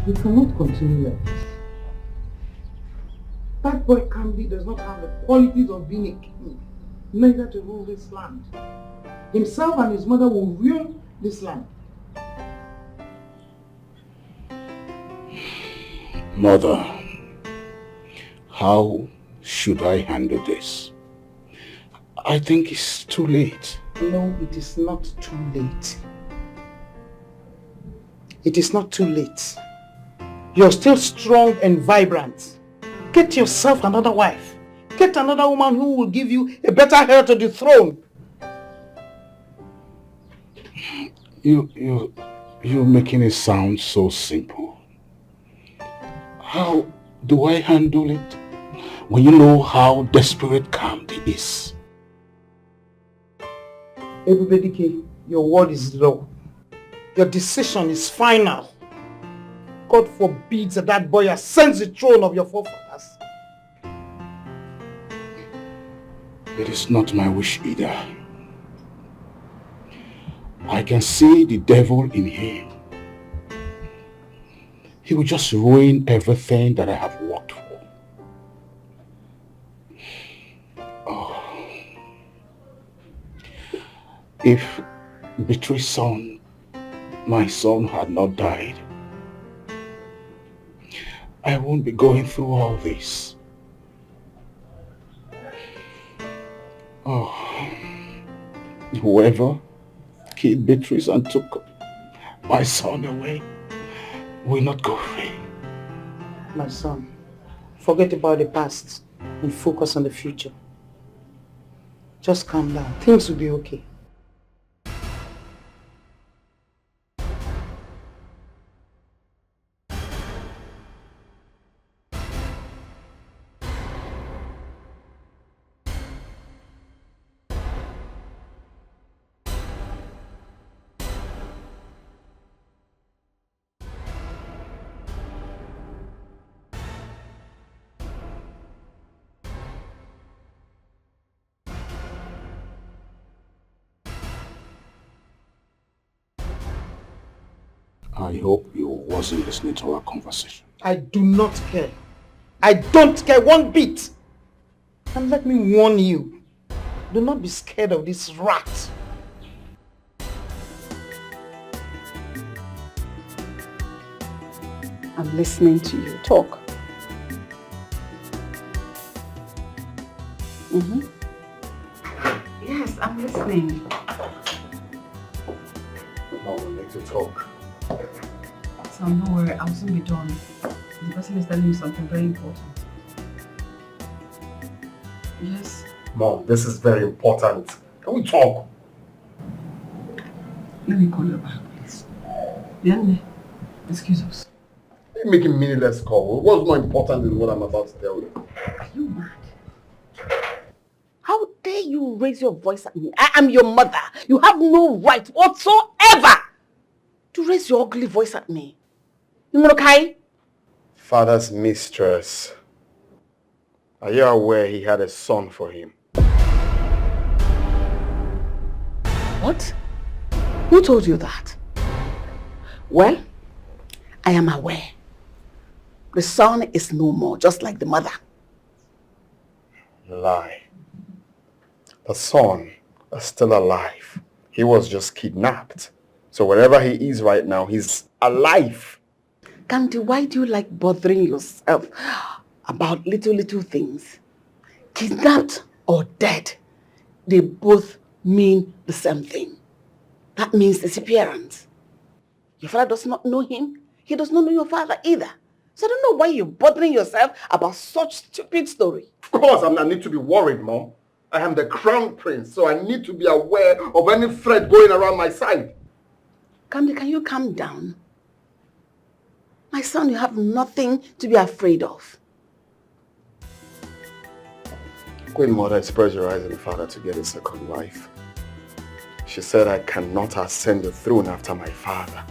You cannot continue like this. That boy Gambit does not have the qualities of being a king, neither to rule this land. Himself and his mother will ruin this land. Mother, how should I handle this? I think it's too late. No, it is not too late. It is not too late. You're still strong and vibrant. Get yourself another wife. Get another woman who will give you a better heir to the throne. You're making it sound so simple. How do I handle it when you know how desperate Gambit is? Everybody, your word is law. Your decision is final. God forbids that boy ascends the throne of your forefathers. It is not my wish either. I can see the devil in him. He will just ruin everything that I have worked for. Oh. If Beatrice's son, my son, had not died, I won't be going through all this. Oh, whoever killed Beatrice and took my son away will not go free. My son, forget about the past and focus on the future. Just calm down. Things will be okay. I hope you wasn't listening to our conversation. I do not care. I don't care one bit. And let me warn you, do not be scared of this rat. I'm listening to you. Talk. Yes, I'm listening. Now we need to talk. Sam, don't worry, I'll soon be done. The person is telling me something very important. Yes? Mom, this is very important. Can we talk? Let me call you back, please. Yanni, excuse us. You're making meaningless call. What's more important than what I'm about to tell you? Are you mad? How dare you raise your voice at me? I am your mother. You have no right whatsoever to raise your ugly voice at me. You okay? Father's mistress. Are you aware he had a son for him? What? Who told you that? Well, I am aware. The son is no more, just like the mother. Lie. The son is still alive. He was just kidnapped. So wherever he is right now, he's alive. Candy, why do you like bothering yourself about little things? Kidnapped or dead, they both mean the same thing. That means disappearance. Your father does not know him. He does not know your father either. So I don't know why you're bothering yourself about such stupid story. Of course, I need to be worried, Mom. I am the crown prince, so I need to be aware of any threat going around my side. Candy, can you calm down? My son, you have nothing to be afraid of. Queen Mother is pressurizing the father to get a second wife. She said I cannot ascend the throne after my father.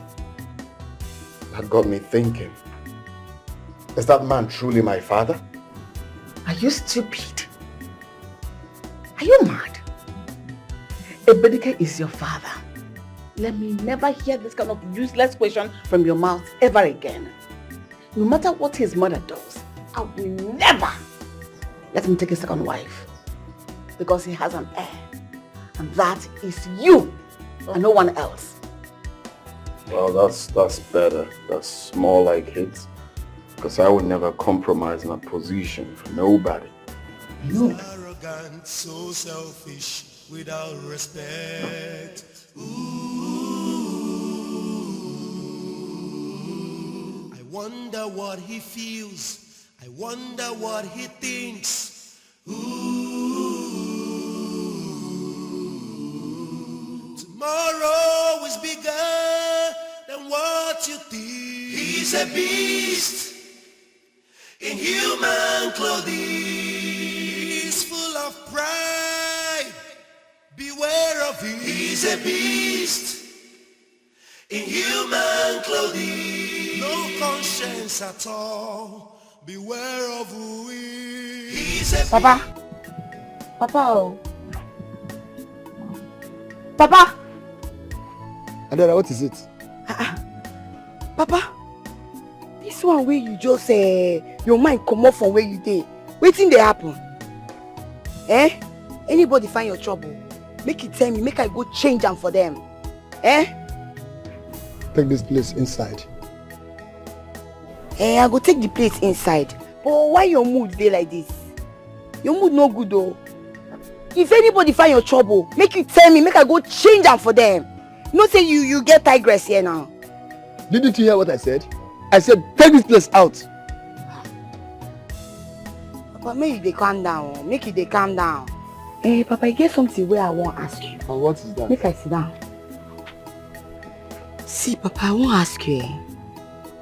That got me thinking. Is that man truly my father? Are you stupid? Are you mad? Ebedike is your father. Let me never hear this kind of useless question from your mouth ever again. No matter what his mother does, I will never let him take a second wife. Because he has an heir. And that is you and no one else. Well, that's better. That's more like it. Because I would never compromise my position for nobody. So arrogant, so selfish, without respect. Ooh. I wonder what he feels. I wonder what he thinks. Ooh. Tomorrow is bigger than what you think. He's a beast in human clothing. He's full of pride. Beware of him. He's a beast in human clothing. No conscience at all. Beware of who he is. He's a Papa. Papa. Oh. Papa. Adora, what is it? Papa, this one where you just your mind come off from where you dey. Wetin dey happen? Anybody find your trouble? Make it tell me, make I go change am for them. Take this place inside. I go take the place inside. But why your mood dey like this? Your mood no good though. If anybody find your trouble, make you tell me, make I go change am for them. No say you get tigress here now. Didn't you hear what I said? I said, take this place out. Papa, make you calm down. Make you calm down. Papa, I get something where I want to ask you. And what is that? Make I sit down. See, Papa, I want to ask you.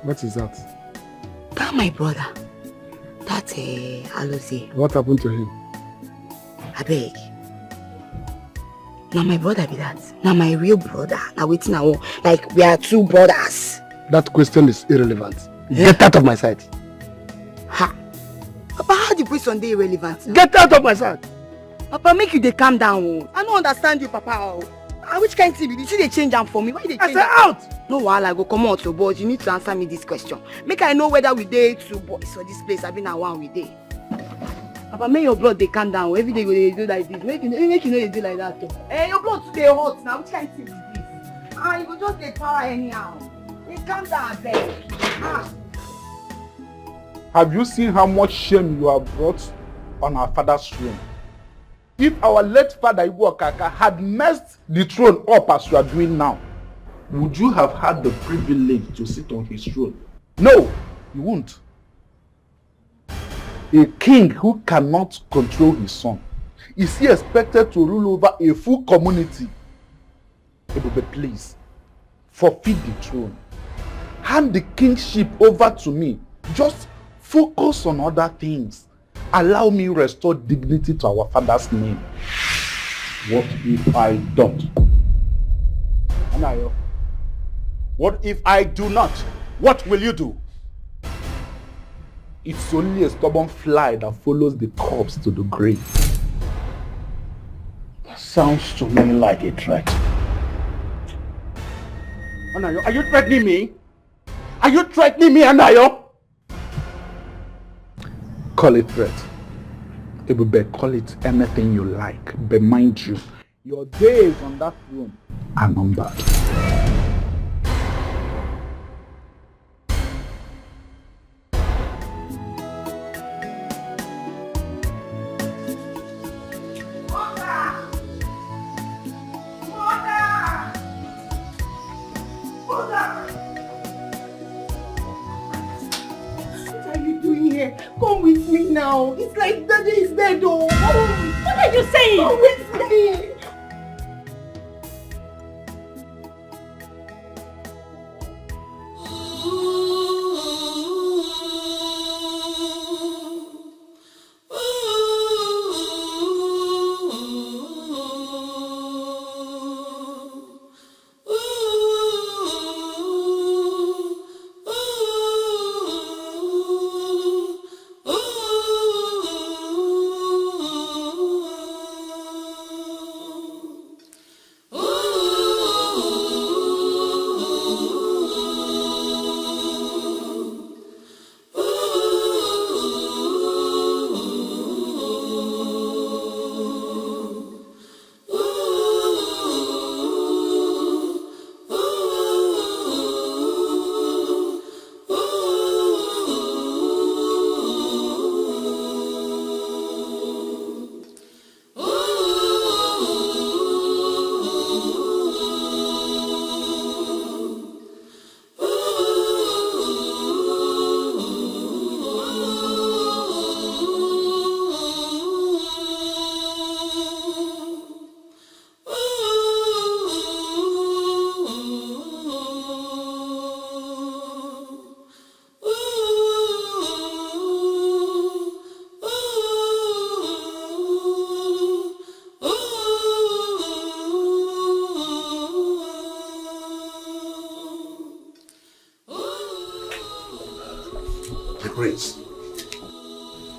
What is that? That my brother. That Alozie. What happened to him? I beg. Now my brother be that. Now my real brother. Now waiting I want. Like we are two brothers. That question is irrelevant. Get out of my sight. Ha. Papa, how the question dey irrelevant? Get out of my sight. Papa, make you dey calm down. I don't understand you, Papa. Which kind of thing be this? You dey change am for me? Why they change? I say out. No wahala, go come out, but you need to answer me this question. Make I know whether we dey two boys for this place. I been na one we dey. Papa, make your blood dey calm down. Every day they do like this. Make you know they do like that too. Your blood too dey hot now. Which kind of thing be this? You go just dey power anyhow. Hey, calm down, abeg. Have you seen how much shame you have brought on our father's throne? If our late father Igbo Okaka had messed the throne up as you are doing now, would you have had the privilege to sit on his throne? No, you won't. A king who cannot control his son, is he expected to rule over a full community? Ebube, please, forfeit the throne. Hand the kingship over to me. Just focus on other things. Allow me restore dignity to our father's name. What if I don't? Anayo, what if I do not? What will you do? It's only a stubborn fly that follows the corpse to the grave. That sounds to me like a threat. Anayo, are you threatening me? Are you threatening me, Anayo? Call it threat. Ebube, call it anything you like. But mind you, your days on that throne are numbered. Come with me now. It's like Daddy is dead, oh. What are you saying? Come with me.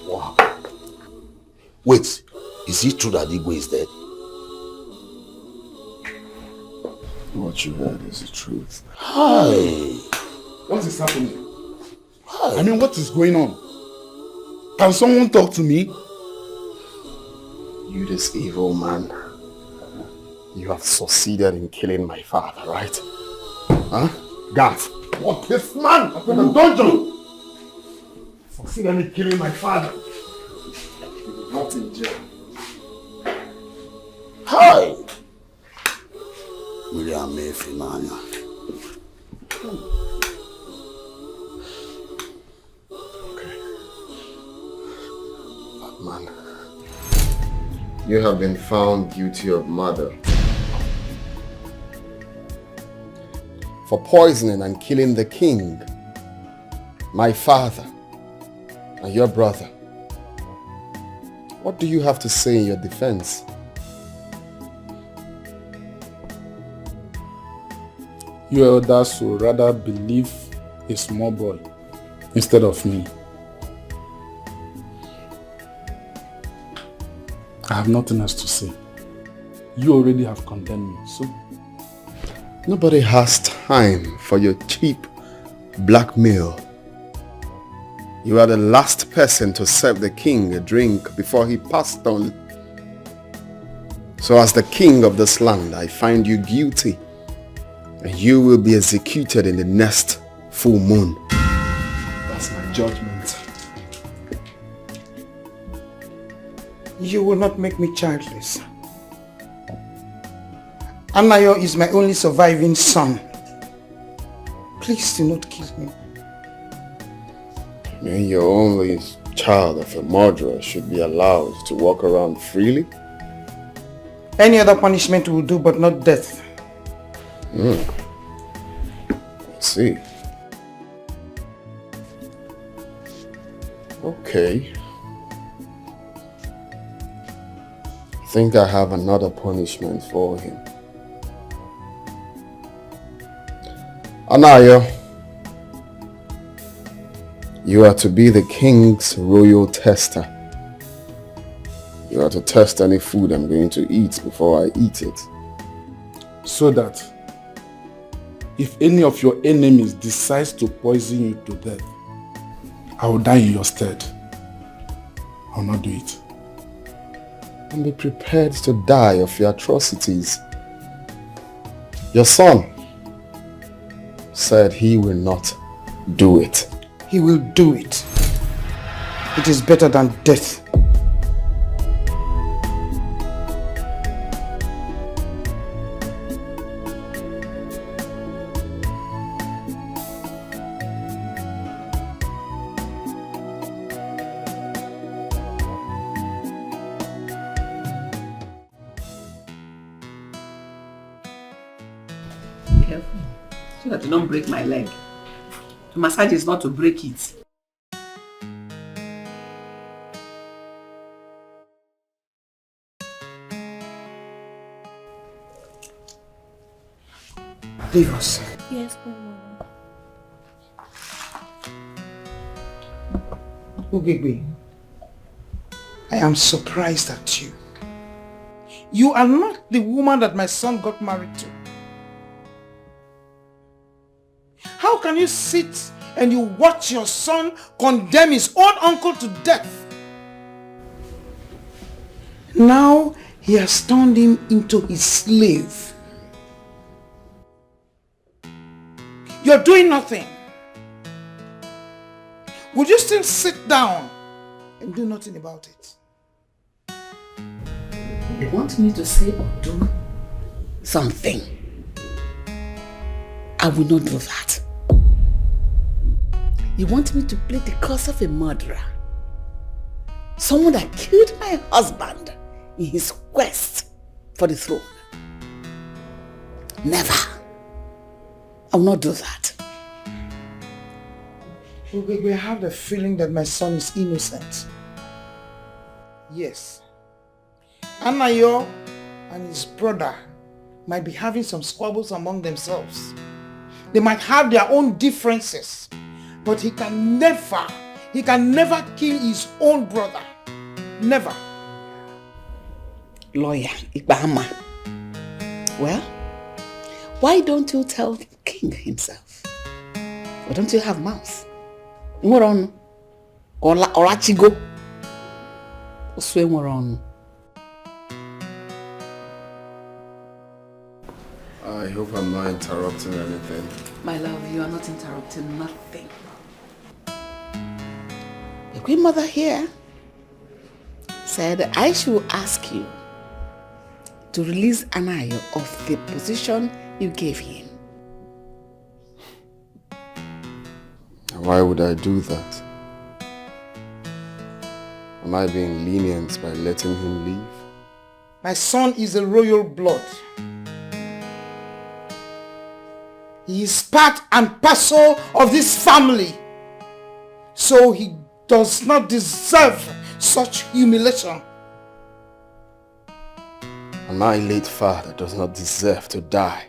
Wow. Wait, is it true that Igwe is dead? What you heard is the truth. Hi. What is happening? Hi. I mean, what is going on? Can someone talk to me? You, this evil man. You have succeeded in killing my father, right? Huh? Gav. What, this man in the dungeon? Succeeded in killing my father. Not in jail. Hi. William Mayfinanya. Man, you have been found guilty of murder for poisoning and killing the king, my father, and your brother. What do you have to say in your defense? You elders would rather believe a small boy instead of me. I have nothing else to say. You already have condemned me, so... Nobody has time for your cheap blackmail. You are the last person to serve the king a drink before he passed on. So as the king of this land, I find you guilty, and you will be executed in the next full moon. That's my judgment. You will not make me childless. Anayo is my only surviving son. Please do not kill me. And your only child of a murderer should be allowed to walk around freely? Any other punishment will do, but not death. I see. Okay. I think I have another punishment for him. Anayo, you are to be the king's royal tester. You are to test any food I'm going to eat before I eat it. So that if any of your enemies decides to poison you to death, I will die in your stead. I will not do it. And be prepared to die of your atrocities. Your son said he will not do it. He will do it. It is better than death. Careful, so that you don't break my leg. The massage is not to break it. Leave us. Yes, Grandmother. Ugegbe, I am surprised at you. You are not the woman that my son got married to. How can you sit and you watch your son condemn his own uncle to death? Now he has turned him into his slave. You're doing nothing. Would you still sit down and do nothing about it? You want me to say or do something? I will not do that. You want me to play the cause of a murderer? Someone that killed my husband in his quest for the throne? Never. I will not do that. We have the feeling that my son is innocent. Yes. Anayo and his brother might be having some squabbles among themselves. They might have their own differences, but he can never he can never kill his own brother. Never. Lawyer Ibama. Well, why don't you tell the king himself? Or don't you have mouth? Moron. Orachigo. Oswe moron. I hope I'm not interrupting anything. My love, you are not interrupting nothing. The Queen Mother here said I should ask you to release Anayo of the position you gave him. Why would I do that? Am I being lenient by letting him leave? My son is a royal blood. He is part and parcel of this family. So he does not deserve such humiliation. And my late father does not deserve to die.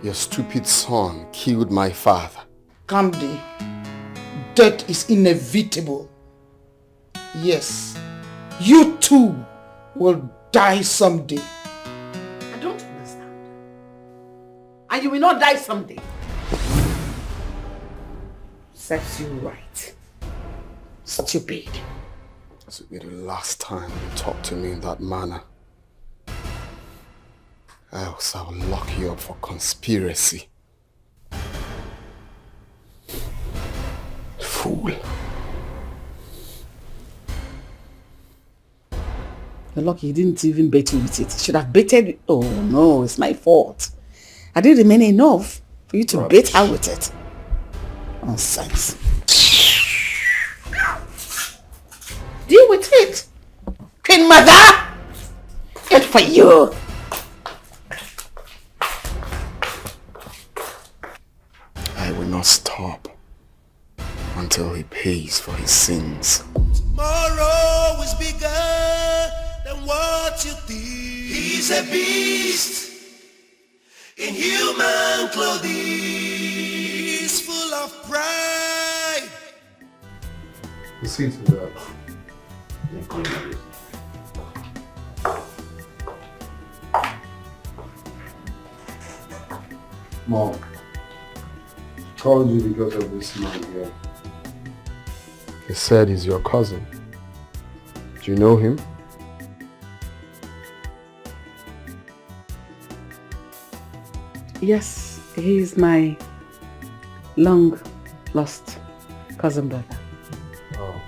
Your stupid son killed my father. Kamdi, death is inevitable. Yes, you too will die someday. I don't understand. And you will not die someday. Serves you right. Stupid. This will be the last time you talk to me in that manner. Else I'll lock you up for conspiracy. Fool. You're lucky he didn't even bait you with it. He should have baited. Oh no, it's my fault. I didn't remain enough for you to bait her with it. Nonsense. Deal with it. Queen Mother! Good for you. I will not stop until he pays for his sins. Tomorrow is bigger than what you think. He's a beast in human clothing. He's full of pride. See to that. Mom, called you because of this man here. He said he's your cousin. Do you know him? Yes, he is my long lost cousin brother. Oh.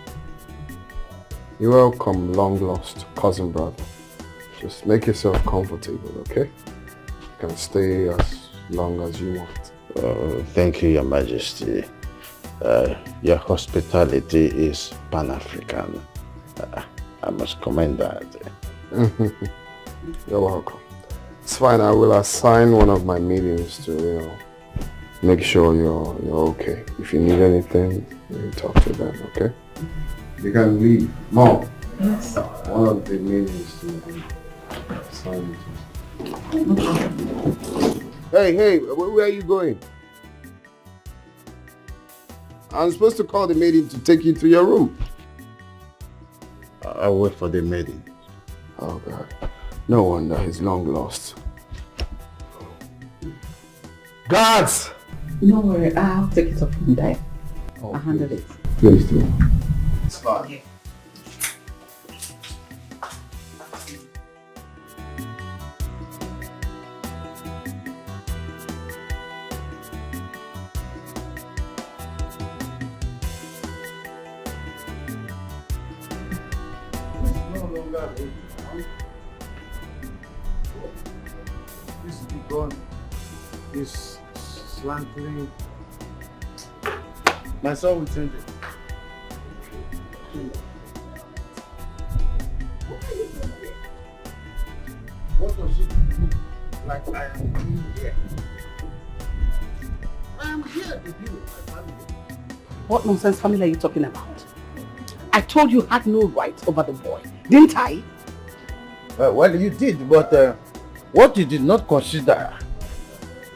You're welcome, long lost cousin brother. Just make yourself comfortable, okay? You can stay as long as you want. Thank you, Your Majesty. Your hospitality is Pan-African. I must commend that. You're welcome. It's fine, I will assign one of my minions to, make sure you're okay. If you need anything, you talk to them, okay? You can leave. Mom. Yes. One of the minions to assign to. Hey, where are you going? I'm supposed to call the maiden to take you to your room. I'll wait for the maiden. Oh God. No wonder he's long lost. Guards! No worry, I'll take it up from there. I'll handle it. Please do. It's fine. Okay. This begun, this slanting. My son will change it. What does it look like I am doing here? I am here to deal with my family. What nonsense family are you talking about? I told you had no right over the boy, didn't I? Well, you did, but what you did not consider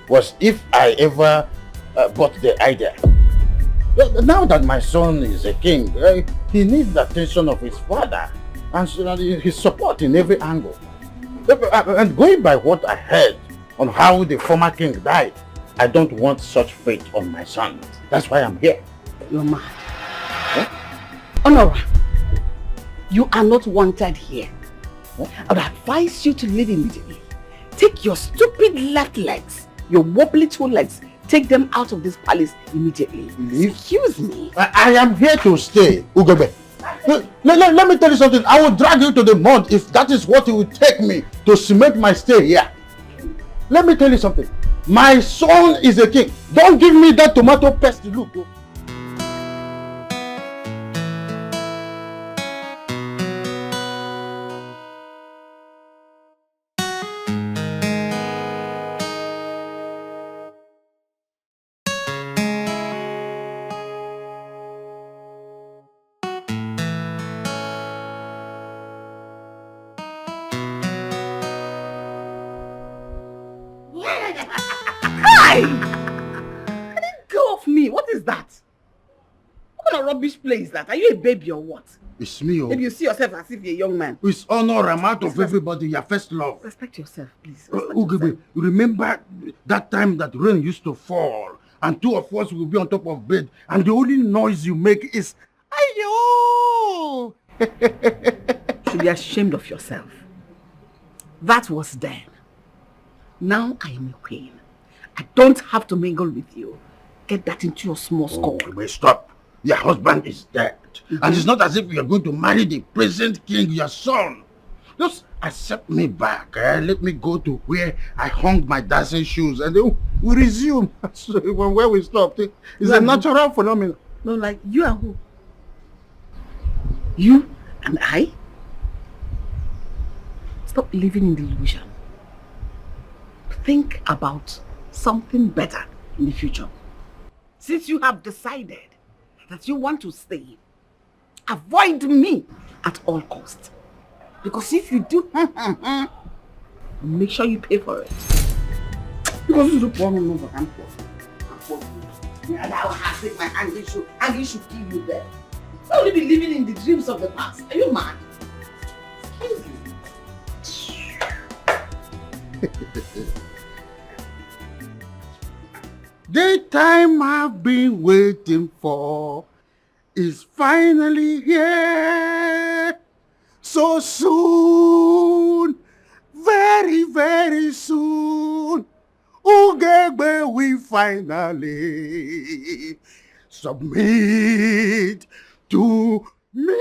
was if I ever bought the idea. Now that my son is a king, he needs the attention of his father and his support in every angle. And going by what I heard on how the former king died, I don't want such fate on my son. That's why I'm here. You're mad. Honora, you are not wanted here. I would advise you to leave immediately. Take your stupid left legs, your wobbly two legs, take them out of this palace immediately. Leave? Excuse me. I am here to stay, Ugebe. Let me tell you something. I will drag you to the mud if that is what it will take me to cement my stay here. Let me tell you something. My son is a king. Don't give me that tomato paste look. Rubbish play is that? Are you a baby or what? It's me. Maybe you see yourself as if you're a young man. It's honor I'm out of everybody, your first love. Respect yourself, please. Ugebe, you remember that time that rain used to fall and two of us will be on top of bed and the only noise you make is ayo. You should be ashamed of yourself. That was then. Now I am a queen. I don't have to mingle with you. Get that into your small skull. Ugebe, stop. Your husband is dead. And it's not as if you're going to marry the present king, your son. Just accept me back. Let me go to where I hung my dancing shoes and then we resume. So where we stopped. It's a natural phenomenon. No, like you and who? You and I? Stop living in delusion. Think about something better in the future. Since you have decided that you want to stay, avoid me at all costs. Because if you do, make sure you pay for it. Because you don't want to know what I'm for. And I will have to take my and he should kill you there. I'll only be living in the dreams of the past. Are you mad? The time I've been waiting for is finally here. So soon, very, very soon, Ugebe we finally submit to me.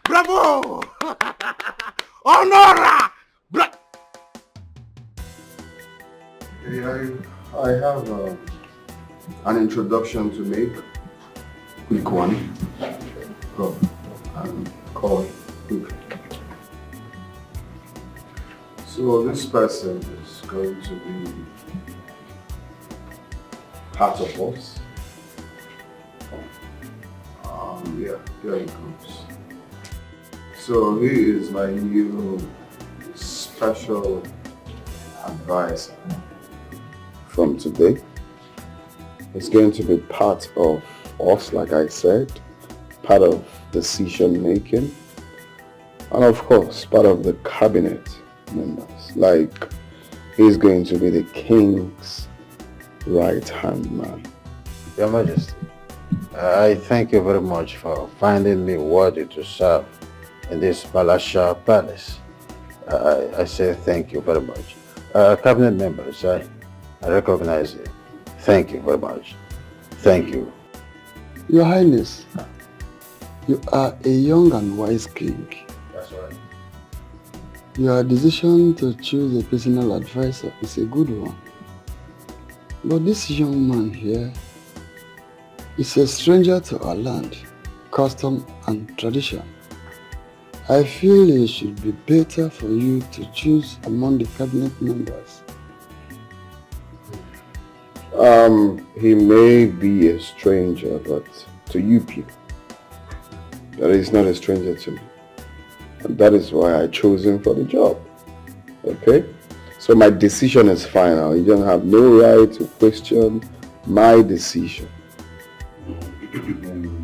Bravo! Honora! I have an introduction to make. Quick one. Go and call. So this person is going to be part of us. Yeah, here he comes. So he is my new special advisor. From today, it's going to be part of us, like I said, part of decision making, and of course, part of the cabinet members. Like, he's going to be the king's right-hand man. Your Majesty, I thank you very much for finding me worthy to serve in this palatial palace. I say thank you very much. Cabinet members, I recognize you. Thank you very much. Thank you. Your Highness, you are a young and wise king. That's right. Your decision to choose a personal advisor is a good one. But this young man here is a stranger to our land, custom and tradition. I feel it should be better for you to choose among the cabinet members. He may be a stranger, but to you people, that is not a stranger to me. And that is why I chose him for the job. Okay? So my decision is final. You don't have no right to question my decision.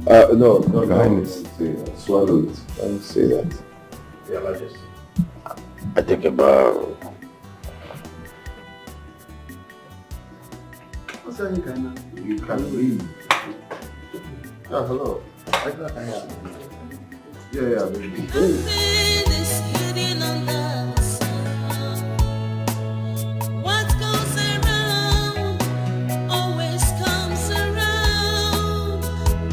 No, Highness. Swallow it. Don't say that. Yeah, like this. I take a bow. You can leave. Oh, hello. Yeah, baby. What goes around always comes around.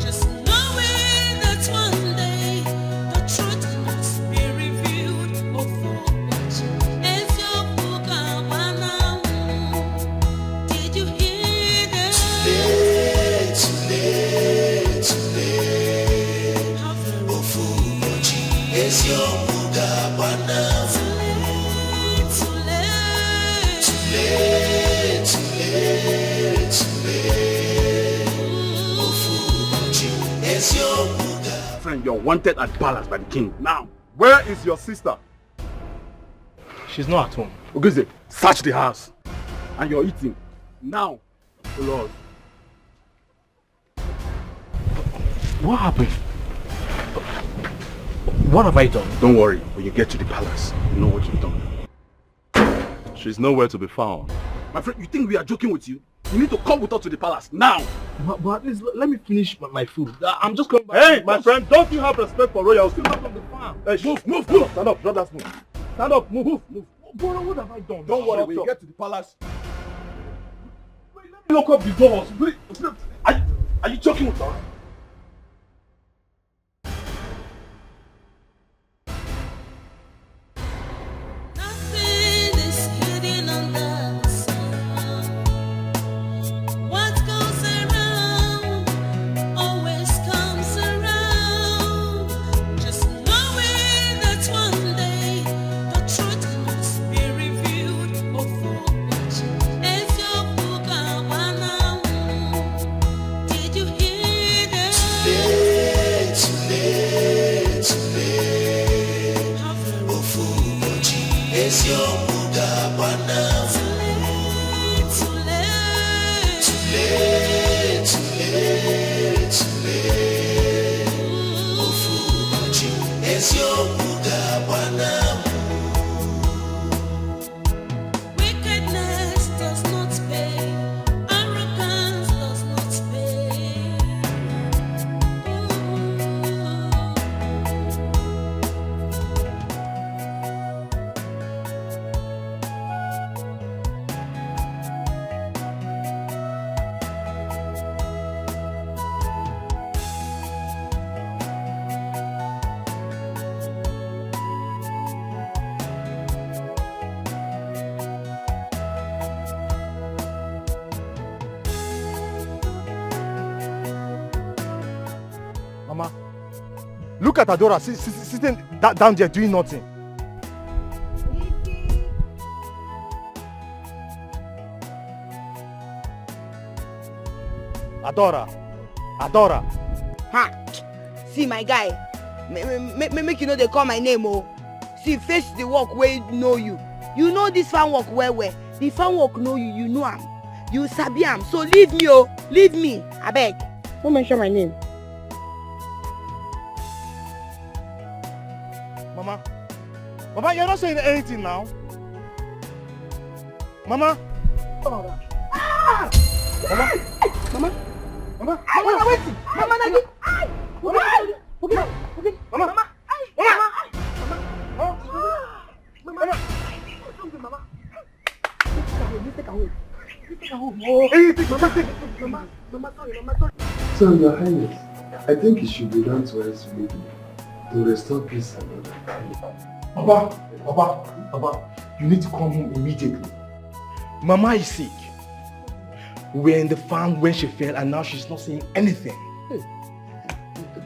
Just knowing that one day the truth must be revealed. Did you hear that? Too late, too late. It's your Mugabana. Too late, too late, too late, too late. It's your Mugabana. Friend, you're wanted at palace by the king. Now, Where is your sister? she's not at home. Oguze, search the house. And you're eating. Now. Lord. What happened? What have I done? Don't worry. When you get to the palace, you know what you've done. She's nowhere to be found. My friend, you think we are joking with you? You need to come with us to the palace now. But at least let me finish my food. I'm just coming back. Hey, my friend, don't you have respect for royalty? Come back from the farm. Hey, move. Stand up, brothers, move. Stand up, move. Bro, what have I done? Don't worry, when you get to the palace. Wait, let me lock up the doors. Wait, are you joking with us? Nothing is hidden under the sun. What goes around always comes around. Just knowing that one day the truth must be revealed. It's your Mugabana. Did you hear that? Too late, too late. It's your Mugabana. Too late, too late, too late, too late. It's your Mugabana. Wickedness does not pay. Arrogance does not pay. Mama, look at Adora sitting down there doing nothing. Adora. Ha! See my guy, make you know they call my name, oh. See, face the work where you know you. You know this fan work well. The fan work know you, you know am. You sabi am. So leave me, oh. Leave me. I beg. Don't mention my name. Mama, you're not saying anything now. Mama. Ah! Mama, wait. Mama, Nagi. Okay. Mama. So, Your Highness, I think it should be done twice weekly to restore peace and order. Papa, you need to come home immediately. Mama is sick. We were in the farm when she fell and now she's not saying anything. Hey,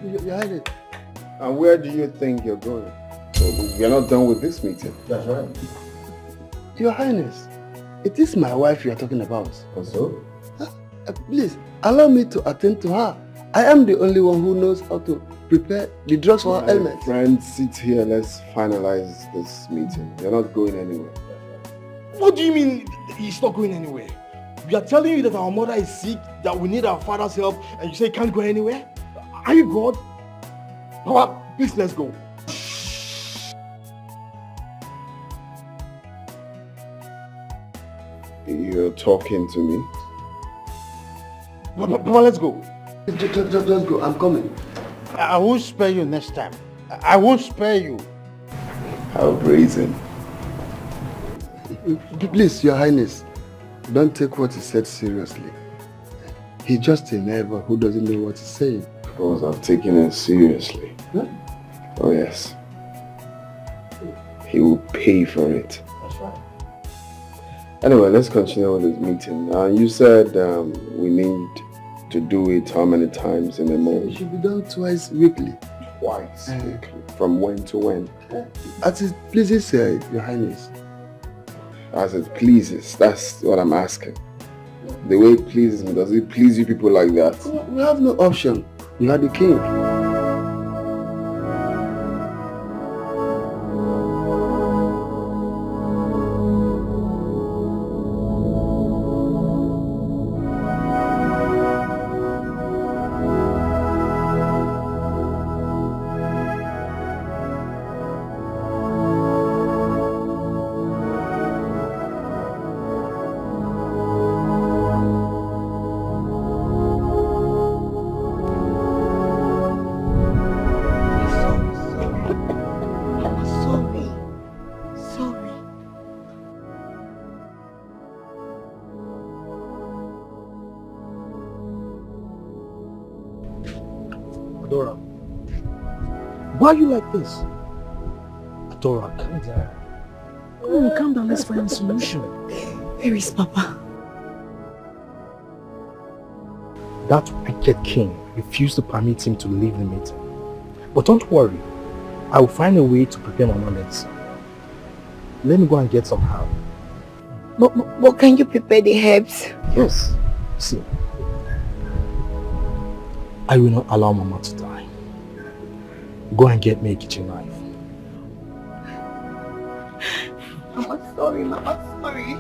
Your Highness. And where do you think you're going? We're not done with this meeting. That's right. Your Highness, it is my wife you are talking about. Also? Please, allow me to attend to her. I am the only one who knows how to prepare the drugs for her ailment. Friend, sit here. Let's finalize this meeting. You're not going anywhere. What do you mean he's not going anywhere? We are telling you that our mother is sick, that we need our father's help, and you say he can't go anywhere? Are you God? Papa, please let's go. You're talking to me? Papa, let's go. Just go, I'm coming. I won't spare you next time. I won't spare you. How brazen. Please, Your Highness, don't take what he said seriously. He's just a neighbor who doesn't know what he's saying. Of course, I've taken it seriously. Huh? Oh yes. He will pay for it. That's right. Anyway, let's continue with this meeting. You said we need to do it how many times in a month? It should be done twice weekly. Twice weekly. From when to when? As it pleases Your Highness. As it pleases, that's what I'm asking. The way it pleases me, does it please you people like that? We have no option. You are the king. Adora, why are you like this? Adora, calm down. Oh, calm down, let's find a solution. Where is Papa? That wicked king refused to permit him to leave the meeting. But don't worry, I will find a way to prepare Mama medicine. Let me go and get some help. But can you prepare the herbs? Yes. See, I will not allow Mama to die. Go and get me a kitchen knife. Mama, sorry, Mama, sorry.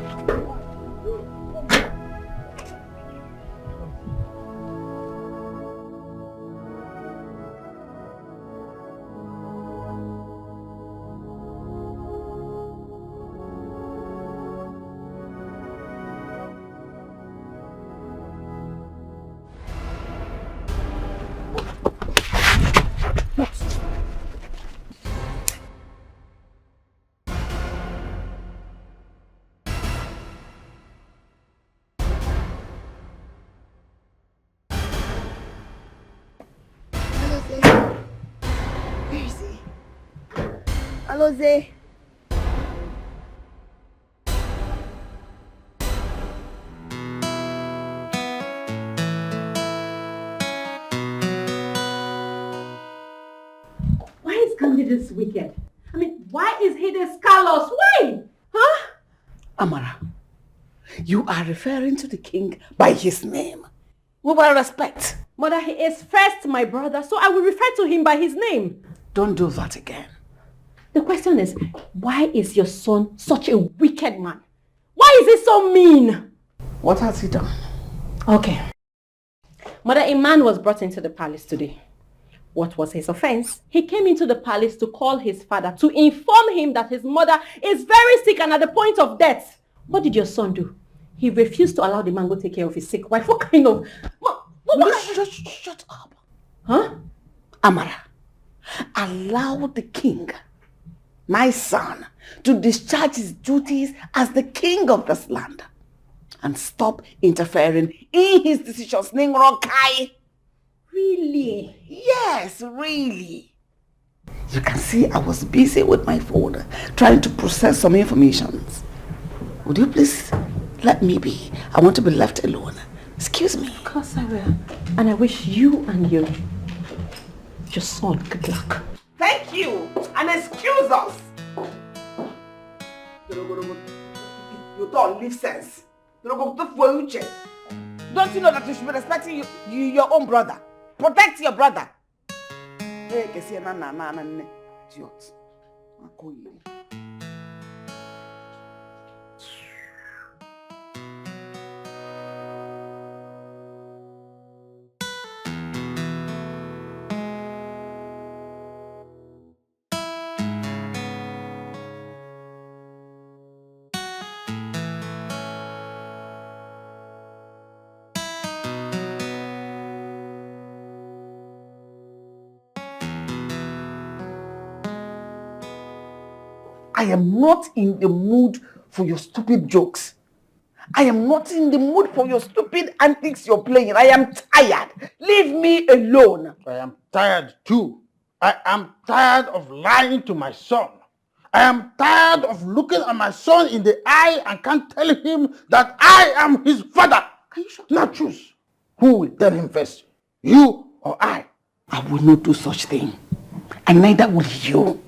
Aloze. Why is Candy this wicked? I mean, why is he this callous? Why? Huh? Amara, you are referring to the king by his name. With all respect. Mother, he is first my brother, so I will refer to him by his name. Don't do that again. The question is, why is your son such a wicked man? Why is he so mean? What has he done? Okay. Mother, a man was brought into the palace today. What was his offense? He came into the palace to call his father to inform him that his mother is very sick and at the point of death. What did your son do? He refused to allow the man to take care of his sick wife. What kind of... Shut up. Huh? Amara, allow the king, my son, to discharge his duties as the king of this land and stop interfering in his decisions. Ningrokai. Really? Yes, really. You can see I was busy with my phone trying to process some information. Would you please let me be? I want to be left alone. Excuse me. Of course I will. And I wish you and your son good luck. Thank you. And excuse us. You don't live sense. Don't you know that you should be respecting your own brother? Protect your brother. Idiot. I am not in the mood for your stupid jokes. I am not in the mood for your stupid antics you're playing. I am tired. Leave me alone. I am tired too. I am tired of lying to my son. I am tired of looking at my son in the eye and can't tell him that I am his father. Can you shut up? Now choose. Who will tell him first? You or I? I will not do such thing. And neither will you.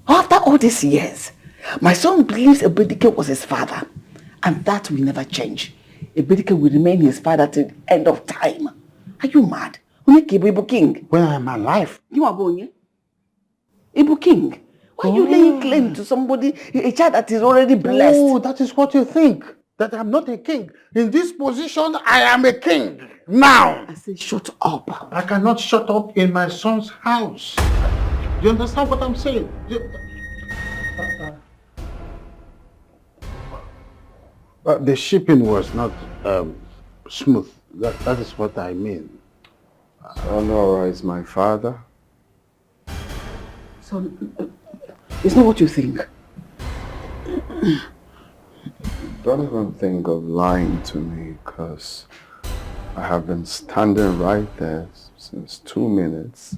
After all these years, my son believes Ebedike was his father. And that will never change. Ebedike will remain his father till the end of time. Are you mad? Ibu King. When I am alive. You are Bonye? Ibu King. Why are you laying claim to somebody, a child that is already blessed? Oh, that is what you think. That I'm not a king. In this position, I am a king. Now. I say shut up. I cannot shut up in my son's house. Do you understand what I'm saying? The shipping was not smooth. That is what I mean. Honora is my father. So, it's not what you think. Don't even think of lying to me, because I have been standing right there since 2 minutes,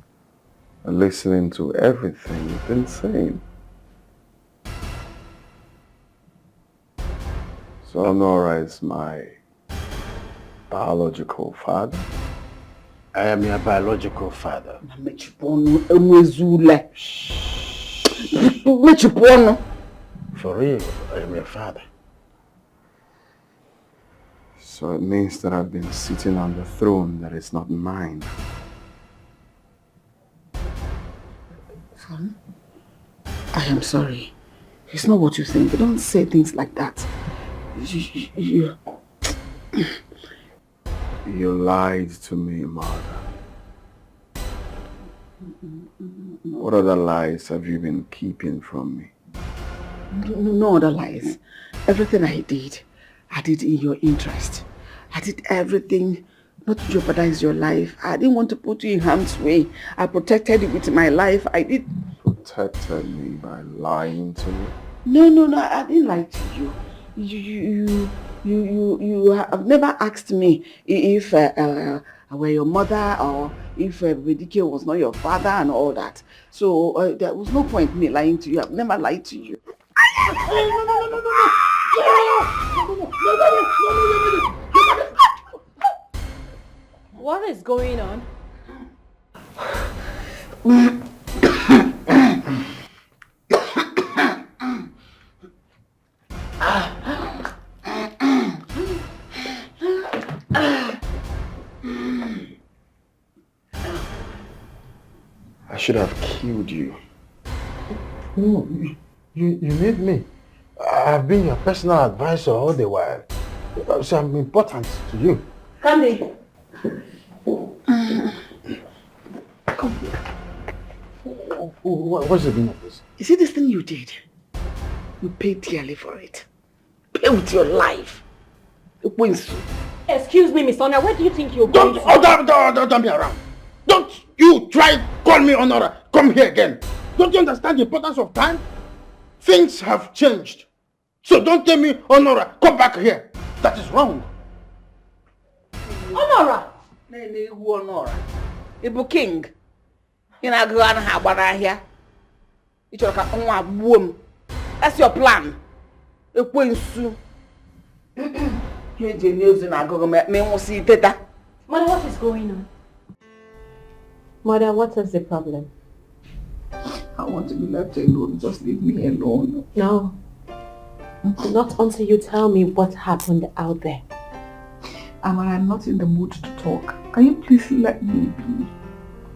listening to everything you've been saying. So Honora is my biological father. I am your biological father. For real, I am your father. So it means that I've been sitting on the throne that is not mine. Son, I am sorry. It's not what you think. Don't say things like that. You lied to me, mother. What other lies have you been keeping from me? No other lies. Everything I did in your interest. I did everything not to jeopardize your life. I didn't want to put you in harm's way. I protected you with my life. I did. Protected me by lying to me? No, I didn't lie to you. You have never asked me if I were your mother or if Vedike was not your father and all that. So there was no point in me lying to you. I've never lied to you. What is going on? I should have killed you. No, you need me. I've been your personal advisor all the while. So I'm important to you. Candy. Come here. What's the meaning of this? You see this thing you did? You paid dearly for it. Pay with your life. Excuse me, Miss Honor, where do you think you're going to? Don't be around. Don't you try call me Honora. Come here again. Don't you understand the importance of time? Things have changed. So don't tell me Honora, come back here. That is wrong. Honora! Honora. Ibu King. You know, go on here. That's your plan. Mother, what is going on? Mother, what is the problem? I want to be left alone. Just leave me alone. No. Not until you tell me what happened out there. Amara, I'm not in the mood to talk. Can you please let me be?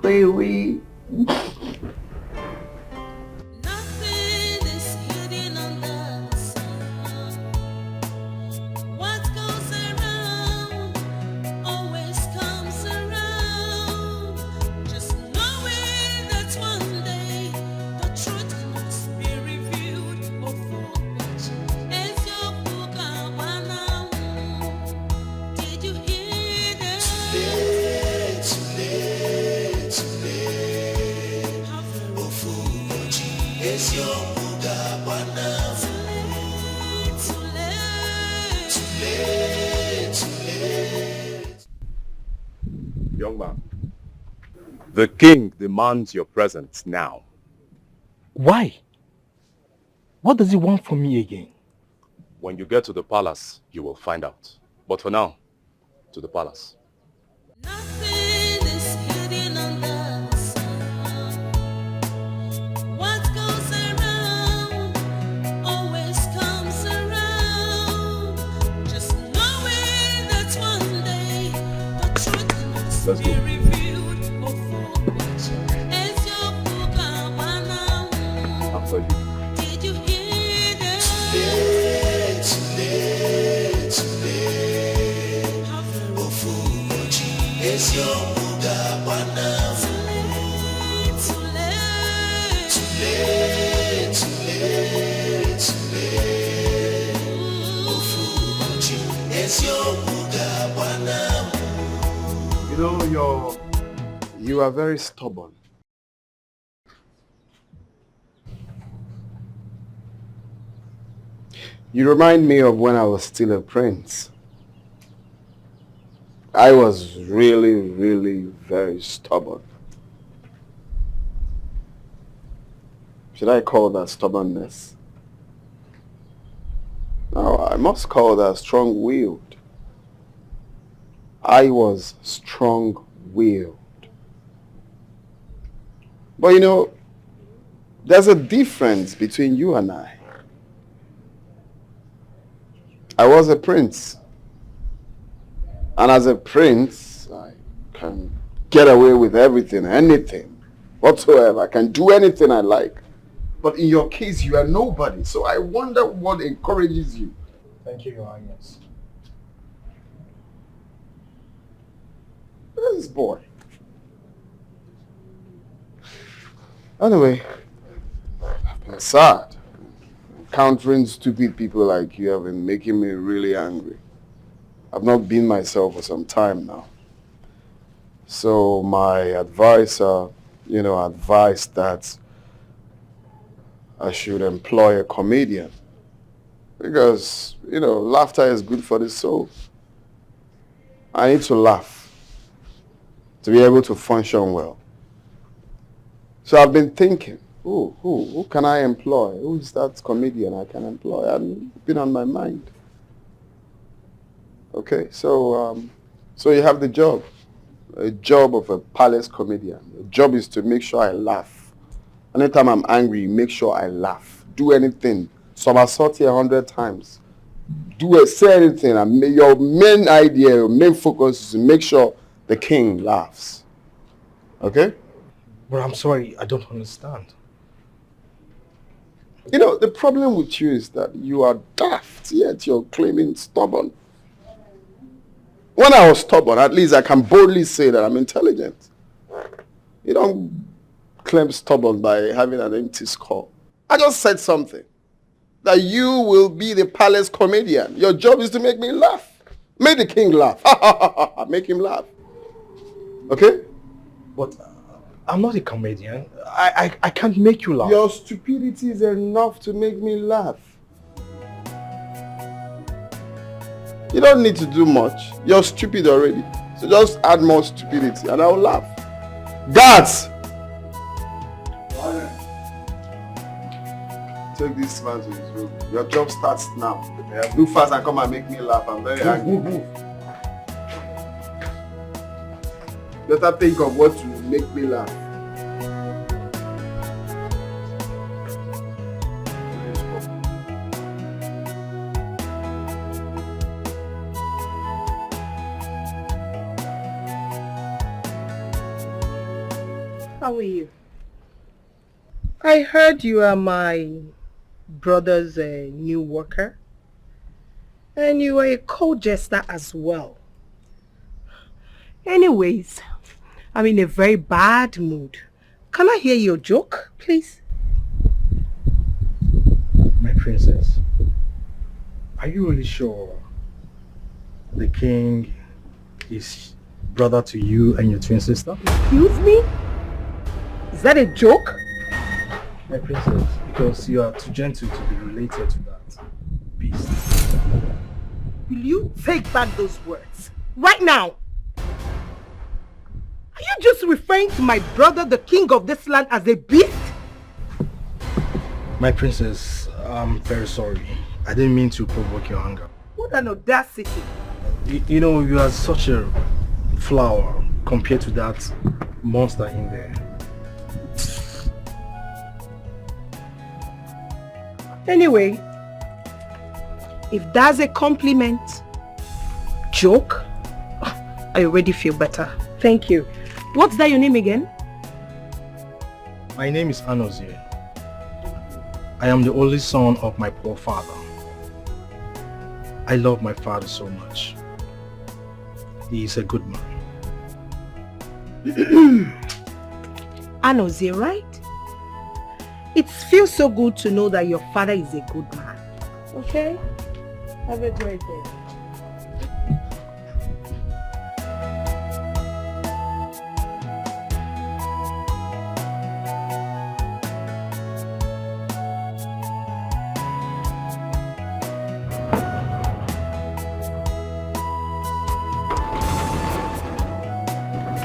Go away. Young man, the king demands your presence now. Why? What does he want from me again? When you get to the palace, you will find out. But for now, to the palace. Let's go. After you. You know, you are very stubborn. You remind me of when I was still a prince. I was really very stubborn. Should I call that stubbornness? No, I must call that strong-willed. I was strong-willed. But you know, there's a difference between you and I. I was a prince. And as a prince, I can get away with everything, anything, whatsoever. I can do anything I like. But in your case, you are nobody. So I wonder what encourages you. Thank you, Your Highness. This boy. Anyway, I've been sad. Encountering stupid people like you have been making me really angry. I've not been myself for some time now. So my advisor, advised that I should employ a comedian. Because, laughter is good for the soul. I need to laugh to be able to function well. So I've been thinking, who can I employ? Who is that comedian I can employ? I've been on my mind. Okay, so you have the job. A job of a palace comedian. The job is to make sure I laugh. Anytime I'm angry, make sure I laugh. Do anything. Somersault 100 times. Say anything. And your main idea, your main focus is to make sure the king laughs. Okay? But I'm sorry, I don't understand. The problem with you is that you are daft, yet you're claiming stubborn. When I was stubborn, at least I can boldly say that I'm intelligent. You don't claim stubborn by having an empty skull. I just said something. That you will be the palace comedian. Your job is to make me laugh. Make the king laugh. Make him laugh. Okay? But I'm not a comedian. I can't make you laugh. Your stupidity is enough to make me laugh. You don't need to do much. You're stupid already. So just add more stupidity and I'll laugh. Guards! Take this man to his room. Your job starts now. Do fast and come and make me laugh. I'm very angry. Better think of what to make me laugh. How are you? I heard you are my brother's new worker. And you are a co-jester as well. Anyways, I'm in a very bad mood. Can I hear your joke, please? My princess, are you really sure the king is brother to you and your twin sister? Excuse me? Is that a joke? My princess, because you are too gentle to be related to that beast. Will you take back those words? Right now! Are you just referring to my brother, the king of this land, as a beast? My princess, I'm very sorry. I didn't mean to provoke your anger. What an audacity. You know, you are such a flower compared to that monster in there. Anyway, if that's a compliment, joke, I already feel better. Thank you. What's that your name again? My name is Anozie. I am the only son of my poor father. I love my father so much. He is a good man. Anozie, right? It feels so good to know that your father is a good man. Okay? Have a great day.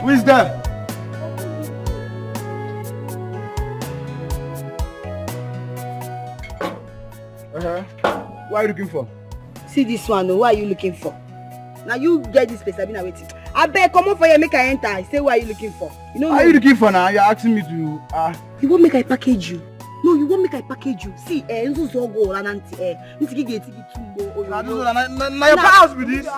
Who is there? What are you looking for? See this one, what are you looking for? Now you get this place, I've been waiting. I beg, come on for you, make I enter. I say, what are you looking for? You know, What are you looking for now? You're asking me to... You won't make I package you. No, you won't make I package you. See, Enzo Zogo, Lananti, Nitiki get Tumbo. Now your house with this.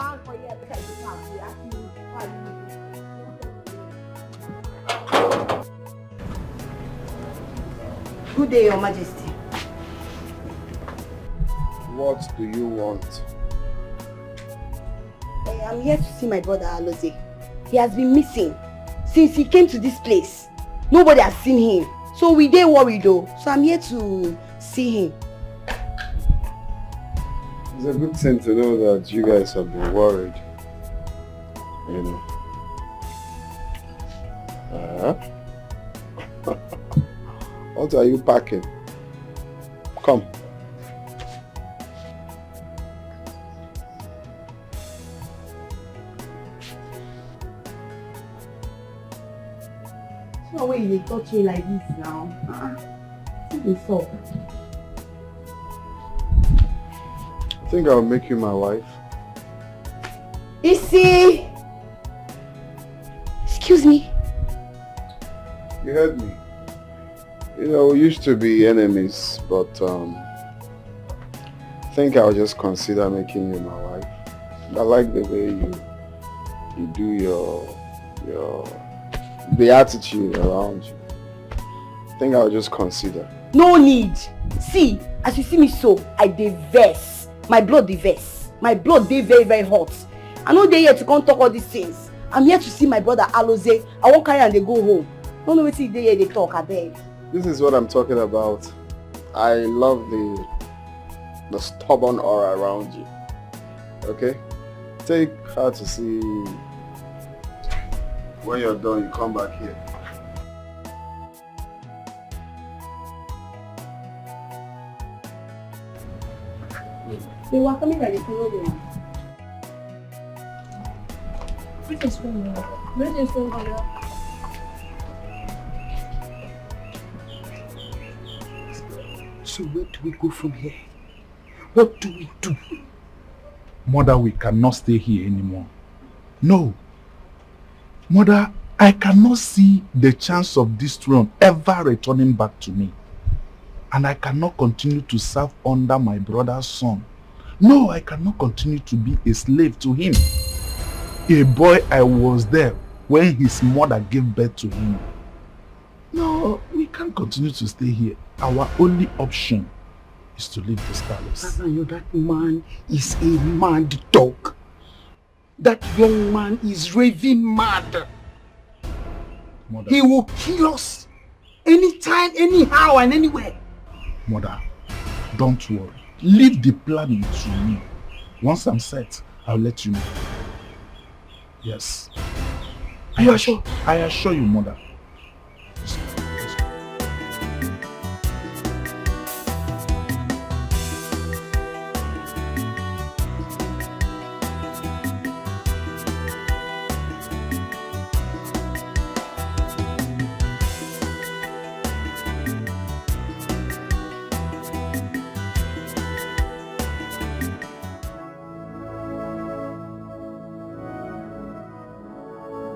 Good day, Your Majesty. What do you want? I'm here to see my brother Alozie. He has been missing since he came to this place. Nobody has seen him. So we dey worried though. So I'm here to see him. It's a good thing to know that you guys have been worried. You know. What are you packing? Come. No way they touch me like this now. See this up. I think I'll make you my wife. Issy! Excuse me. You heard me. You know, we used to be enemies, but I think I'll just consider making you my wife. I like the way you do the attitude around you. I think I'll just consider. No need. See, as you see me so, I dey vex. My blood dey vex. My blood dey very, very hot. I no dey here to come talk all these things. I'm here to see my brother Alozie. I won't carry and they go home. Don't know wetin dey here they talk, I beg. This is what I'm talking about. I love the stubborn aura around you. Okay? Take her to see. When you're done, you come back here. They were coming by the follow. So where do we go from here? What do we do? Mother, we cannot stay here anymore. No. Mother, I cannot see the chance of this throne ever returning back to me. And I cannot continue to serve under my brother's son. No, I cannot continue to be a slave to him. A boy, I was there when his mother gave birth to him. No, we can't continue to stay here. Our only option is to leave this palace. That man is a mad dog. That young man is raving mad. Mother. He will kill us anytime, anyhow, and anywhere. Mother, don't worry. Leave the planning to me. Once I'm set, I'll let you know. Yes. You are sure? I assure you, Mother.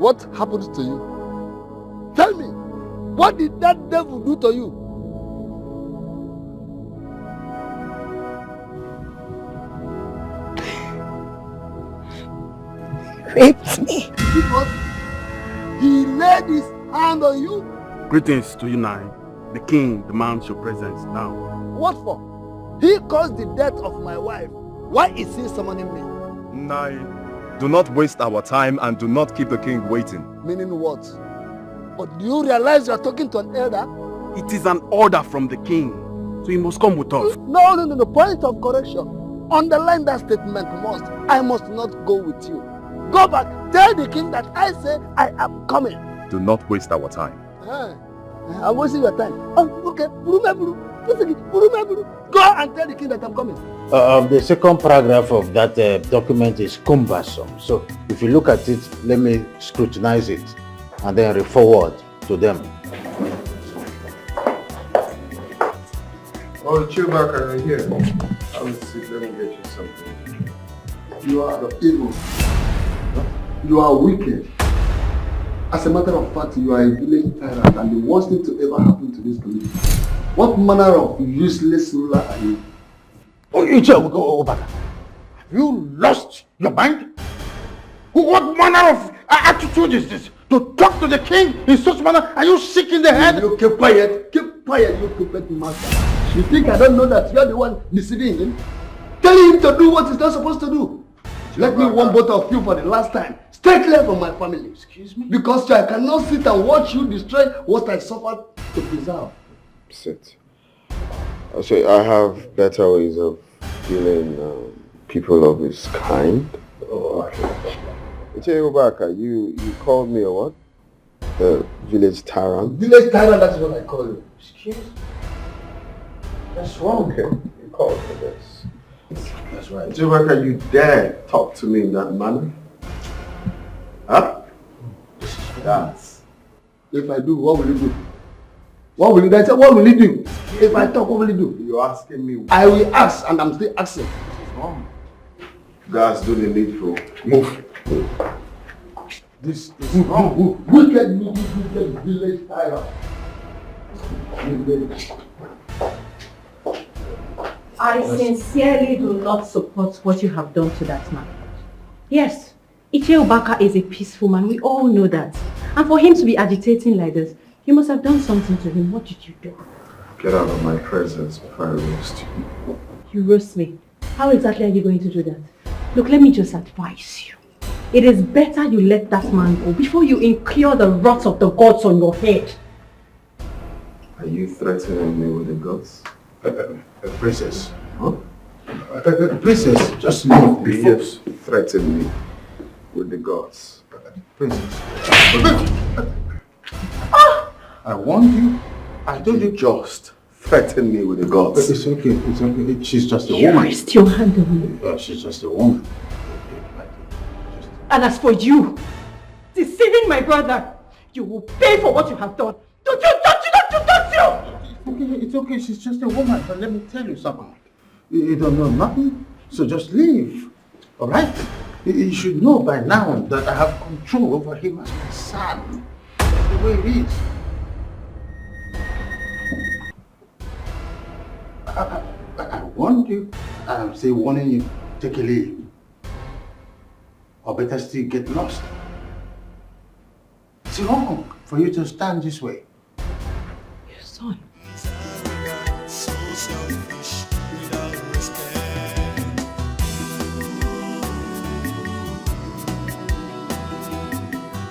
What happened to you? Tell me, what did that devil do to you? Raped me. Because he laid his hand on you? Greetings to you, Nai. The king demands your presence now. What for? He caused the death of my wife. Why is he summoning me? Nai, do not waste our time and do not keep the king waiting. Meaning what? But do you realize you are talking to an elder? It is an order from the king, so you must come with us. No. Point of correction. Underline that statement must. I must not go with you. Go back. Tell the king that I say I am coming. Do not waste our time. I'm wasting your time. Oh, okay. Go and tell the king that I'm coming. The second paragraph of that document is cumbersome. So if you look at it, let me scrutinize it and then re-forward to them. Oh, Chewbacca, right here. Have a seat. Let me get you something. You are evil. You are wicked. As a matter of fact, you are a village tyrant and the worst thing to ever happen to this village. What manner of useless ruler are you? Oh, Ichewuka, have you lost your mind? What manner of attitude is this? To talk to the king in such manner? Are you sick in the head? You keep quiet, you stupid master. You think I don't know that you're the one deceiving him? Telling him to do what he's not supposed to do. Let me warn both of you for the last time. Stay clear from my family. Excuse me? Because I cannot sit and watch you destroy what I suffered to preserve. Sit. So I have better ways of dealing people of his kind. Oh, okay. Chewbacca, you called me a what? The village tyrant? Village tyrant, that's what I call you. Excuse me? That's wrong. Okay, you called for this. That's right. Chewbacca, you dare talk to me in that manner? Huh? Yes. If I do, what will you do? What will you do? What will you do? If I talk, what will you do? You're asking me. I will ask, and I'm still asking. What's wrong? Guys, do the needful. Move. This is wrong. Wicked village tyrant. I sincerely do not support what you have done to that man. Yes, Ichewuka is a peaceful man. We all know that. And for him to be agitating like this, you must have done something to him. What did you do? Get out of my presence before I roast you. You roast me. How exactly are you going to do that? Look, let me just advise you. It is better you let that man go before you incur the wrath of the gods on your head. Are you threatening me with the gods? Princess. Huh? Princess, just leave before. Yes, threaten me with the gods. Princess. I warned you. I told you. Just threaten me with the gods. It's okay. It's okay. She's just a You woman. raised your hand on me. She's just a woman. And as for you, deceiving my brother, you will pay for what you have done. Don't you? It's okay. She's just a woman. But let me tell you something. You don't know nothing, so just leave. All right? You should know by now that I have control over him as my son. That's the way it is. I warned you. I'm still warning you. Take a leave. Or better still, get lost. It's wrong for you to stand this way. Your son. So selfish without respect.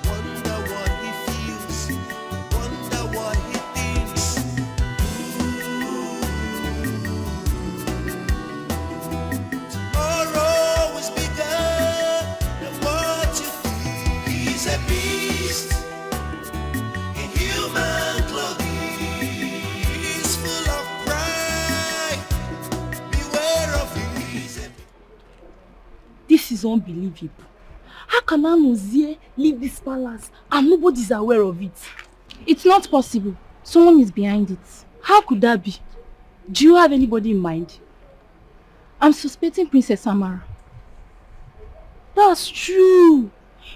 Wonder what he feels, wonder what he thinks. Tomorrow is bigger than what you think. He's a beast in human clothing. He's full of pride. Beware of him. This is unbelievable. How can Amuzie leave this palace and nobody's aware of it? It's not possible. Someone is behind it. How could that be? Do you have anybody in mind? I'm suspecting Princess Amara. That's true.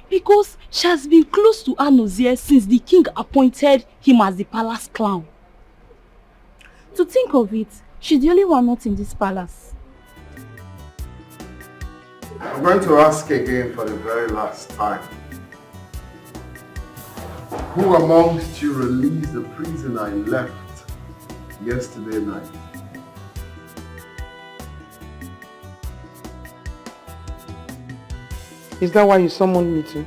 Because she has been close to Anozie since the king appointed him as the palace clown. To think of it, she's the only one not in this palace. I'm going to ask again for the very last time. Who amongst you released the prisoner I left yesterday night? Is that why you summoned me to?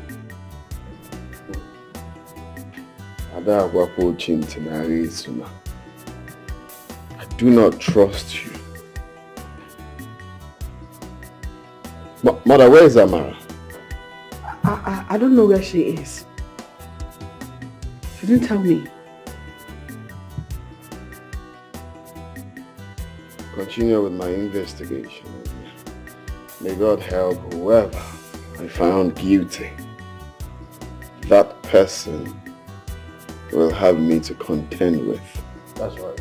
I do not trust you. Mother, where is Amara? I don't know where she is. She didn't tell me. Continue with my investigation. May God help whoever I found guilty. That person will have me to contend with. That's right.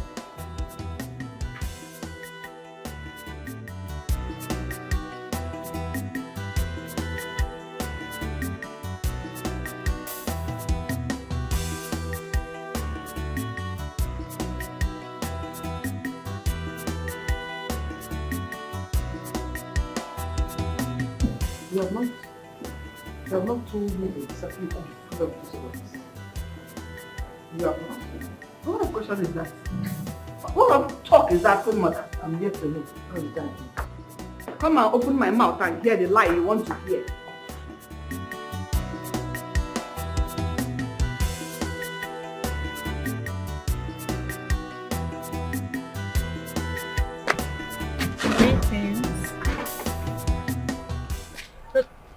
You have not told me exactly what you feel of this voice. You have not. What kind of question is that? What kind of talk is that, mother? I'm here to know all the time. Come and open my mouth and hear the lie you want to hear.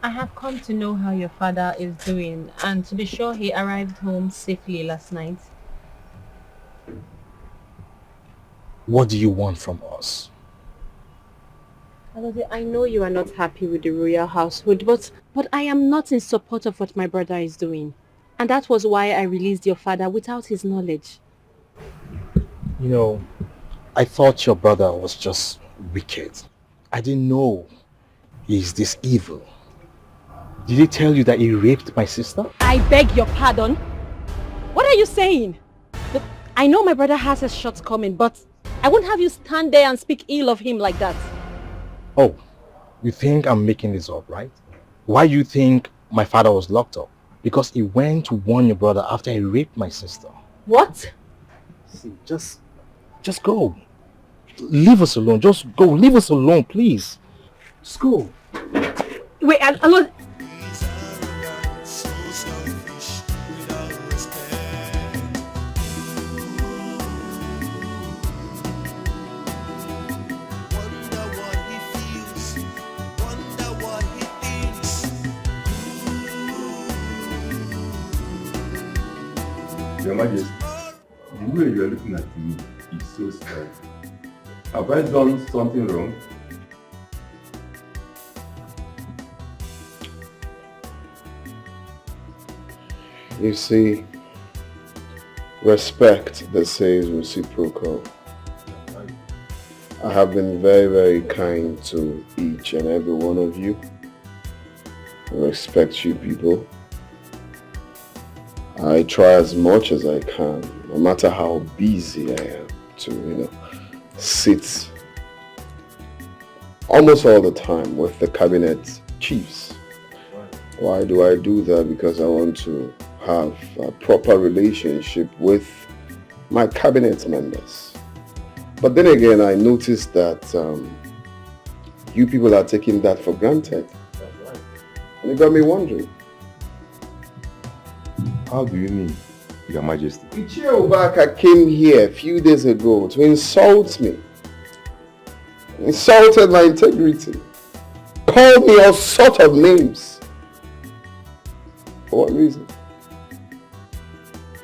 I have come to know how your father is doing and to be sure he arrived home safely last night. What do you want from us? I know you are not happy with the royal household, but I am not in support of what my brother is doing. And that was why I released your father without his knowledge. You know, I thought your brother was just wicked. I didn't know he's this evil. Did he tell you that he raped my sister? I beg your pardon? What are you saying? Look, I know my brother has his shortcomings, but I won't have you stand there and speak ill of him like that. Oh, you think I'm making this up, right? Why do you think my father was locked up? Because he went to warn your brother after he raped my sister. What? See, just go. Leave us alone. Just go. Leave us alone, please. Just go. Wait, I'm Your Majesty, the way you are looking at me is so scary. Have I done something wrong? You see, respect that says reciprocal. I have been very, very kind to each and every one of you. I respect you people. I try as much as I can, no matter how busy I am, to, sit almost all the time with the cabinet chiefs. Why do I do that? Because I want to have a proper relationship with my cabinet members. But then again, I noticed that you people are taking that for granted. And it got me wondering. How do you mean, Your Majesty? Ichie came here a few days ago to insult me. Insulted my integrity. Called me all sorts of names. For what reason?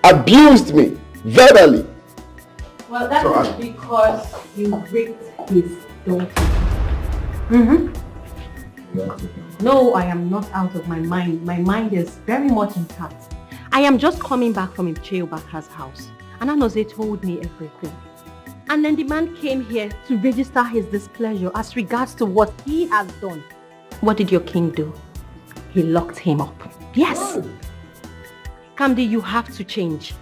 Abused me verbally. Well, that is because you raped his daughter. No, I am not out of my mind. My mind is very much intact. I am just coming back from Ichie house. And Anozie told me everything. And then the man came here to register his displeasure as regards to what he has done. What did your king do? He locked him up. Yes. Kamdi, you have to change.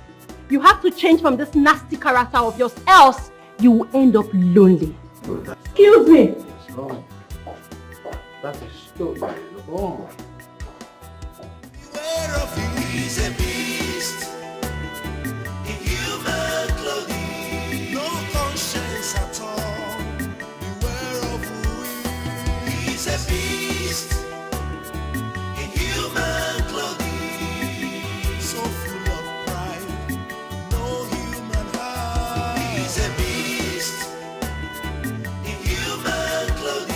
You have to change from this nasty character of yours, else you will end up lonely. Excuse me. That is so wrong. Beware of he's a beast in human clothing, no conscience at all. Beware of who he's a beast in human clothing, so full of pride, no human heart. He's a beast in human clothing.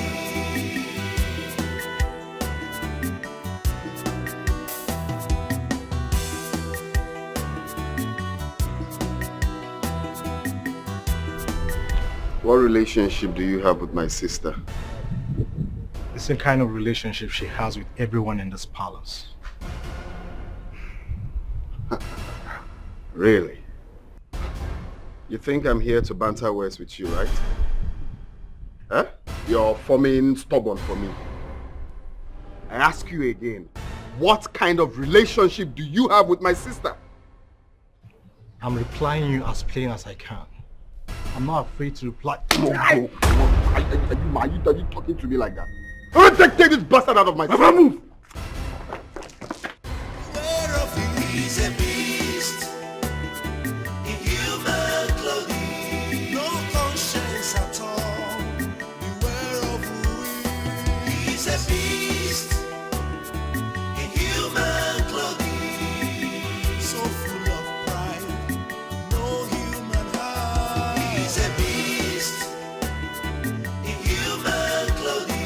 What relationship do you have with my sister? The same kind of relationship she has with everyone in this palace. Really? You think I'm here to banter words with you, right? Huh? You're forming stubborn for me. I ask you again, what kind of relationship do you have with my sister? I'm replying you as plain as I can. I'm not afraid to reply. No. Are you talking to me like that? Take this bastard out of my sister. Move! Beware of he's a beast in human clothing, no conscience at all. Beware of who he's a beast in human clothing, so full of pride, no human heart. He's a beast in human clothing.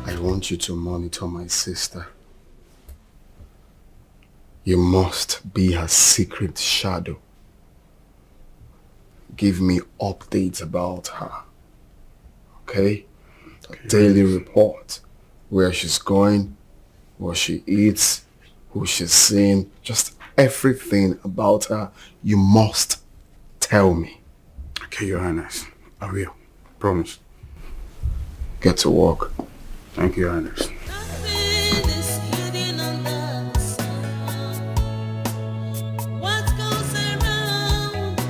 I want you to monitor my sister. You must be her secret shadow. Give me updates about her. Okay? A daily report. Where she's going, what she eats, who she's seeing, just everything about her. You must tell me. Okay, Your Highness. I will. Promise. Get to work. Thank you, Your Highness. What goes around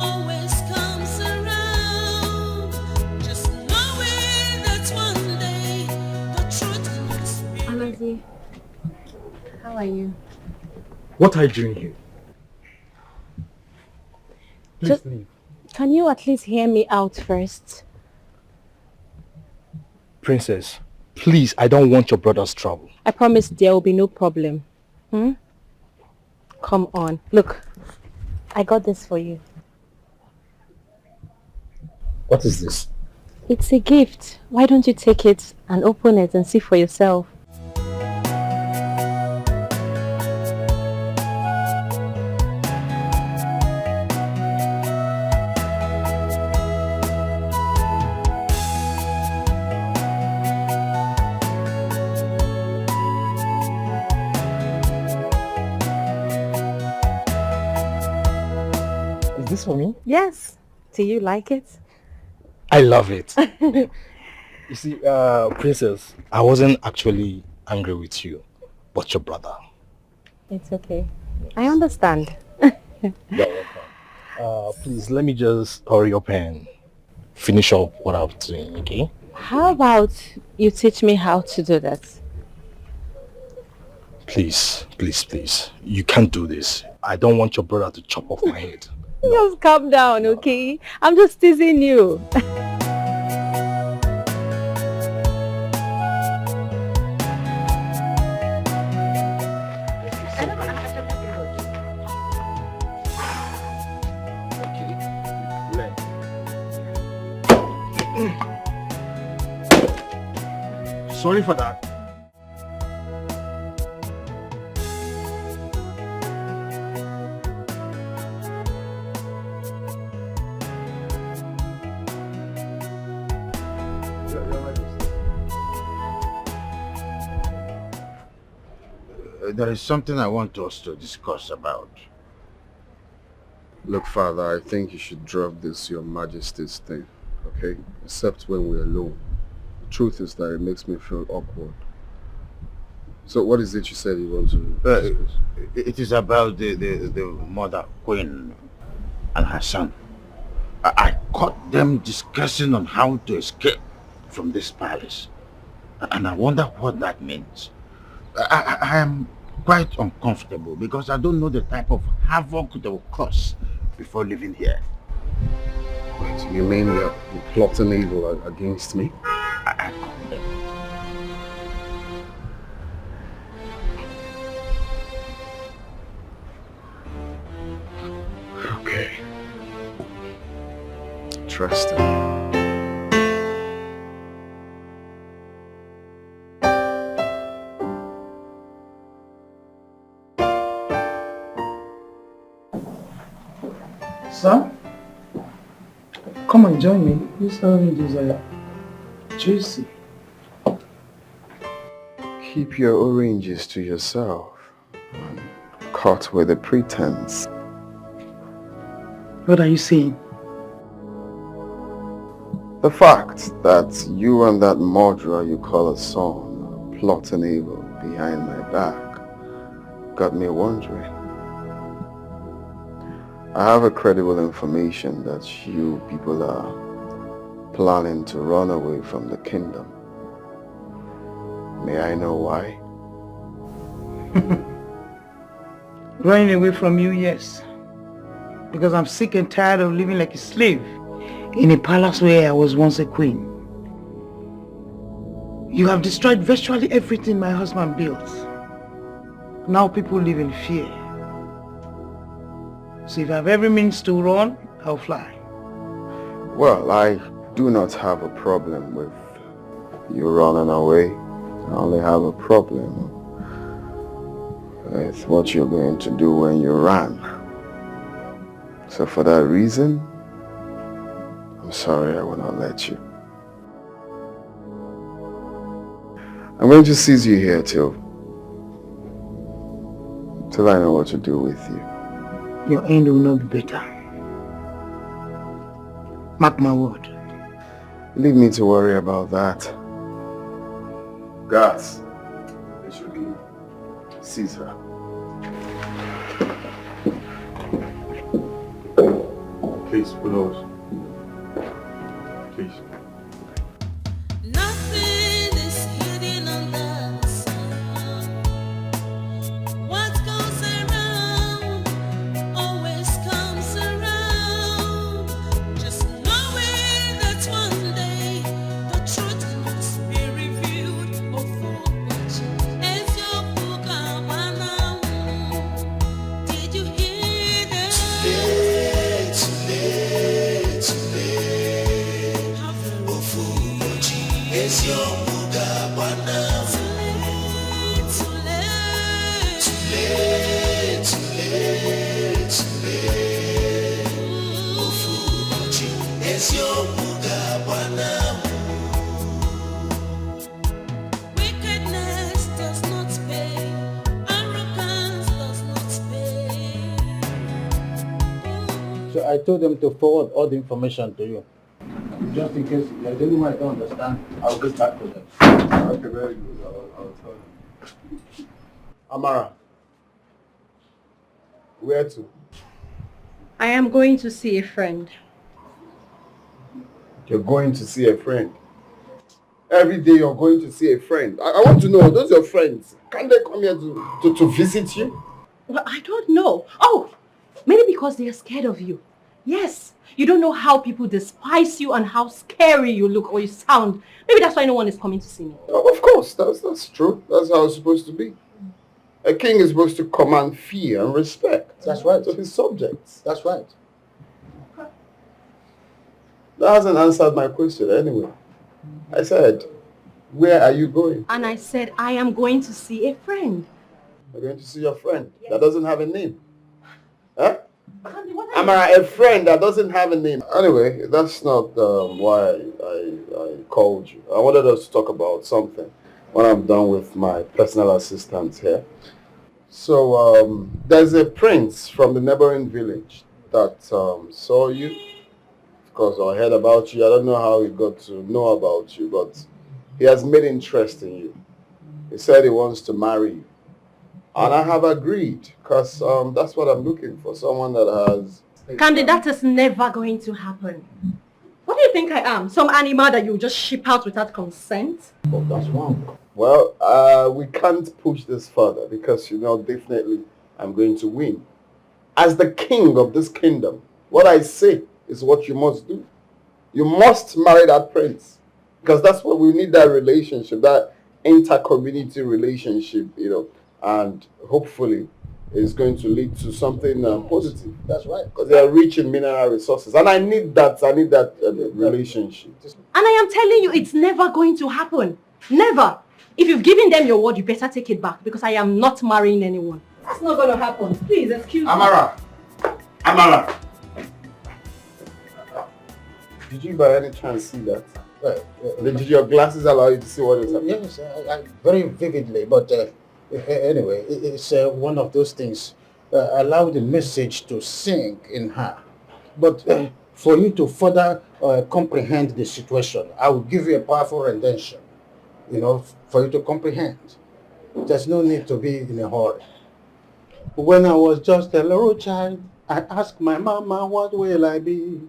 always comes around. Just knowing that one day the truth must be. Amazi, how are you? What are you doing here? Please Just- leave. Can you at least hear me out first? Princess, please, I don't want your brother's trouble. I promise there will be no problem. Come on. Look, I got this for you. What is this? It's a gift. Why don't you take it and open it and see for yourself? Is this for me? Yes. Do you like it? I love it. You see, Princess, I wasn't actually angry with you, but your brother. It's okay. I understand. You're welcome. Please, let me just hurry up and finish up what I'm doing, okay? How about you teach me how to do that? Please, please, please. You can't do this. I don't want your brother to chop off my head. Just calm down, okay? I'm just teasing you. Sorry for that. There is something I want us to discuss about. Look, Father, I think you should drop this Your Majesty's thing, okay? Except when we're alone. The truth is that it makes me feel awkward. So what is it you said you want to discuss? It is about the mother queen and her son. I caught them discussing on how to escape from this palace. And I wonder what that means. I am quite uncomfortable because I don't know the type of havoc they will cause before leaving here. Wait, you mean you're plotting evil against me? I caught them. Okay. Trust him. Sir? Come and join me. These oranges are juicy. Keep your oranges to yourself. I'm caught with a pretense. What are you saying? The fact that you and that murderer you call a son are plotting evil behind my back got me wondering. I have a credible information that you people are planning to run away from the kingdom. May I know why? Running away from you, yes. Because I'm sick and tired of living like a slave in a palace where I was once a queen. You have destroyed virtually everything my husband built. Now people live in fear. So if I have every means to run, I'll fly. Well, I do not have a problem with you running away. I only have a problem with what you're going to do when you run. So for that reason, I'm sorry I will not let you. I'm going to seize you here till I know what to do with you. Your end will not be better. Mark my word. Leave me to worry about that. Guards, they should be seize her. Please, below. Please. Nothing is hidden under the sun. What goes around always comes around. Just knowing that one day the truth must be revealed. Oh, for which is your book now? Did you hear that? Too late, too late. Oh, for which is your book now? Too late, too late, too late. Oh, for which is your book now? Wickedness does not pay. Arrogance does not pay. So I told them to forward all the information to you. Just in case there's anyone I don't understand, I'll get back to them. Okay, very good. I'll tell you. Amara, where to? I am going to see a friend. You're going to see a friend. Every day you're going to see a friend. I want to know, those your friends, can they come here to visit you? Well, I don't know. Oh, maybe because they are scared of you. Yes, you don't know how people despise you and how scary you look or you sound. Maybe that's why no one is coming to see me. Oh, of course, that's true. That's how it's supposed to be. A king is supposed to command fear and respect. That's right. To his subjects. That's right. That hasn't answered my question anyway. I said, where are you going? And I said, I am going to see a friend. You're going to see your friend that doesn't have a name. Huh? Amara, a friend that doesn't have a name. Anyway, that's not why I called you. I wanted us to talk about something when I'm done with my personal assistant here. So, there's a prince from the neighboring village that saw you. Of course, I heard about you. I don't know how he got to know about you, but he has made interest in you. He said he wants to marry you. And I have agreed, because that's what I'm looking for, someone that has... Candy, that is never going to happen. What do you think I am? Some animal that you just ship out without consent? Oh, that's wrong. Well, we can't push this further because, definitely I'm going to win. As the king of this kingdom, what I say is what you must do. You must marry that prince. Because that's what we need, that relationship, that inter-community relationship, and hopefully it's going to lead to something positive. That's right. Because they are rich in mineral resources. And I need that relationship. And I am telling you, it's never going to happen. Never. If you've given them your word, you better take it back because I am not marrying anyone. That's not going to happen. Please, excuse me. Amara! Did you by any chance see that? Did your glasses allow you to see what is happening? Yes, very vividly, but anyway, it's one of those things. Allow the message to sink in her. But for you to further comprehend the situation, I will give you a powerful rendition, for you to comprehend. There's no need to be in a hurry. When I was just a little child, I asked my mama, what will I be?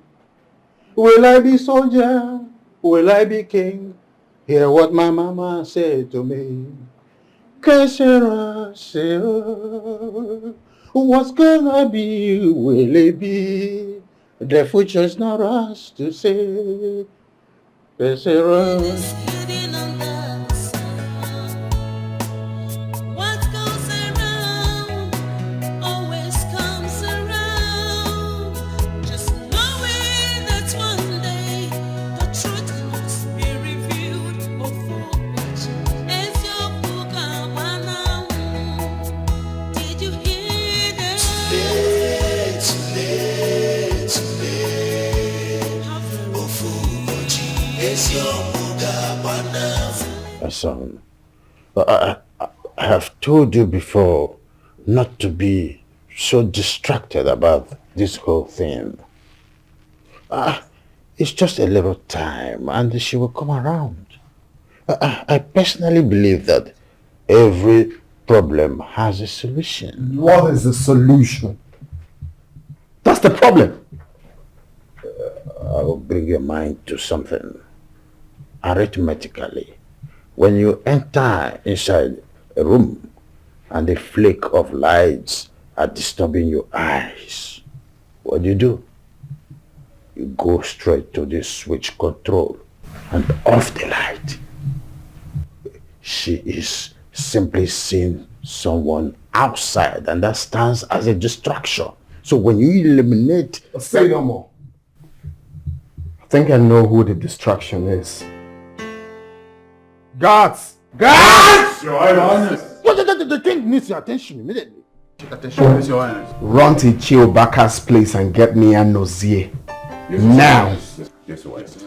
Will I be soldier? Will I be king? Hear what my mama said to me. Que sera, sera. What's gonna be, will it be? The future's not us to say. Que sera. Son, I have told you before not to be so distracted about this whole thing. It's just a little time and she will come around. I personally believe that every problem has a solution. What is the solution? That's the problem. I will bring your mind to something. Arithmetically, when you enter inside a room and a flake of lights are disturbing your eyes, what do? You go straight to the switch control and off the light. She is simply seeing someone outside and that stands as a distraction. So when you eliminate... Say no more. I think I know who the distraction is. Guards! Guards! Your Highness! The king needs your attention immediately. Take attention, Your Highness. Run to Chiobaka's place and get me a Nozie. Yes, now! Yes, Your Highness.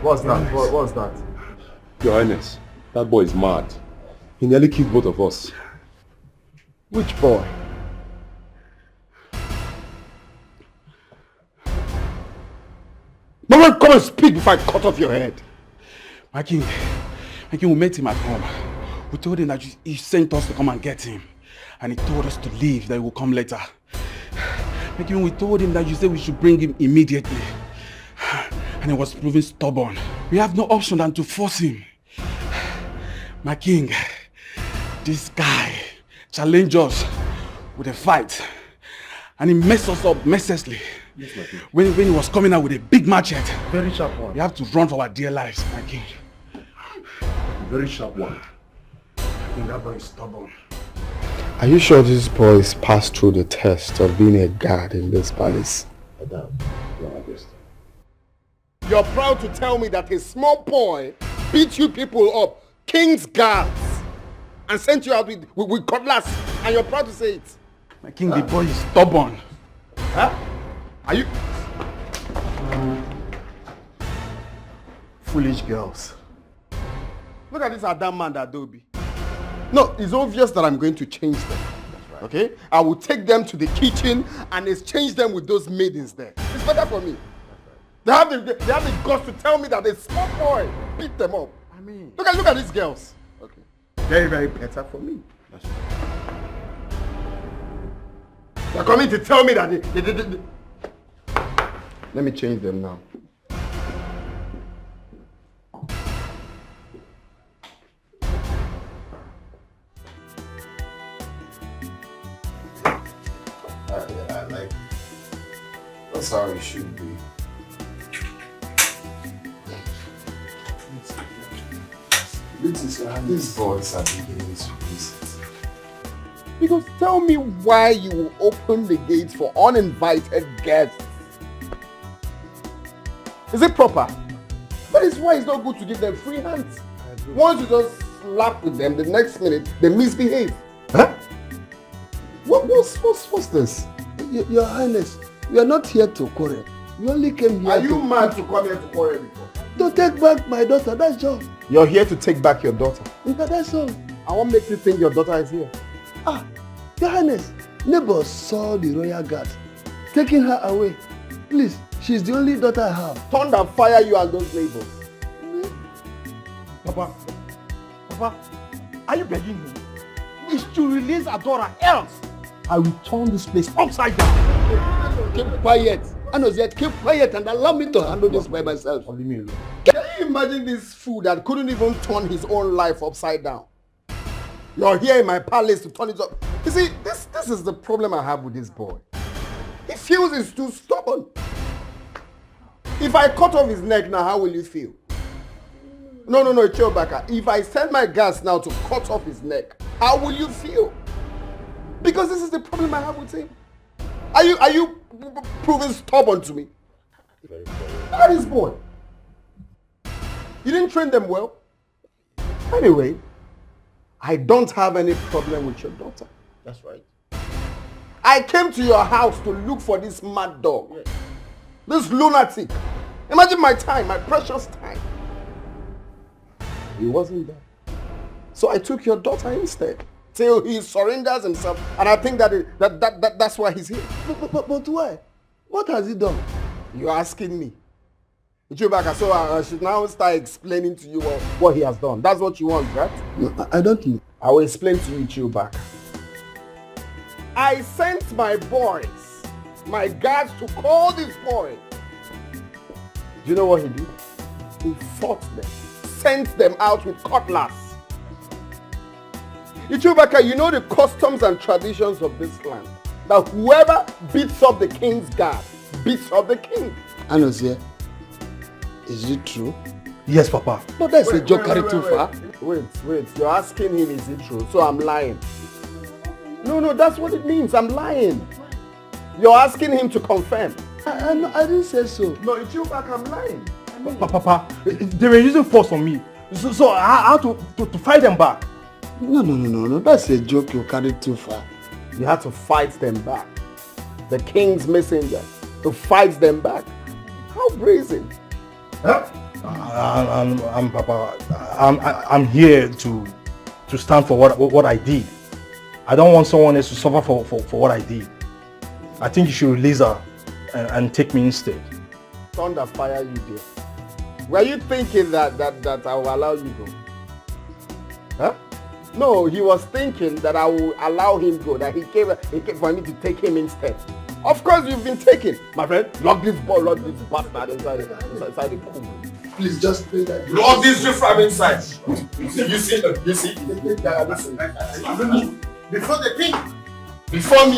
What's that? What's that? Your Highness, that boy is mad. He nearly killed both of us. Which boy? Mama, come and speak before I cut off your head. My king, we met him at home. We told him that he sent us to come and get him. And he told us to leave, that he will come later. My king, we told him that you said we should bring him immediately. And he was proving stubborn. We have no option than to force him. My king, this guy challenged us with a fight. And he messed us up mercilessly. Yes, my king. When he was coming out with a big machete. Very sharp one. We have to run for our dear lives, my king. Very sharp one. I think that boy is stubborn. Are you sure this boy has passed through the test of being a guard in this palace? I doubt, Your Majesty. You're proud to tell me that a small boy beat you people up, king's guards, and sent you out with cutlass, and you're proud to say it. My king, the boy is stubborn. Huh? Are you... Foolish girls. Look at this Adam man, Adobe. No, it's obvious that I'm going to change them. Right. Okay? I will take them to the kitchen and exchange them with those maidens there. It's better for me. They have the guts to tell me that a small boy beat them up. I mean... Look at these girls. Okay. Very, very better for me. That's right. They're coming to tell me that they... Let me change them now. I like it. That's how it should be. These boys are beginning to visit. Because tell me why you will open the gates for uninvited guests. Is it proper? That is why it's not good to give them free hands. Once you just slap with them, the next minute they misbehave. Huh? What's this? Your Highness, we are not here to quarrel. We only came here Are you mad to come here to quarrel before? To take back my daughter, that's all. You're here to take back your daughter? Yeah, that's all. And what makes you think your daughter is here? Ah, Your Highness, neighbors saw the royal guard taking her away. Please, she's the only daughter I have. Thunder fire you and those neighbors. Papa, are you begging me? It's to release Adora, else I will turn this place upside down. Keep quiet. Anozie, keep quiet and allow me to handle this by myself. Leave me alone. Can you imagine this fool that couldn't even turn his own life upside down? You're here in my palace to turn it up. You see, this is the problem I have with this boy. He feels he's too stubborn. If I cut off his neck now, how will you feel? No, Chobaka. If I send my guards now to cut off his neck, how will you feel? Because this is the problem I have with him. Are you proving stubborn to me? Look at this boy. You didn't train them well. Anyway, I don't have any problem with your daughter. That's right. I came to your house to look for this mad dog. Yes. This lunatic. Imagine my time, my precious time. He wasn't there. So I took your daughter instead. Till he surrenders himself. And I think that's why he's here. But why? What has he done? You're asking me. Chewbacca, so I should now start explaining to you what he has done. That's what you want, right? No, I don't know. I will explain to you, Chewbacca. I sent my boys, my guards, to call this boy. Do you know what he did? He fought them, sent them out with cutlass. Chewbacca, you know the customs and traditions of this land. That whoever beats up the king's guard beats up the king. Anozie, is it true? Yes, Papa. No, that's a joke carried too far. Wait. You're asking him, is it true? So I'm lying. No, that's what it means. I'm lying. You're asking him to confirm. I didn't say so. No, it's you back. I'm lying. Papa, they were using force on me. So I had to fight them back. No. That's a joke you carried too far. You had to fight them back. The king's messenger. To fight them back. How brazen. Huh? Papa, I'm here to stand for what I did. I don't want someone else to suffer for what I did. I think you should release her and take me instead. Thunder fire you there. Were you thinking that I will allow you go? Huh? No, he was thinking that I will allow him go, that he came for me to take him instead. Of course you've been taken. My friend, lock this bastard inside the pool. Please just play that. Lock this from inside. You see? Before the king. Before me.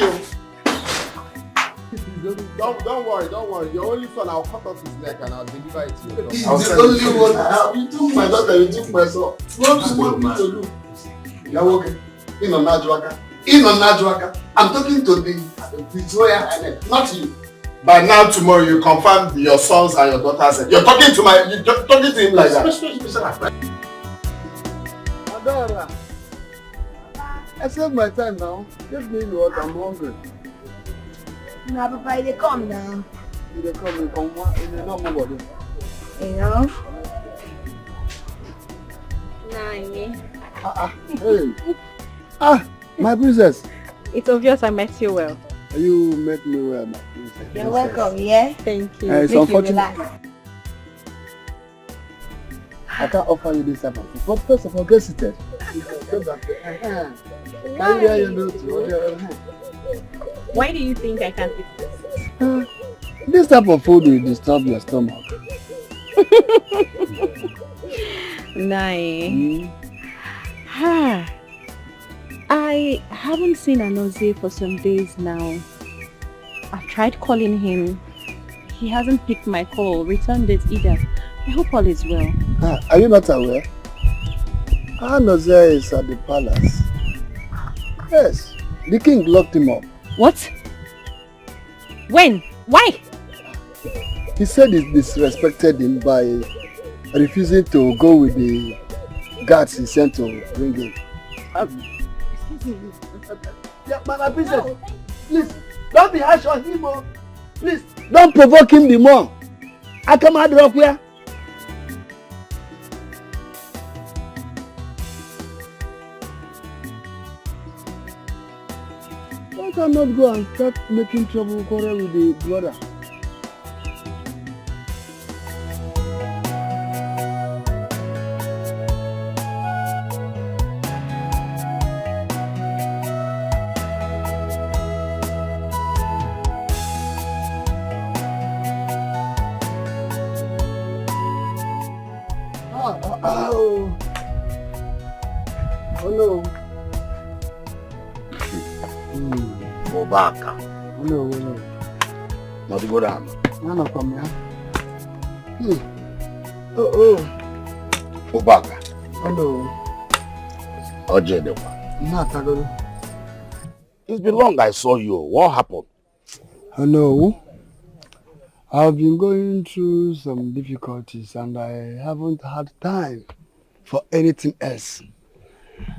Don't worry. Your only son, I'll cut off his neck and I'll deliver it to you. He's the only one I have. You took my daughter, you took my son. What do you want me to do? You're okay. In on Najwaka. I'm talking to the Royal Highness, not you. By now, tomorrow, you confirm your sons and your daughters. You're talking to him like that. Adora, I saved my time now. Give me what I'm hungry. Now, Papa, they come now. They come, they don't move on. You know? Hey. My princess. It's obvious I met you well. You met me well, my princess. You're welcome, yeah? Thank you. It's unfortunate. I can't offer you this type of food. But first of all, get seated. Why do you think I can't eat this? This type of food will disturb your stomach. Nai. I haven't seen Anozie for some days now. I've tried calling him. He hasn't picked my call, returned it either. I hope all is well. Are you not aware? Anozie is at the palace. Yes, the king locked him up. What? When? Why? He said he disrespected him by refusing to go with the guards he sent to bring him. Excuse me. Yeah, my princess, please, don't be harsh on him, oh. Please, don't provoke him the more. I come out of where? Why cannot go and start making trouble quarrel with the brother? Oh no. Obaka. No. Not to go down. No, come here. Oh. Obaka. Hello. Ojedewa. Natagolo. It's been long I saw you. What happened? Hello. I've been going through some difficulties and I haven't had time for anything else.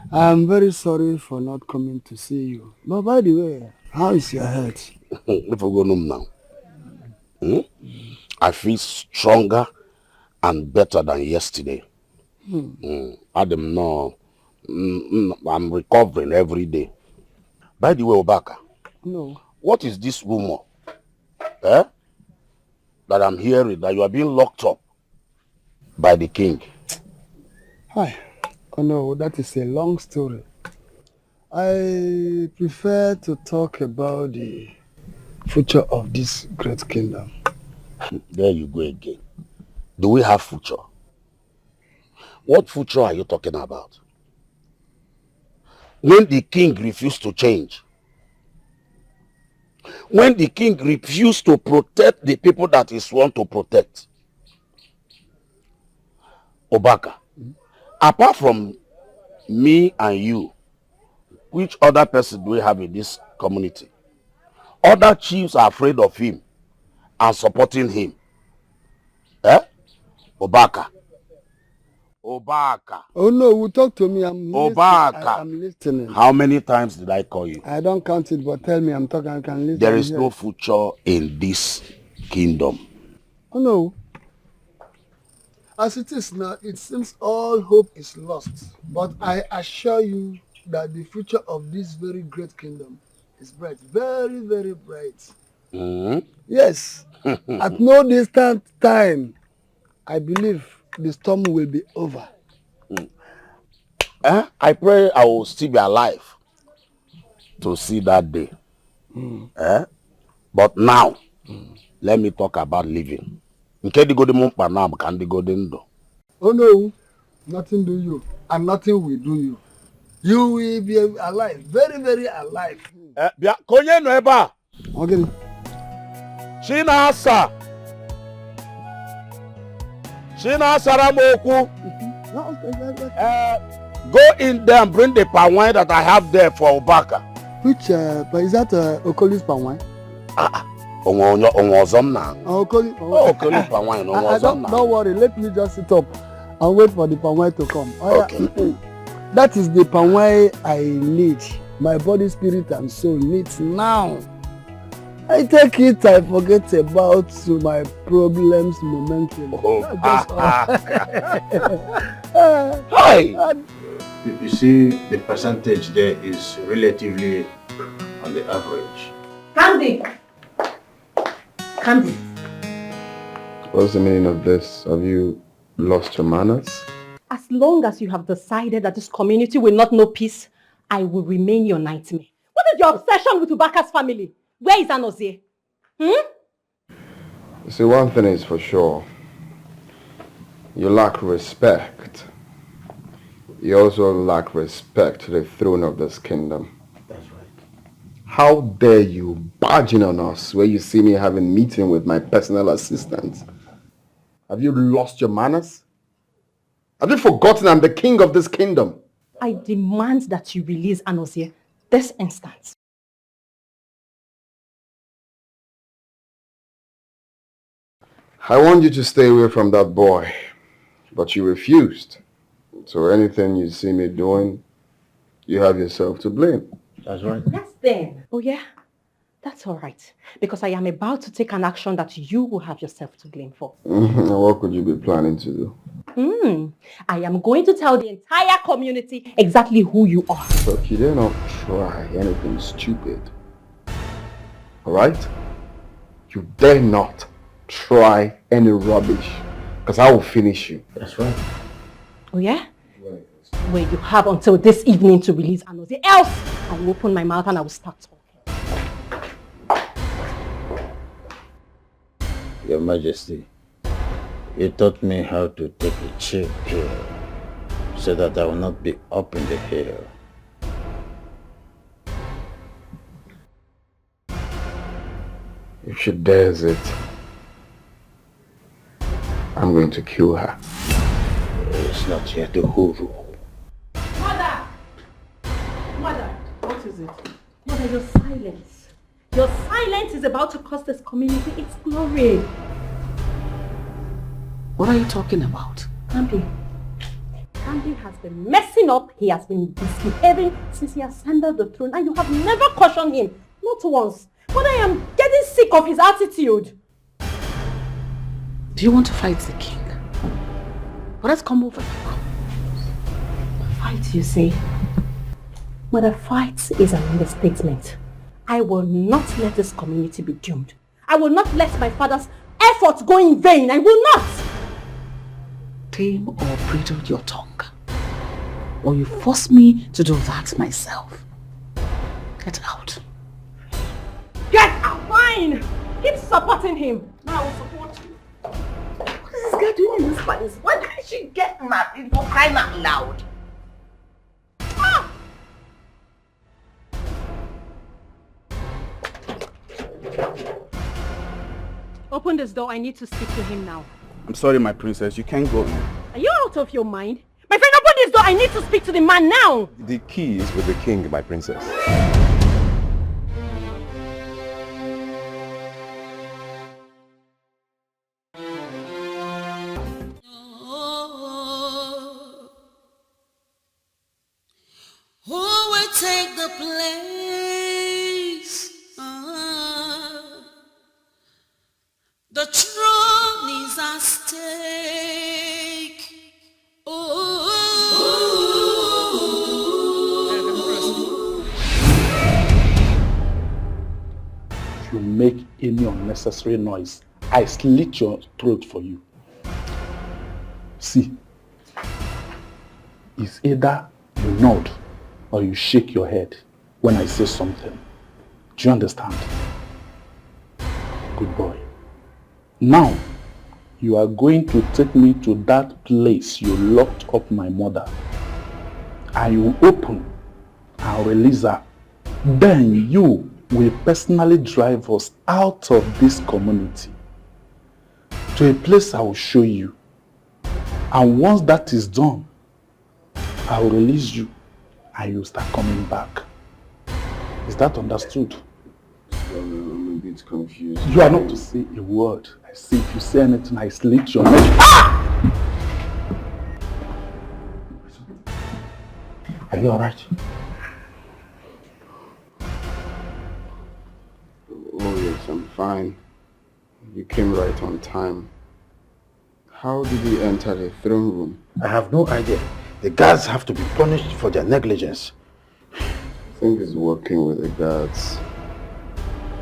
I'm very sorry for not coming to see you. But by the way, how is your health? If we go now, I feel stronger and better than yesterday. Adam, no, I'm recovering every day. By the way, Obaka, No. what is this rumor? That I'm hearing that you are being locked up by the king. Hi. Oh no, that is a long story. I prefer to talk about the future of this great kingdom. There you go again. Do we have future? What future are you talking about? When the king refused to change, when the king refused to protect the people that he sworn to protect. Obaka, apart from me and you, which other person do we have in this community? Other chiefs are afraid of him and supporting him. Obaka. Oh no, talk to me. I'm Obaka. I'm listening. How many times did I call you? I don't count it, but tell me, I'm talking, I can listen. There is no future in this kingdom. Oh no. As it is now, it seems all hope is lost. But I assure you that the future of this very great kingdom is bright. Very, very bright. Yes. At no distant time, I believe the storm will be over. I pray I will still be alive to see that day. But now, let me talk about living. Oh no, nothing do you, and nothing will do you. You will be alive, very, very alive. Okay. Chinasa Saramoku. Go in there and bring the palm wine that I have there for Obaka. Which is that Okoli's palm wine? Okoli. Okoli palm wine. Don't worry, let me just sit up and wait for the palm wine to come. Okay. That is the palm wine I need. My body, spirit, and soul needs now. I take it, I forget about my problems momentarily. Hi! You see, the percentage there is relatively on the average. Candy! Candy. What's the meaning of this? Have you lost your manners? As long as you have decided that this community will not know peace, I will remain your nightmare. What is your obsession with Ubaka's family? Where is Anozie? You see, one thing is for sure. You lack respect. You also lack respect to the throne of this kingdom. That's right. How dare you barge in on us where you see me having a meeting with my personal assistant? Have you lost your manners? Have you forgotten I'm the king of this kingdom? I demand that you release Anozie this instant. I want you to stay away from that boy, but you refused. So anything you see me doing, you have yourself to blame. That's right. Yes then. Oh yeah? That's all right. Because I am about to take an action that you will have yourself to blame for. What could you be planning to do? I am going to tell the entire community exactly who you are. Look, you dare not try anything stupid. Alright? You dare not try any rubbish, because I will finish you. That's right. Oh yeah? Well, you have until this evening to release Anozie. Else, I will open my mouth and I will start talking. Your Majesty, you taught me how to take a chill pill so that I will not be up in the air. If she dares it, I'm going to kill her. It's not yet a hoodoo. Mother! Mother! What is it? Mother, your silence. Your silence is about to cost this community its glory. What are you talking about? Campi. Campi has been messing up. He has been misbehaving since he ascended the throne, and you have never cautioned him. Not once. But I am getting sick of his attitude. Do you want to fight the king? Well, let's come over. Fight, you say? Mother, fight is an understatement. I will not let this community be doomed. I will not let my father's efforts go in vain. I will not! Tame or bridle your tongue. Or you force me to do that myself. Get out. Get out! Fine! Keep supporting him. Now I will support you. What is this girl doing in this palace? Why can't she get married for crying out loud? Ah! Open this door. I need to speak to him now. I'm sorry, my princess. You can't go in. Are you out of your mind? My friend, open this door. I need to speak to the man now. The key is with the king, my princess. Who will take the place? The throne is at stake. If you make any unnecessary noise, I slit your throat for you. See, it's either you nod or you shake your head when I say something. Do you understand? Good boy. Now, you are going to take me to that place you locked up my mother. And you will open and release her. Then you will personally drive us out of this community to a place I will show you. And once that is done, I will release you and you start coming back. Is that understood? Maybe bit confused. You are not to say a word. I say if you say anything, I slit your neck. Are you alright? Oh yes, I'm fine. You came right on time. How did he enter the throne room? I have no idea. The guards have to be punished for their negligence. I think he's working with the guards.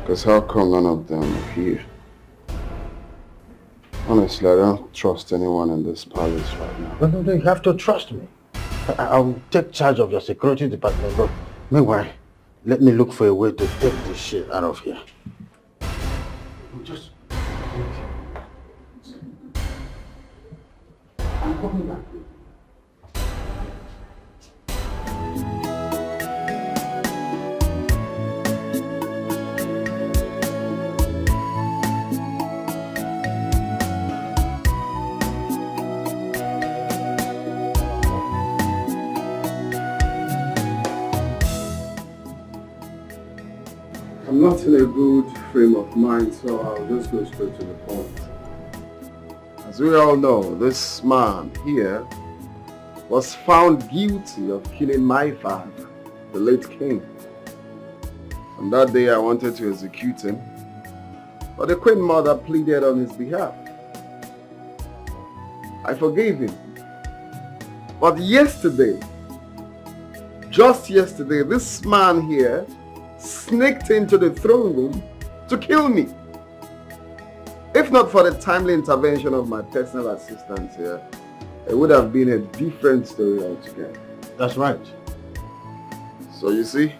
Because how come none of them are here? Honestly, I don't trust anyone in this palace right now. No, you have to trust me. I'll take charge of your security department, but meanwhile, let me look for a way to take this shit out of here. Just... I'm coming back. I'm not in a good frame of mind, so I'll just go straight to the point. As we all know, this man here was found guilty of killing my father, the late king. On that day I wanted to execute him, but the Queen Mother pleaded on his behalf. I forgave him. But yesterday, just yesterday, this man here sneaked into the throne room to kill me. If not for the timely intervention of my personal assistant here, it would have been a different story altogether. That's right. So you see,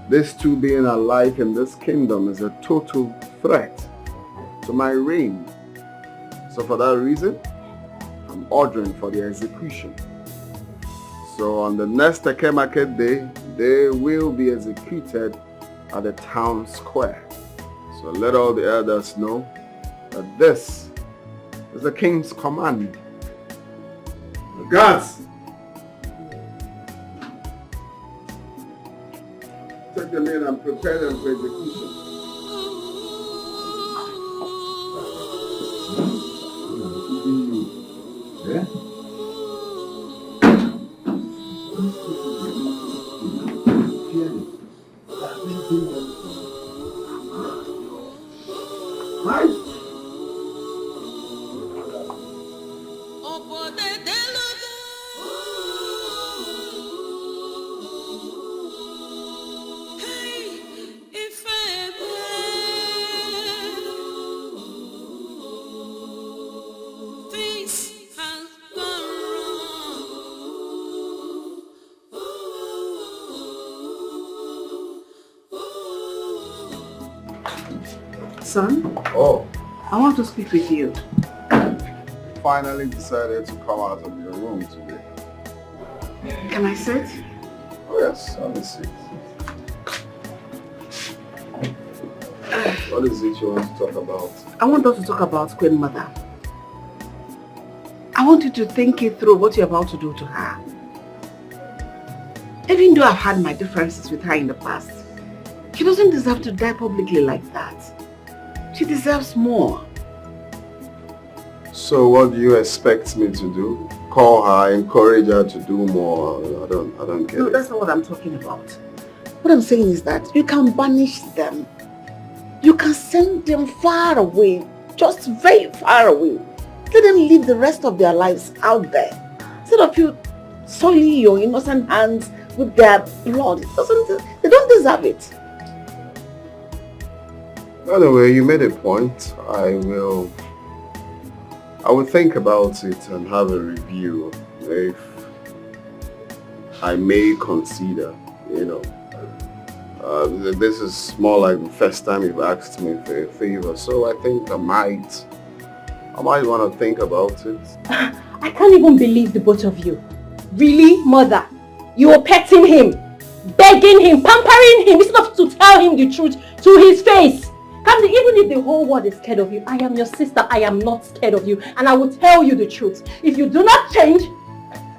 these two being alive in this kingdom is a total threat to my reign. So for that reason, I'm ordering for the execution. So on the next Eke market day, they will be executed at the town square. So let all the elders know that this is the king's command. The guards, take them in and prepare them for execution. Yeah? Son? Oh. I want to speak with you. Finally decided to come out of your room today. Can I sit? Oh yes, have a seat. What is it you want to talk about? I want us to talk about Queen Mother. I want you to think it through what you're about to do to her. Even though I've had my differences with her in the past, she doesn't deserve to die publicly like that. She deserves more. So what do you expect me to do? Call her, encourage her to do more? I don't get it. No, that's not what I'm talking about. What I'm saying is that you can banish them. You can send them far away, just very far away. Let them live the rest of their lives out there. Instead of you soiling your innocent hands with their blood. They don't deserve it. Anyway, you made a point. I will think about it and have a review if I may consider, this is more like the first time you've asked me for a favor, so I think I might want to think about it. I can't even believe the both of you. Really, mother? You were petting him, begging him, pampering him instead of to tell him the truth to his face. Even if the whole world is scared of you, I am your sister. I am not scared of you. And I will tell you the truth. If you do not change,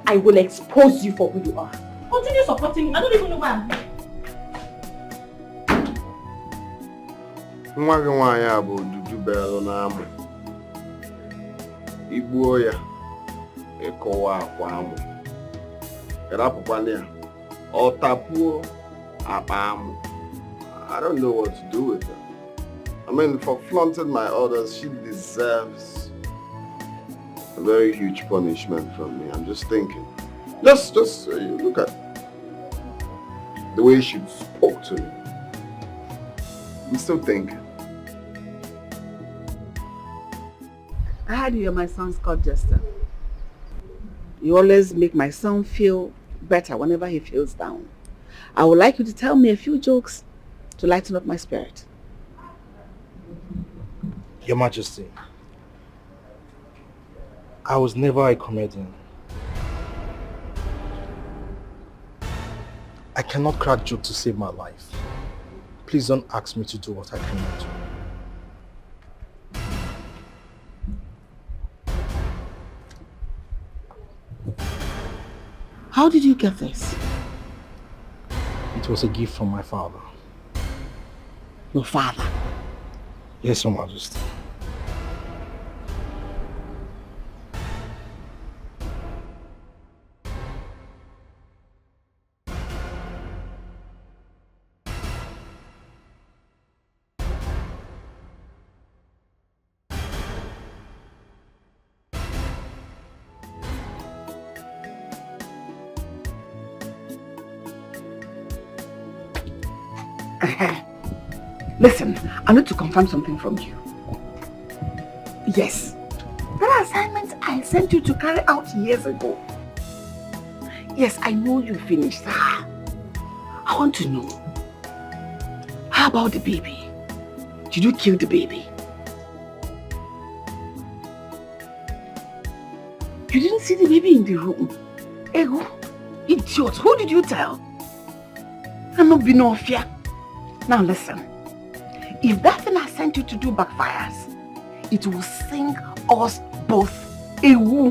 I will expose you for who you are. Continue supporting him. I don't even know why I'm here. Nwa gị nwaanyị a bụ Dudu Belụ n'amụ. Igbuo ya, ịkọwa akwa amụ. Ịrapụkwana ya, ọ tapuo akpa amụ. I don't know what to do with her. I mean, for flaunting my orders, she deserves a very huge punishment from me. I'm just thinking. Just look at the way she spoke to me. I'm still thinking. I heard you're my son's court jester. You always make my son feel better whenever he feels down. I would like you to tell me a few jokes to lighten up my spirit. Your Majesty, I was never a comedian. I cannot crack jokes to save my life. Please don't ask me to do what I cannot do. How did you get this? It was a gift from my father. Your father? Yes, Your Majesty. Listen, I need to confirm something from you. Yes, that assignment I sent you to carry out years ago. Yes, I know you finished. I want to know, how about the baby? Did you kill the baby? You didn't see the baby in the room. Ego, idiot, who did you tell? I'm not being no fear. Now listen, if that thing I sent you to do backfires, it will sink us both a woo.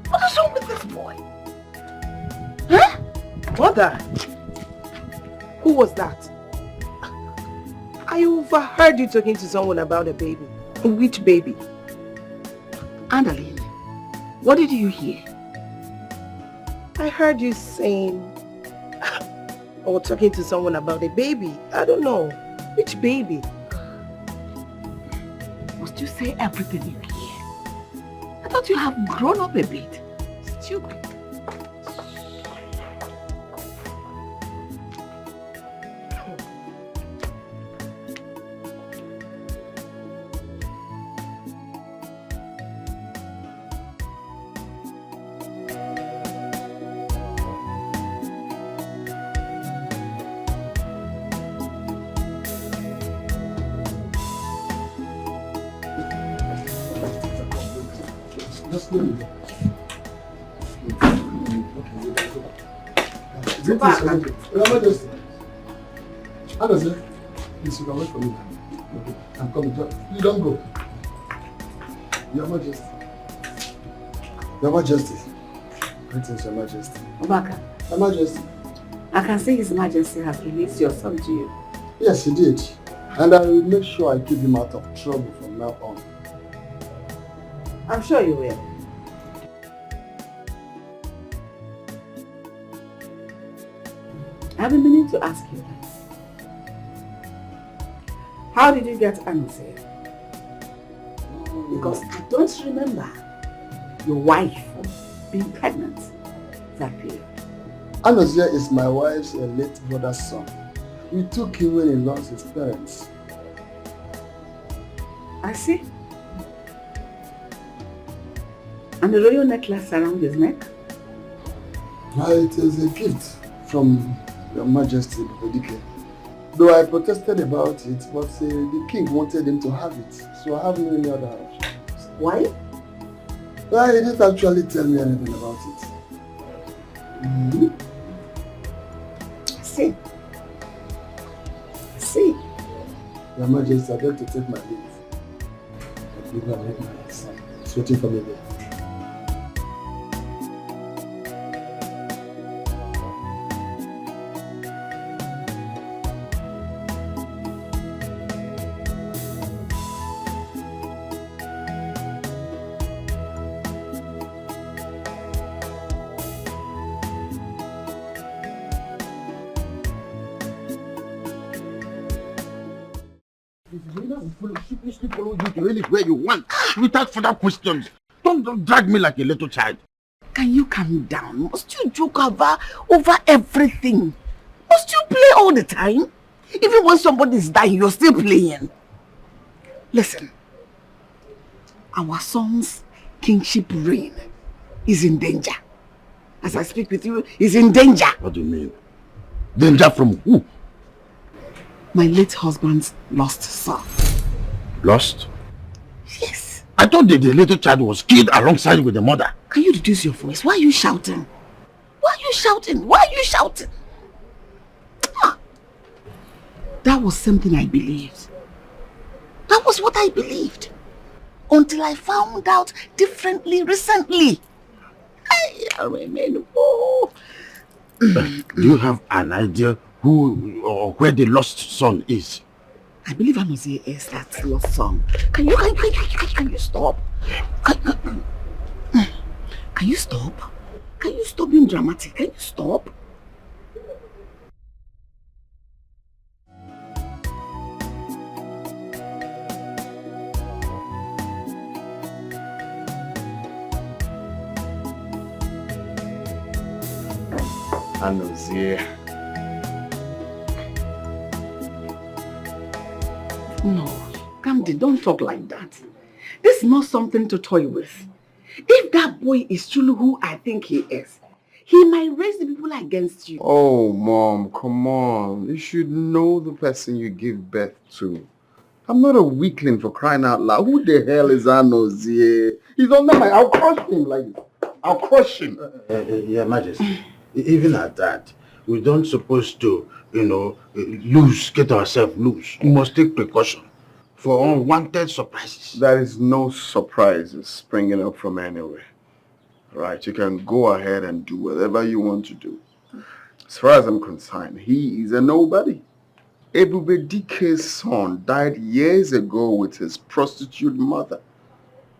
What is wrong with this boy? Huh? Mother, who was that? I overheard you talking to someone about a baby. Which baby? Andaline, what did you hear? I heard you saying or talking to someone about a baby. I don't know. Which baby? Must you say everything you hear? I thought you have grown up a bit. Stupid. Just go. Go back. Just, Anderson, please, you can wait for me. Okay, I'm coming. You don't go. Your Majesty. Your Majesty. Greetings, Your Majesty. Obaka. Your Majesty. I can see His Majesty has released your son to you. Yes, he did. And I will make sure I keep him out of trouble from now on. I'm sure you will. I've been meaning to ask you this. How did you get Anose? Because I don't remember your wife being pregnant that period. Anozia is my wife's late brother's son. We took him when he lost his parents. I see. And the royal necklace around his neck? It is a gift from Your Majesty, Bedike. Though I protested about it, but the king wanted him to have it, so I have no any other option. Why? Well, he didn't actually tell me anything about it. Mm-hmm. See. See. Your Majesty, I beg to take my leave. I believe I make my son. He's waiting for me there. will sheepishly follow you to anywhere you want without further questions. Don't drag me like a little child. Can you calm down? Must you joke over everything? Must you play all the time? Even when somebody is dying, you're still playing. Listen, our son's kingship reign is in danger. As I speak with you, he's in danger. What do you mean? Danger from who? My late husband's lost son. Lost? Yes. I thought that the little child was killed alongside with the mother. Can you reduce your voice? Why are you shouting? Why are you shouting? Why are you shouting? That was something I believed. That was what I believed. Until I found out differently recently. Do you have an idea who or where the lost son is? I believe Anozie is that lost son. Can you stop? Can you stop? Can you stop being dramatic? Can you stop? Anozie. No, Camden, don't talk like that. This is not something to toy with. If that boy is truly who I think he is, he might raise the people against you. Oh, Mom, come on. You should know the person you give birth to. I'm not a weakling for crying out loud. Who the hell is Anozie? He's under my... I'll crush him like this. I'll crush him. Your Majesty, even at that, we don't supposed to, get ourselves loose. We must take precaution for unwanted surprises. There is no surprises springing up from anywhere. Right, you can go ahead and do whatever you want to do. As far as I'm concerned, he is a nobody. Ebube Dike's son died years ago with his prostitute mother.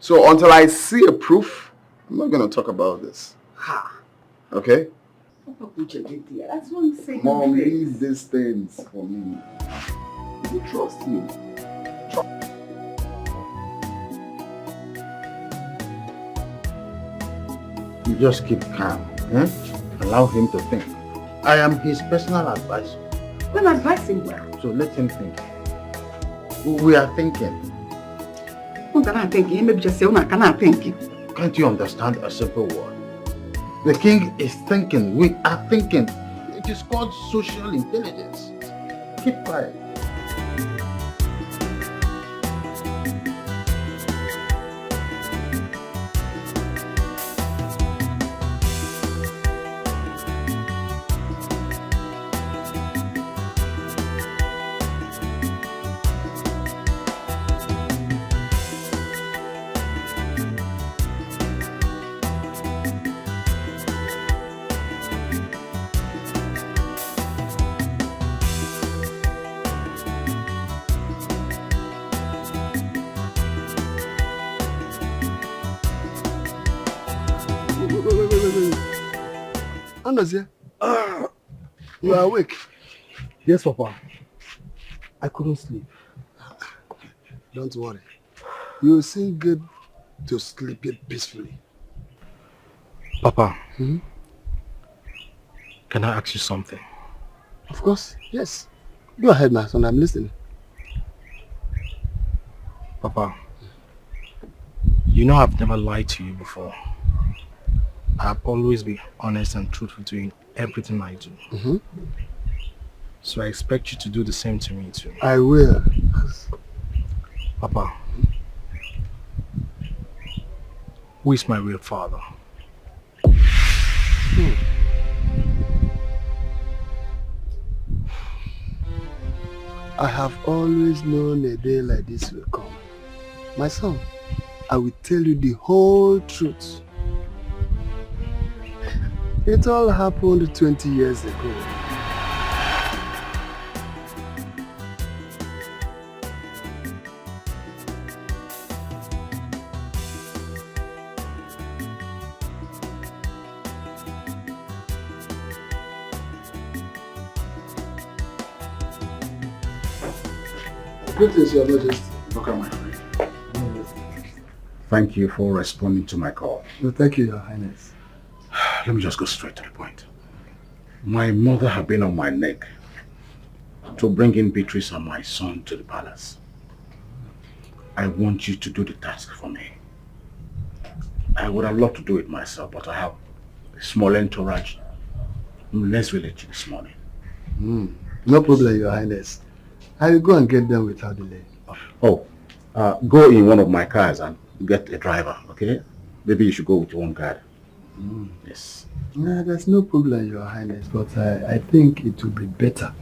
So until I see a proof, I'm not going to talk about this. Okay? That's what I'm saying. Mom, leave these things for me. You trust him. You just keep calm. Allow him to think. I am his personal advisor. Well, advising well. So let him think. We are thinking. Maybe just say, cannot think. Can't you understand a simple word? The king is thinking. We are thinking. It is called social intelligence. Keep quiet. Anozie, you are awake? Yes, Papa. I couldn't sleep. Don't worry. You seem good to sleep peacefully. Papa, can I ask you something? Of course, yes. Go ahead, my son, I'm listening. Papa, you know I've never lied to you before. I've always been honest and truthful to you in everything I do. So I expect you to do the same to me too. I will. Papa, who is my real father? I have always known a day like this will come. My son, I will tell you the whole truth. It all happened 20 years ago. Greetings, Your Majesty. Look at my friend. Thank you for responding to my call. No, thank you, Your Highness. Let me just go straight to the point. My mother had been on my neck to bring in Beatrice and my son to the palace. I want you to do the task for me. I would have loved to do it myself, but I have a small entourage in Let's Village this morning. No problem, Your Highness. I will go and get them without delay. Oh, go in one of my cars and get a driver, okay? Maybe you should go with one guard. Yes. No, there's no problem, Your Highness, but I think it will be better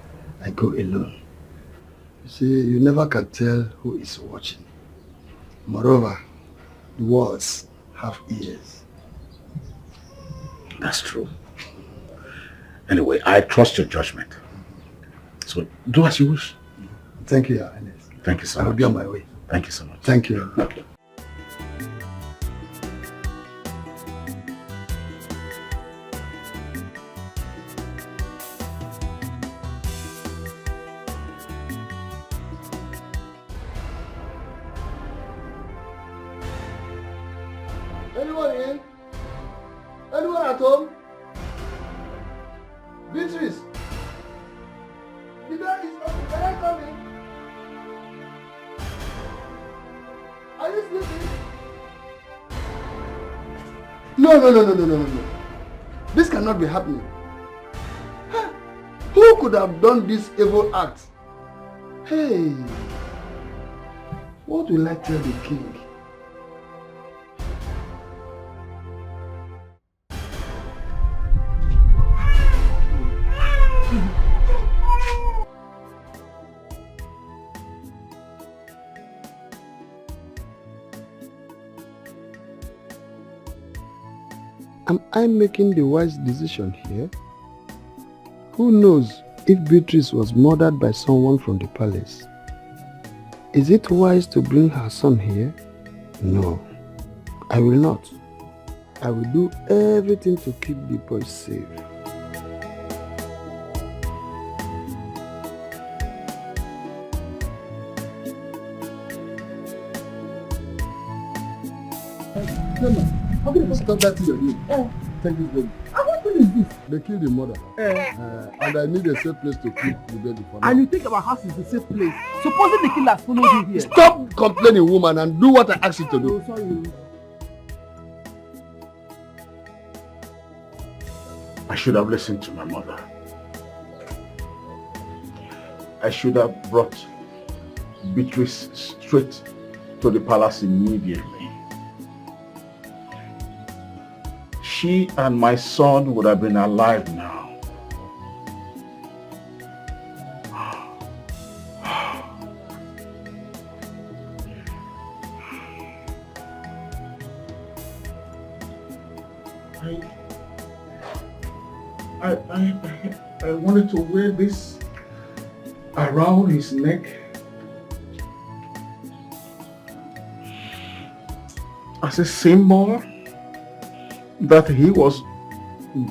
I go alone. You see, you never can tell who is watching. Moreover, the words have ears. That's true. Anyway, I trust your judgment. So do as you wish. Thank you, Your Highness. Thank you so much. I will be on my way. Thank you so much. Thank you. Anyone in? Anyone at home? Beatrice? The door is open. Can I come in? Are you sleeping? No. This cannot be happening. Huh? Who could have done this evil act? Hey, what will I tell the king? Am I making the wise decision here? Who knows if Beatrice was murdered by someone from the palace? Is it wise to bring her son here? No, I will not. I will do everything to keep the boy safe. How can you stop that thing you're doing? Take this baby. What is this? They killed the mother. And I need a safe place to keep the baby for now. And you think our house is the safe place? Supposing the killers followed you here. Stop complaining, woman, and do what I asked you to do. Oh, sorry. I should have listened to my mother. I should have brought Beatrice straight to the palace immediately. She and my son would have been alive now. I wanted to wear this around his neck as a symbol that he was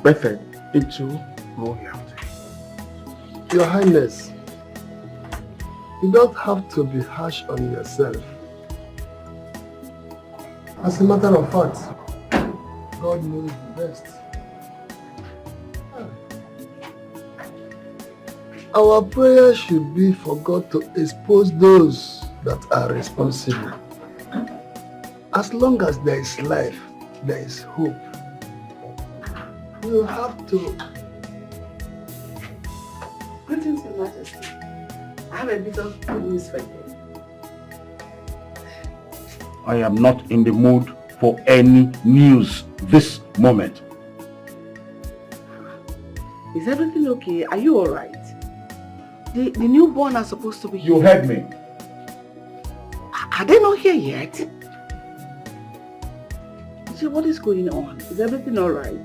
birthed into royalty. Your Highness, you don't have to be harsh on yourself. As a matter of fact, God knows the best. Our prayer should be for God to expose those that are responsible. As long as there is life, there is hope. You have to. Greetings, Your Majesty. I have a bit of good news for you. I am not in the mood for any news this moment. Is everything okay? Are you alright? The newborn are supposed to be here. You heard me. Are they not here yet? See, what is going on? Is everything alright?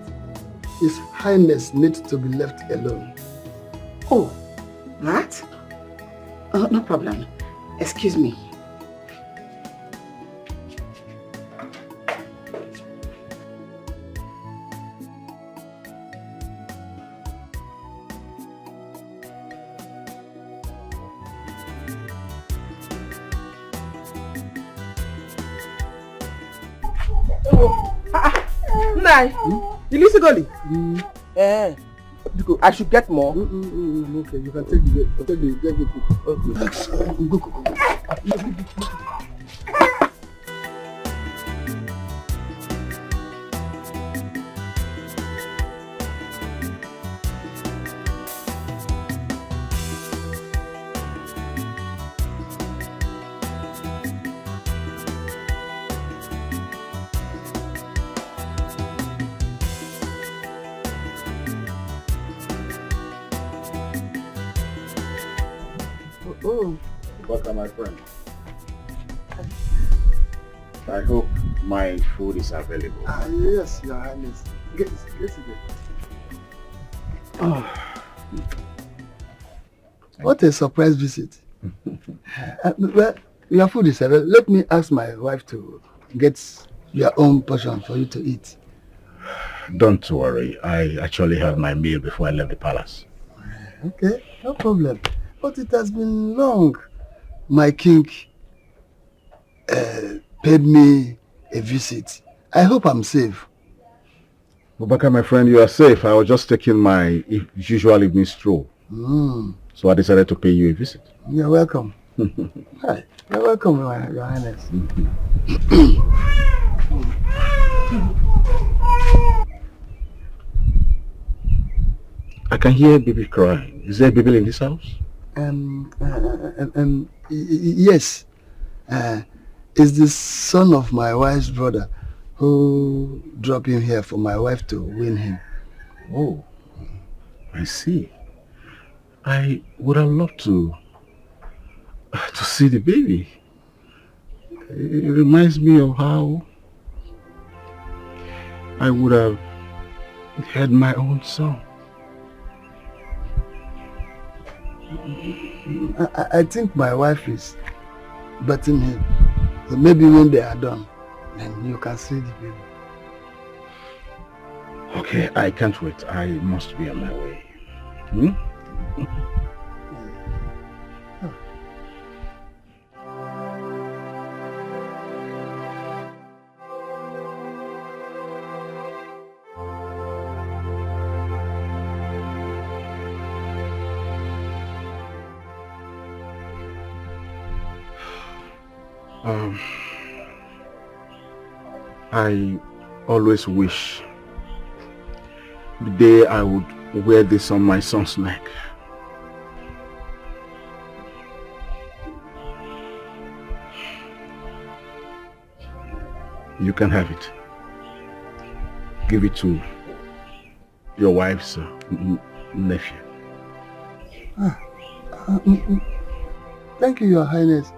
His Highness needs to be left alone. Oh, that? No problem. Excuse me. Nai, you listen Goli? I should get more. Okay, you can take the go. Welcome, my friend. I hope my food is available. Yes, Your Highness. Get it there. What a surprise visit. Well, your food is available. Let me ask my wife to get your own portion for you to eat. Don't worry. I actually had my meal before I left the palace. Okay, no problem. But it has been long. My king paid me a visit. I hope I'm safe. Bubaka, my friend, you are safe. I was just taking my usual evening stroll. So I decided to pay you a visit. You're welcome. Hi. You're welcome, Your Highness. I can hear baby crying. Is there a baby in this house? Yes. It's the son of my wife's brother who dropped him here for my wife to win him. Oh, I see. I would have loved to see the baby. It reminds me of how I would have had my own son. I think my wife is betting him. So maybe when they are done, then you can see the baby. Okay, I can't wait. I must be on my way. I always wish the day I would wear this on my son's neck. You can have it. Give it to your wife's nephew. Thank you, Your Highness.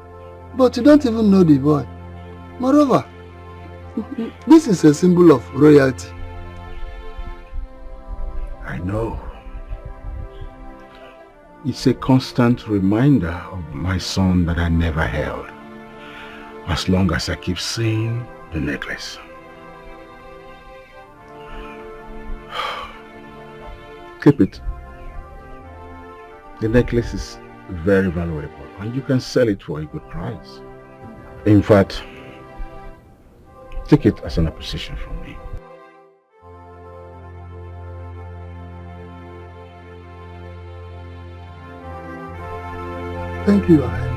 But you don't even know the boy. Moreover, this is a symbol of royalty. I know. It's a constant reminder of my son that I never held. As long as I keep seeing the necklace. Keep it. The necklace is very valuable and you can sell it for a good price. In fact, take it as an appreciation from me. Thank you, Your Highness.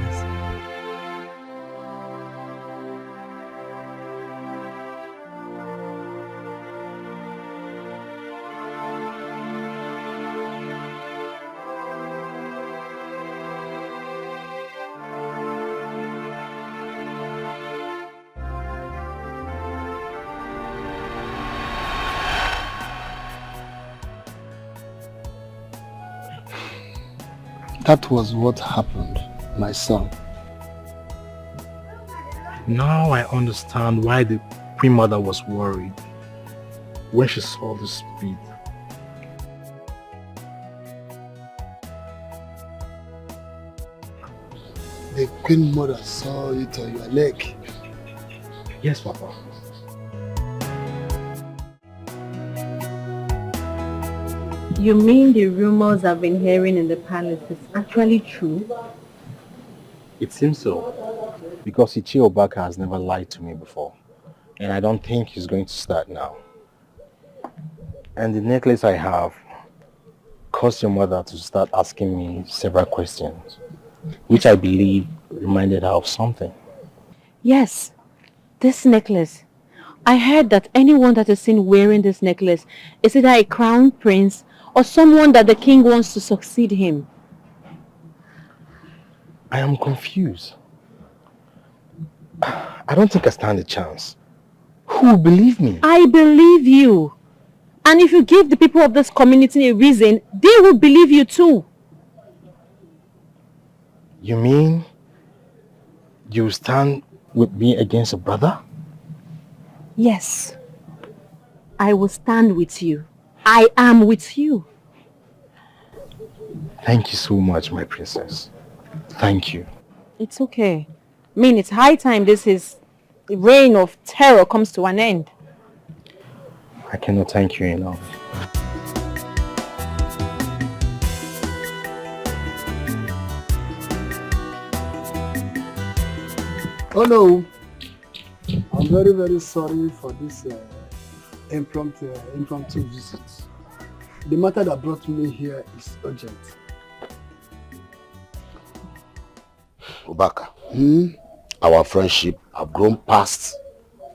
That was what happened, my son. Now I understand why the Queen Mother was worried when she saw the speed. The Queen Mother saw it on your neck. Yes, Papa. You mean the rumors I've been hearing in the palace is actually true? It seems so. Because Ichie Obaka has never lied to me before. And I don't think he's going to start now. And the necklace I have caused your mother to start asking me several questions, which I believe reminded her of something. Yes, this necklace. I heard that anyone that is seen wearing this necklace is either a crown prince or someone that the king wants to succeed him. I am confused. I don't think I stand a chance. Who will believe me? I believe you. And if you give the people of this community a reason, they will believe you too. You mean you stand with me against a brother? Yes. I will stand with you. I am with you. Thank you so much, my princess. Thank you. It's okay. I mean, it's high time this reign of terror comes to an end. I cannot thank you enough. Oh no, I'm very, very sorry for this impromptu visit. The matter that brought me here is urgent. Obaka, our friendship have grown past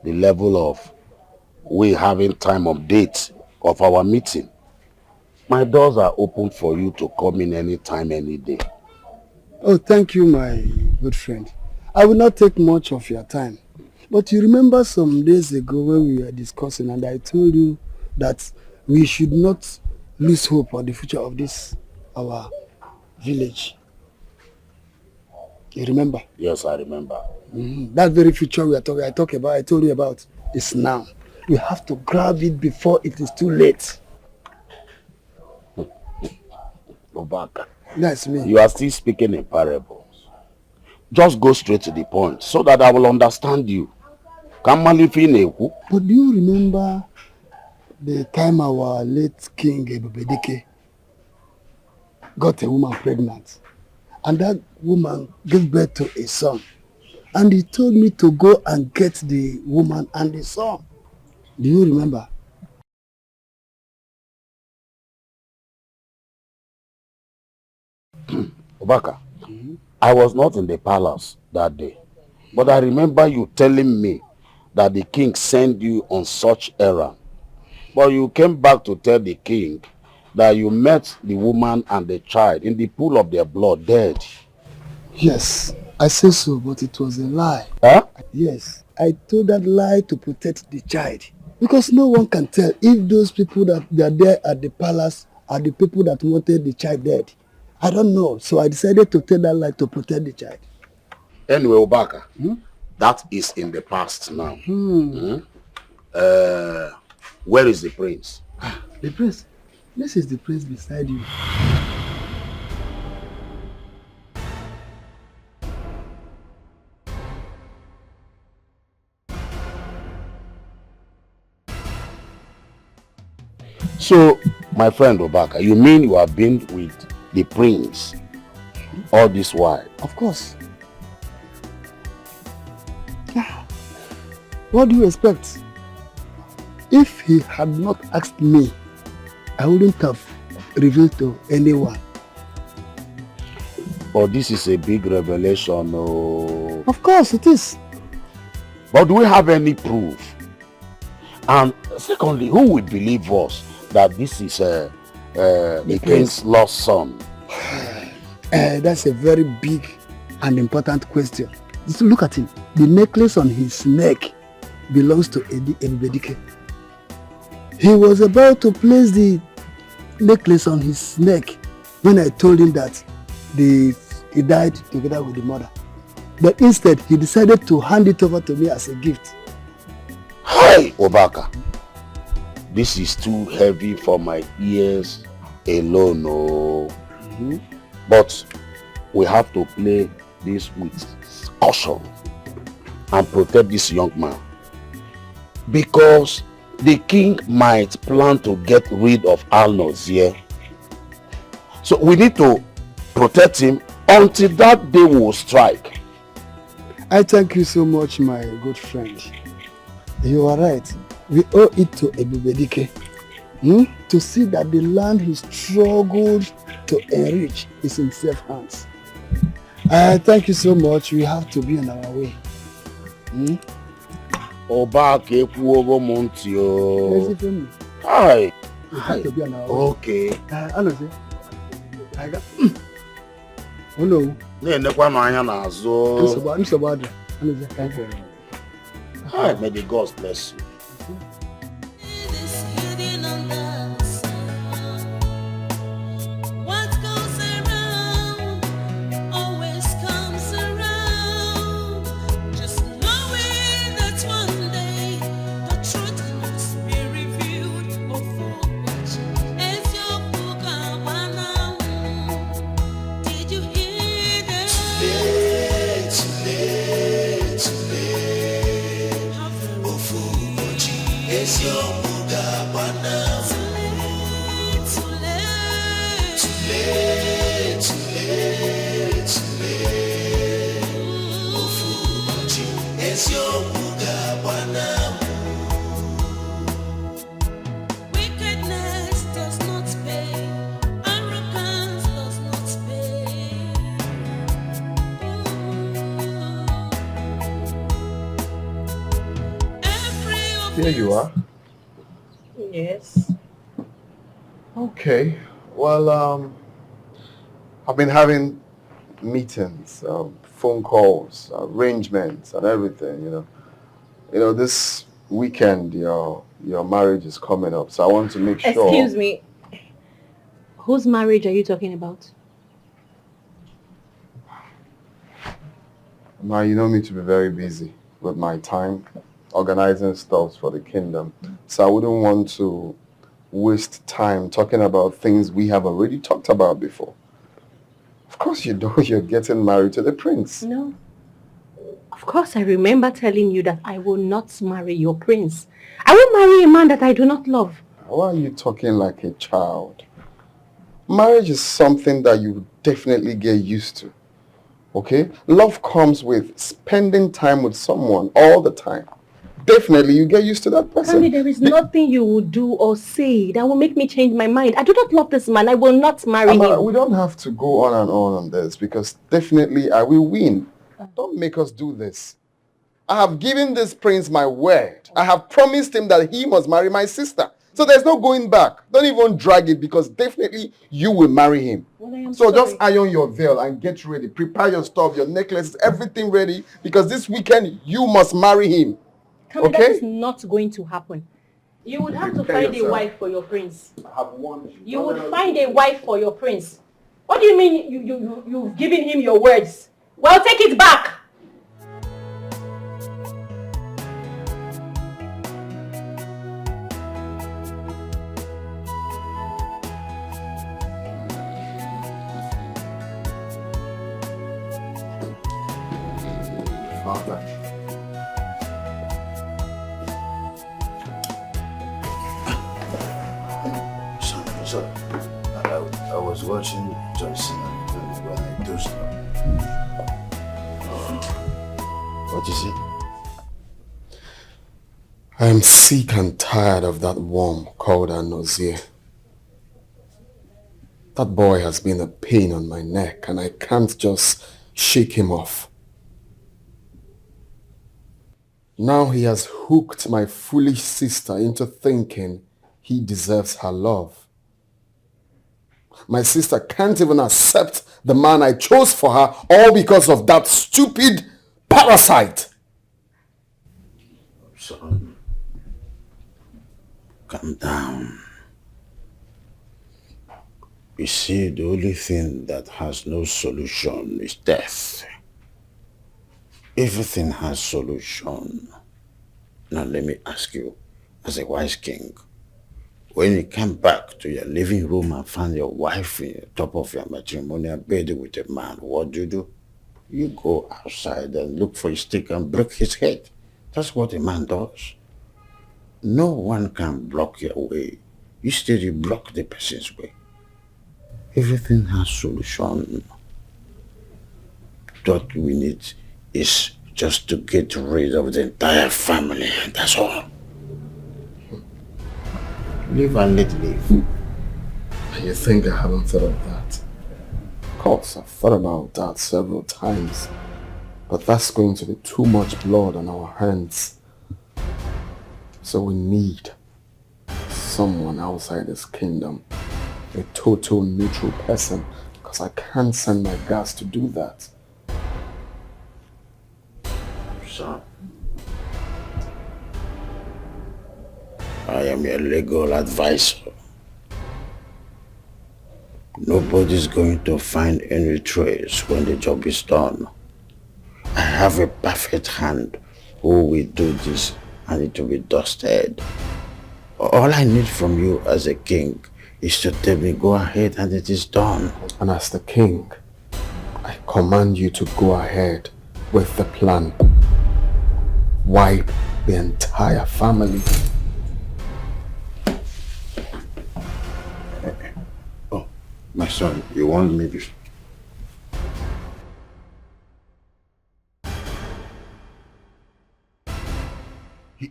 the level of we having time update of our meeting. My doors are open for you to come in anytime, any day. Oh, thank you, my good friend. I will not take much of your time. But you remember some days ago when we were discussing and I told you that we should not lose hope on the future of this, our village. You remember? Yes, I remember. That very future I told you about, is now. We have to grab it before it is too late. Obaka. That's me. You are still speaking in parables. Just go straight to the point so that I will understand you. But do you remember the time our late king Ebubedike got a woman pregnant? And that woman gave birth to a son. And he told me to go and get the woman and the son. Do you remember? Obaka, I was not in the palace that day, but I remember you telling me that the king sent you on such errand. But you came back to tell the king that you met the woman and the child in the pool of their blood dead. Yes, I say so, but it was a lie. Huh? Yes, I told that lie to protect the child. Because no one can tell if those people that are there at the palace are the people that wanted the child dead. I don't know, so I decided to tell that lie to protect the child. Anyway, Obaka, that is in the past now. Where is the prince? The prince? This is the prince beside you. So, my friend Obaka, you mean you have been with the prince all this while? Of course. What do you expect? If he had not asked me, I wouldn't have revealed to anyone. But this is a big revelation. Oh. Of course it is. But do we have any proof? And secondly, who will believe us that this is the king's lost son? That's a very big and important question. Just look at him. The necklace on his neck belongs to Ebubedike. He was about to place the necklace on his neck when I told him that he died together with the mother. But instead, he decided to hand it over to me as a gift. Hi, Obaka. This is too heavy for my ears alone. Oh. But we have to play this with caution and protect this young man. Because the king might plan to get rid of Al-Nozir. So we need to protect him until that day will strike. I thank you so much, my good friend. You are right. We owe it to Ebubedike to see that the land he struggled to enrich is in safe hands. Thank you so much. We have to be on our way. Oba kekuogo montio. Hi. We have to be on our way. Okay. Anozie. I got. Oh no. Na-enekwa n'anya n'azụ. Nsogbu adị. Anozie, thank you. Hi, may the gods bless you. Here you are. Yes. Okay. Well, I've been having meetings, phone calls, arrangements, and everything. You know, this weekend your marriage is coming up, so I want to make sure. Excuse me. Whose marriage are you talking about? Ma, you know me to be very busy with my time, organizing stuff for the kingdom. So I wouldn't want to waste time talking about things we have already talked about before. Of course you know you're getting married to the prince. No. Of course I remember telling you that I will not marry your prince. I will marry a man that I do not love. Why are you talking like a child? Marriage is something that you definitely get used to. Okay? Love comes with spending time with someone all the time. Definitely you get used to that person. Kandi, there is nothing you will do or say that will make me change my mind. I do not love this man. I will not marry him. We don't have to go on and on this because definitely I will win. Don't make us do this. I have given this prince my word. I have promised him that he must marry my sister. So there's no going back. Don't even drag it because definitely you will marry him. Well, so just iron your veil and get ready. Prepare your stuff, your necklaces, everything ready because this weekend you must marry him. Kandi, that is not going to happen. You would have to find a wife for your prince. I have warned you. You would find a wife for your prince. What do you mean you've given him your words? Well, take it back. Father. Son, I was watching Johnson and when I dozed off. What is it? I am sick and tired of that worm called nausea. That boy has been a pain on my neck and I can't just shake him off. Now he has hooked my foolish sister into thinking he deserves her love. My sister can't even accept the man I chose for her all because of that stupid parasite. Son, calm down. You see, the only thing that has no solution is death. Everything has solution. Now let me ask you, as a wise king, when you came back to your living room and found your wife in the top of your matrimonial bed with a man, what do? You go outside and look for a stick and break his head. That's what a man does. No one can block your way. Instead, you block the person's way. Everything has solution. What we need is just to get rid of the entire family, that's all. Live and let live. You think I haven't thought of that? Of course, I've thought about that several times. But that's going to be too much blood on our hands. So we need someone outside this kingdom. A total neutral person. Because I can't send my guards to do that. Son, I am your legal advisor. Nobody's going to find any trace when the job is done. I have a perfect hand who will do this and it will be dusted. All I need from you as a king is to tell me go ahead and it is done. And as the king, I command you to go ahead with the plan. Wipe the entire family. Oh, my son, you want me to...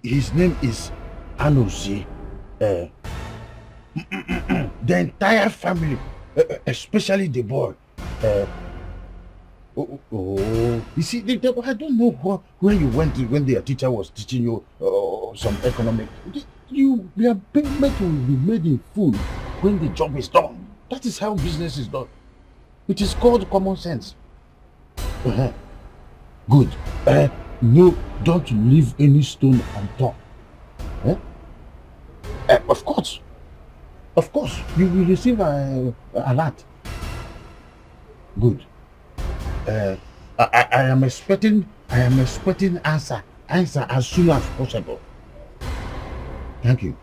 His name is Anozie. The entire family, especially the boy. You see, I don't know where you went when the teacher was teaching you some economic. You are being made to be made a fool when the job is done. That is how business is done. It is called common sense. Good. No, don't leave any stone unturned. Of course, you will receive a alert. Good. I am expecting answer as soon as possible. Thank you.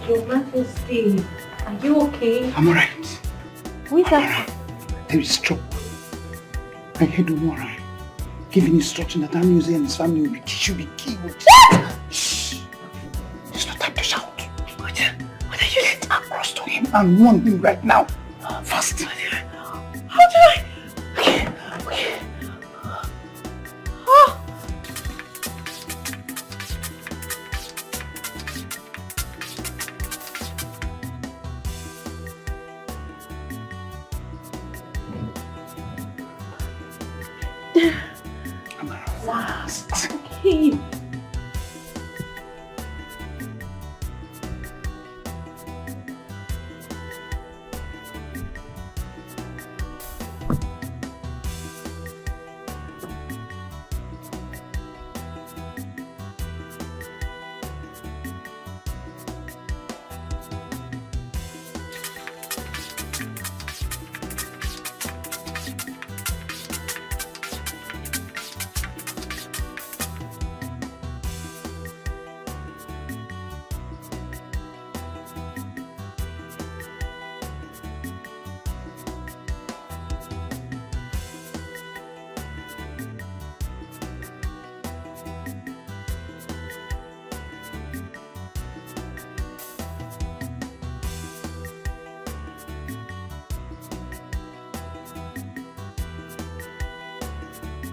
Your Majesty, are you okay? I'm alright. Who is that? There is trouble. I heard Adora giving instruction that Anozie and his family should be killed. Shh! It's not time to shout. What are you doing? Across to him and warn him right now. Fast. How do I? Okay. Oh. Fast. Okay.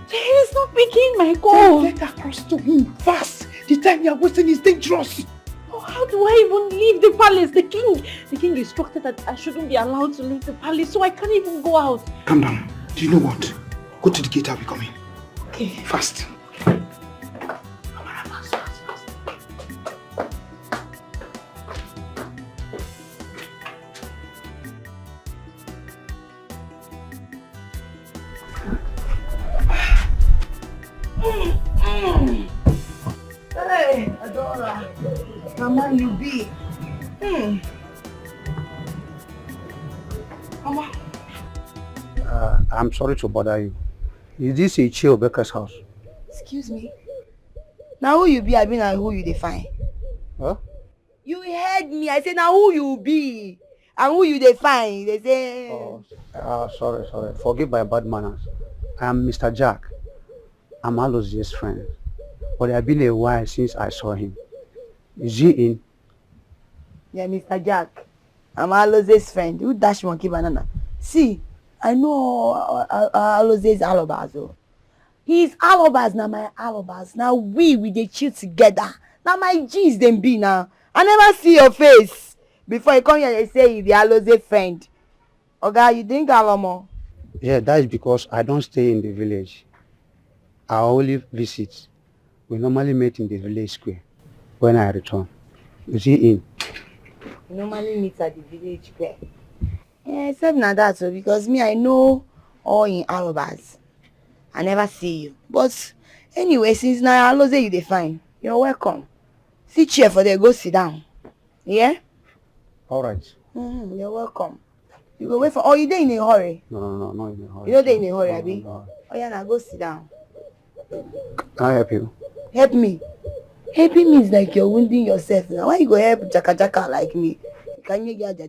He's not picking my call. Get across to him fast. The time you are wasting is dangerous. Oh, how do I even leave the palace? The king instructed that I shouldn't be allowed to leave the palace, so I can't even go out. Calm down. Do you know what? Go to the gate, I'll be coming. Okay. Fast. Hey, Adora. Mama, you be. Mama. I'm sorry to bother you. Is this Ichio Baker's house? Excuse me. Now who you be, I mean, and who you define? Huh? You heard me. I said now who you be. And who you dey find? They say. Sorry. Forgive my bad manners. I am Mr. Jack. I'm Alozie's friend. But it has been a while since I saw him. Is he in? Yeah, Mr. Jack. I'm Aloze's friend. Who dash monkey banana? See, I know Aloze's alobas. Oh. His alobas now my alobas. Now we dey chill together. Now my G's them be now. I never see your face. Before you come here, they say you be Aloze friend. Oga, you drink alomo? Yeah, that is because I don't stay in the village. I only visit. We normally meet in the village square when I return. Is he in? We normally meet at the village square. Yeah, except na that, so because me, I know all in alobas. I never see you. But anyway, since now Aloze you dey fine, you're welcome. Sit chair for there, go sit down. Yeah? All right. You're welcome. You go wait for. Oh, you dey in a hurry? No, not in a hurry. You know they in a hurry, Abi? No. Oh yeah, now go sit down. Can I help you? Help me. Helping me is like you're wounding yourself now. Why you go help Jaka like me? Can you get ja?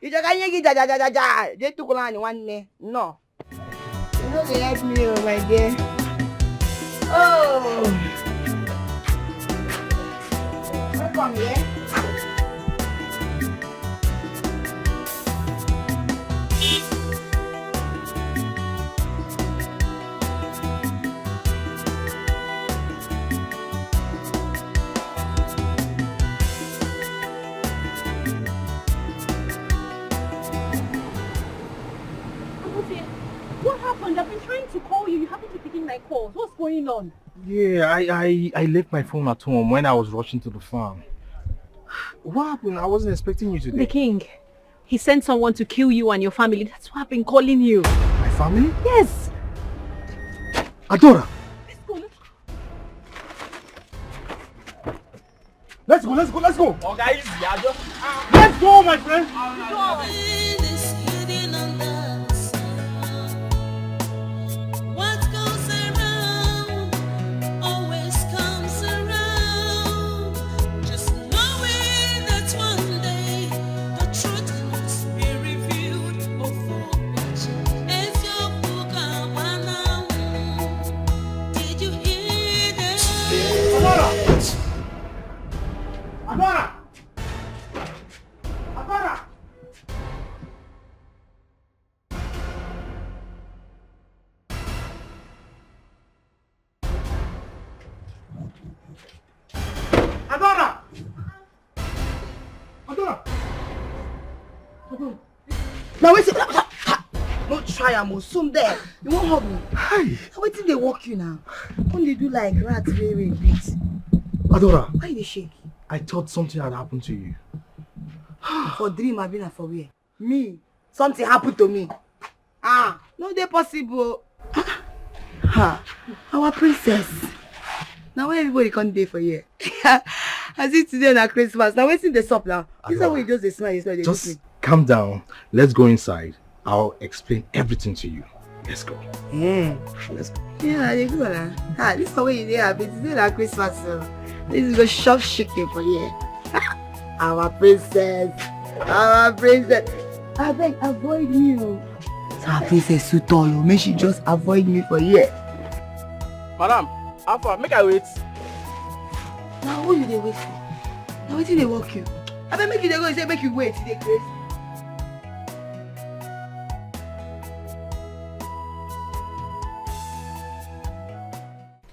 You just can you get ja? They took on one day. No. You know they help me, oh my dear. Oh. Welcome here. What happened? I've been trying to call you. You haven't been picking my calls. What's going on? Yeah, I left my phone at home when I was rushing to the farm. What happened? I wasn't expecting you today. The king. He sent someone to kill you and your family. That's why I've been calling you. My family? Yes. Adora! Let's go. Oh, guys, Let's go, my friend. What goes around always comes around. Just knowing that one day the truth must be revealed. Did you hear that? Adora! Now wait. Don't try, I'm soon there. You won't hug me. Hi. Wait till they walk you now. When they do like rats very bit. Adora. Why you dey shake? I thought something had happened to you. For dream, I've been for where? Me. Something happened to me. No dey possible. Our princess. Now why everybody come dey for here? As if today na Christmas. Now waiting the sup now. This is when you just dey smile, Just calm down. Let's go inside. I'll explain everything to you. Let's go. Let's go. Yeah, they go now. This is the way you dey happy. Today na Christmas. So. This is go shop chicken for here. Our princess. I beg, avoid me. Our princess too tall. Make she just avoid me for here. Madam, Alpha, make I wait. Now who you dey wait for? Now wetin dey work you? I beg make you dey go, say make you wait, you dey crazy.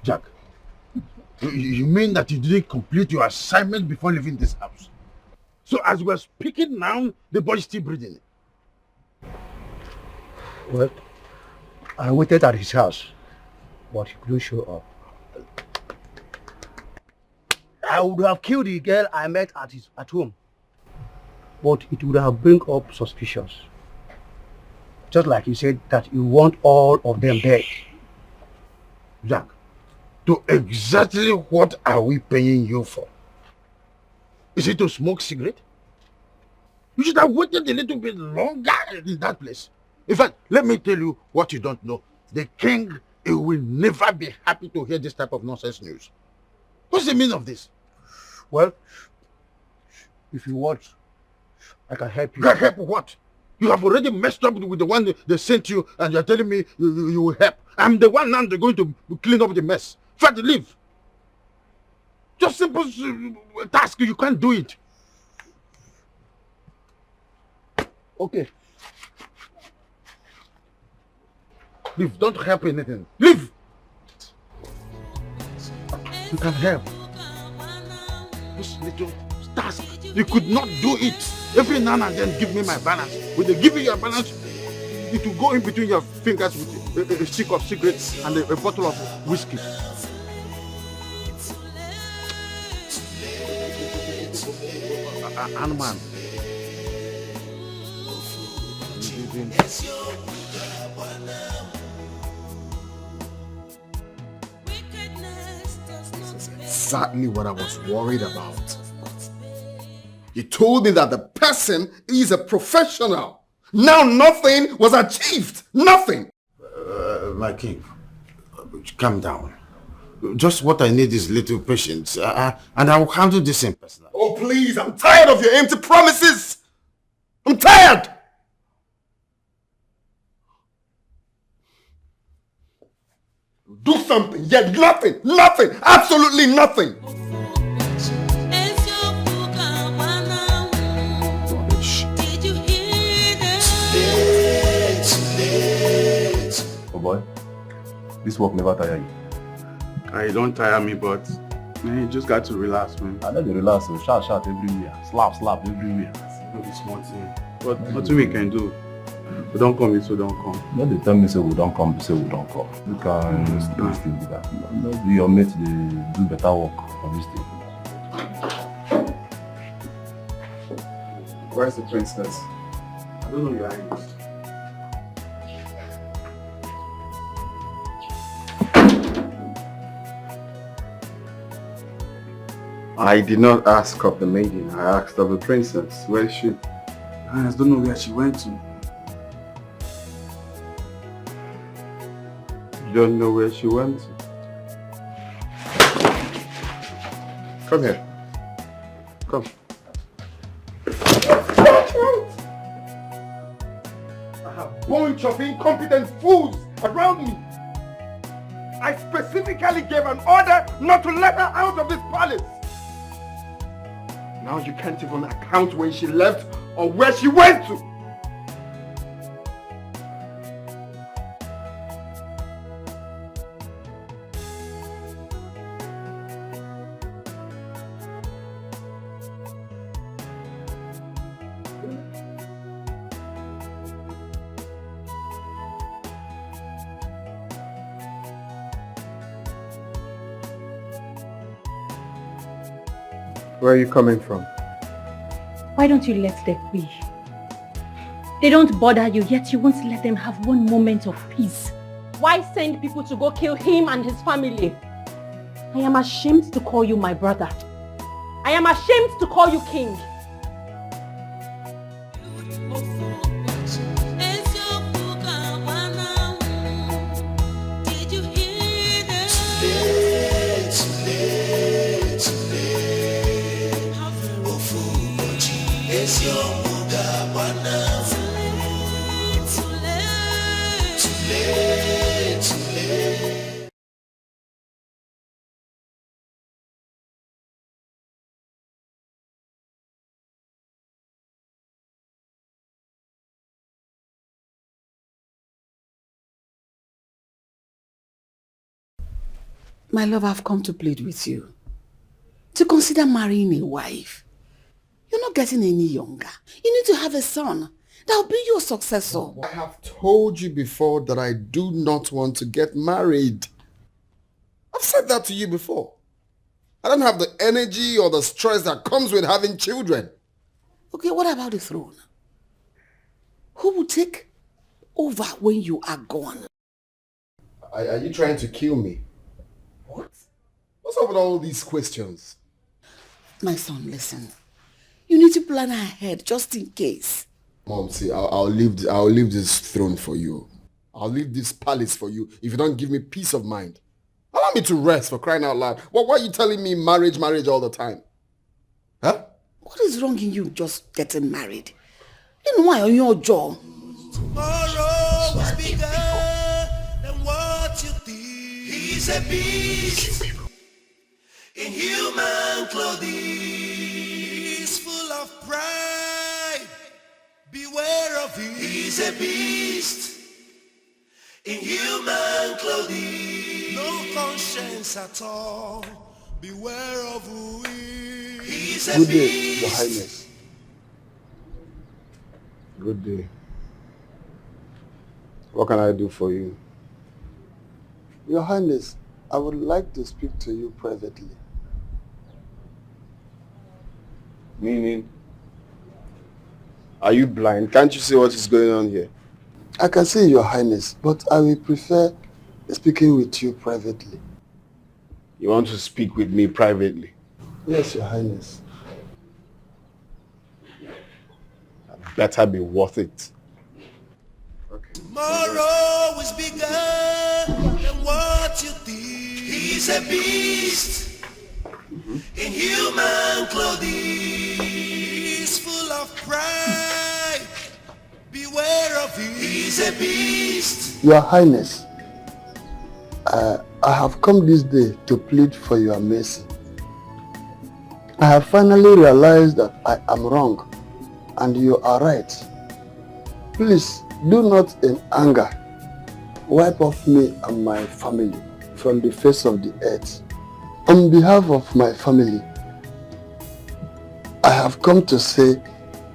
Jack, you mean that you didn't complete your assignment before leaving this house? So as we're speaking now, the boy's still breathing. Well, I waited at his house, but he couldn't show up. I would have killed the girl I met at home, but it would have bring up suspicions. Just like you said that you want all of them dead. Jack, to exactly what are we paying you for? Is it to smoke cigarette? You should have waited a little bit longer in that place. In fact, let me tell you what you don't know. The king, he will never be happy to hear this type of nonsense news. What's the meaning of this? Well, if you watch, leave. I can help you. You can help what? You have already messed up with the one they sent you, and you're telling me you will help. I'm the one now they're going to clean up the mess. Try to leave. Just simple task, you can't do it. Okay. Leave, don't help anything. Leave! You can help. This little task, you could not do it. Every now and then give me my balance. When they give you your balance, it will go in between your fingers with a stick of cigarettes and a bottle of whiskey. Animal. Exactly what I was worried about. You told me that the person is a professional. Now nothing was achieved. Nothing. My king, calm down. Just what I need is little patience, and I will handle this in person. Oh please, I'm tired of your empty promises. I'm tired. Do something, yet nothing, nothing, absolutely nothing. Oh boy, this work never tire you. I don't tire me, but man, you just got to relax, man. I know they relax, so shout everywhere, slap everywhere. No be small thing. But nothing we can do. We don't come, so don't come. No, they tell me say we don't come, say we don't come. You can do still do that. Maybe your mate they do better work on this thing. Where's the princess? I don't know your eyes. I did not ask of the maiden. I asked of the princess. Where is she? I just don't know where she went to. You don't know where she went to? Come here. Come. I have a bunch of incompetent fools around me. I specifically gave an order not to let her out of this palace. Now you can't even account when she left or where she went to. Where are you coming from? Why don't you let them be? They don't bother you, yet you won't let them have one moment of peace. Why send people to go kill him and his family? I am ashamed to call you my brother. I am ashamed to call you king. My love, I've come to plead with you to consider marrying a wife. You're not getting any younger. You need to have a son. That'll be your successor. I have told you before that I do not want to get married. I've said that to you before. I don't have the energy or the stress that comes with having children. Okay, what about the throne? Who will take over when you are gone? Are you trying to kill me? What? What's up with all these questions? My son, listen. You need to plan ahead just in case. Mom, see, I'll leave this throne for you. I'll leave this palace for you if you don't give me peace of mind. Allow me to rest, for crying out loud. Why are you telling me marriage all the time? Huh? What is is wrong in you just getting married? Then why are you your jaw? Tomorrow is bigger than what you think. He's a beast in human clothing. He's full of pride. Beware of him. He's a beast in human clothing. No conscience at all. Beware of who he is. He's a Good day, beast. Your Highness. Good day. What can I do for you? Your Highness, I would like to speak to you privately. Meaning? Are you blind? Can't you see what is going on here? I can see Your Highness, but I will prefer speaking with you privately. You want to speak with me privately? Yes, Your Highness. Better be worth it. Tomorrow is bigger than what you think. He's a beast in human clothing. He's full of pride. Beware of him. He's a beast. Your Highness, I have come this day to plead for your mercy. I have finally realized that I am wrong and you are right. Please do not in anger wipe off me and my family from the face of the earth. On behalf of my family, I have come to say,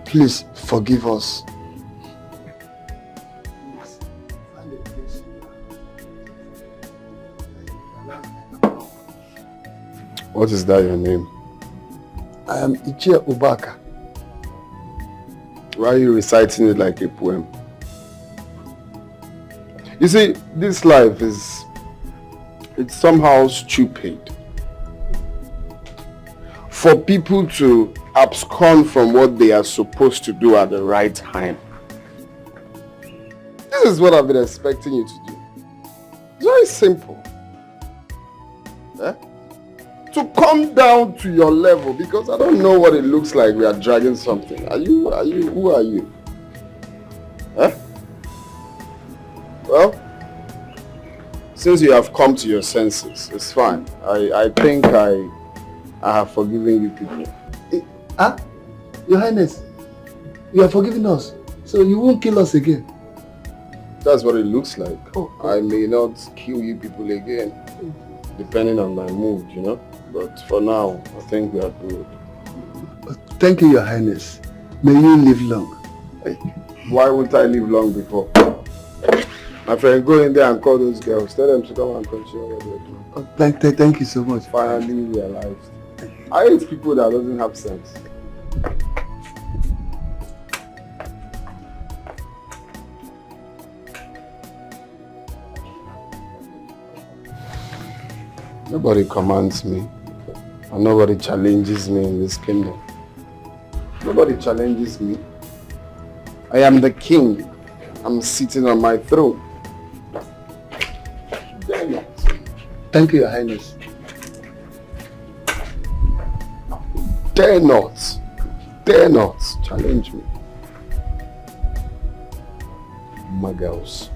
please forgive us. What is that your name? I am Ichie Ubaka. Why are you reciting it like a poem? You see, this life it's somehow stupid. For people to abscond from what they are supposed to do at the right time. This is what I've been expecting you to do. It's very simple. Eh? To come down to your level, because I don't know what it looks like we are dragging something. Who are you? Huh? Well, since you have come to your senses, it's fine. I think I have forgiven you people. Your Highness, you are forgiving us, so you won't kill us again. That's what it looks like. I may not kill you people again, depending on my mood, you know. But for now, I think we are good. Thank you, Your Highness. May you live long. Why won't I live long before? My friend, go in there and call those girls. Tell them to come and continue what they're doing. Thank you so much. Finally realized. I hate people that doesn't have sense. Nobody commands me, and nobody challenges me in this kingdom. Nobody challenges me. I am the king. I'm sitting on my throne. Dare not. Thank you, Your Highness. Dare not. Dare not challenge me. My girls.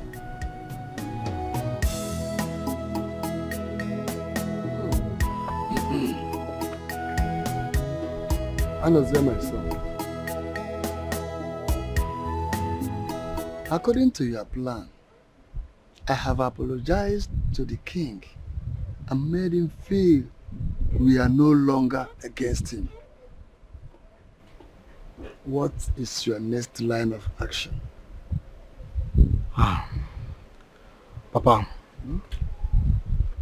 Anozia, my son. According to your plan, I have apologized to the king and made him feel we are no longer against him. What is your next line of action? Papa,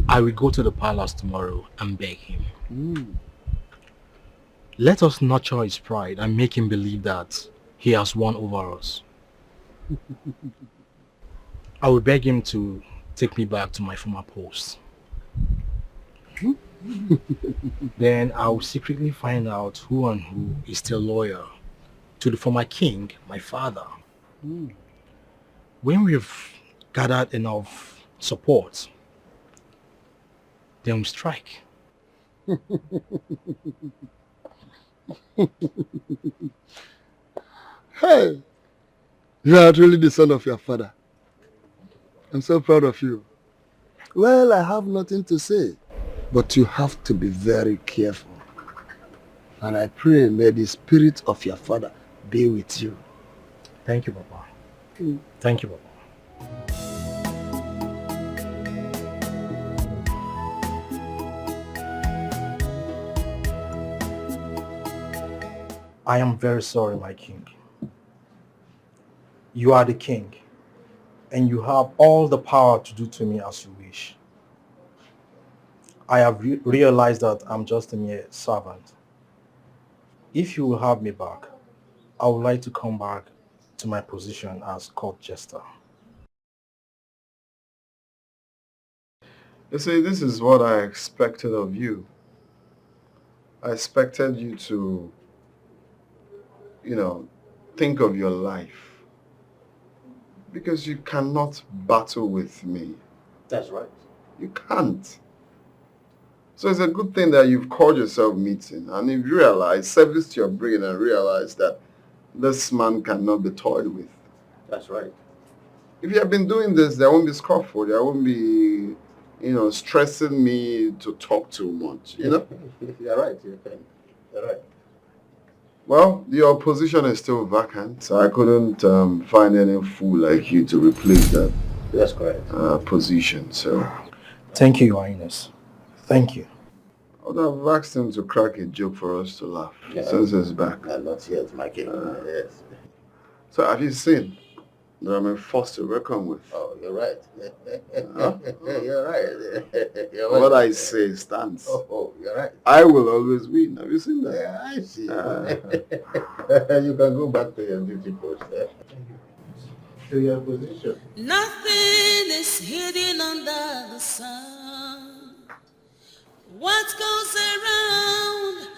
I will go to the palace tomorrow and beg him. Let us nurture his pride and make him believe that he has won over us. I will beg him to take me back to my former post. Then I will secretly find out who and who is still loyal to the former king, my father. When we've gathered enough support, then we strike. Hey, you are truly the son of your father. I'm so proud of you. Well, I have nothing to say, but you have to be very careful. And I pray may the spirit of your father be with you. Thank you, Papa. Thank you, Papa. I am very sorry, my king. You are the king, and you have all the power to do to me as you wish. I have realized that I'm just a mere servant. If you will have me back, I would like to come back to my position as court jester. You see, this is what I expected of you. I expected you to, think of your life. Because you cannot battle with me. That's right. You can't. So it's a good thing that you've called yourself meeting and you've realized, service to your brain and realized that this man cannot be toyed with. That's right. If you have been doing this, there won't be scuffle. There won't be, stressing me to talk too much, You're right. You're right. Well, your position is still vacant, so I couldn't find any fool like you to replace that. That's correct. Position, so... Thank you, Your Highness. Thank you. I would have asked him to crack a joke for us to laugh, since he's back. Not yet, my king. Yes. So have you seen that I'm a force to reckon with? Oh, you're right. You're right. You're What right. I say stands. Oh, you're right. I will always win. Have you seen that? Yeah, I see. You can go back to your duty post. To your position. Nothing is hidden under the sun. What goes around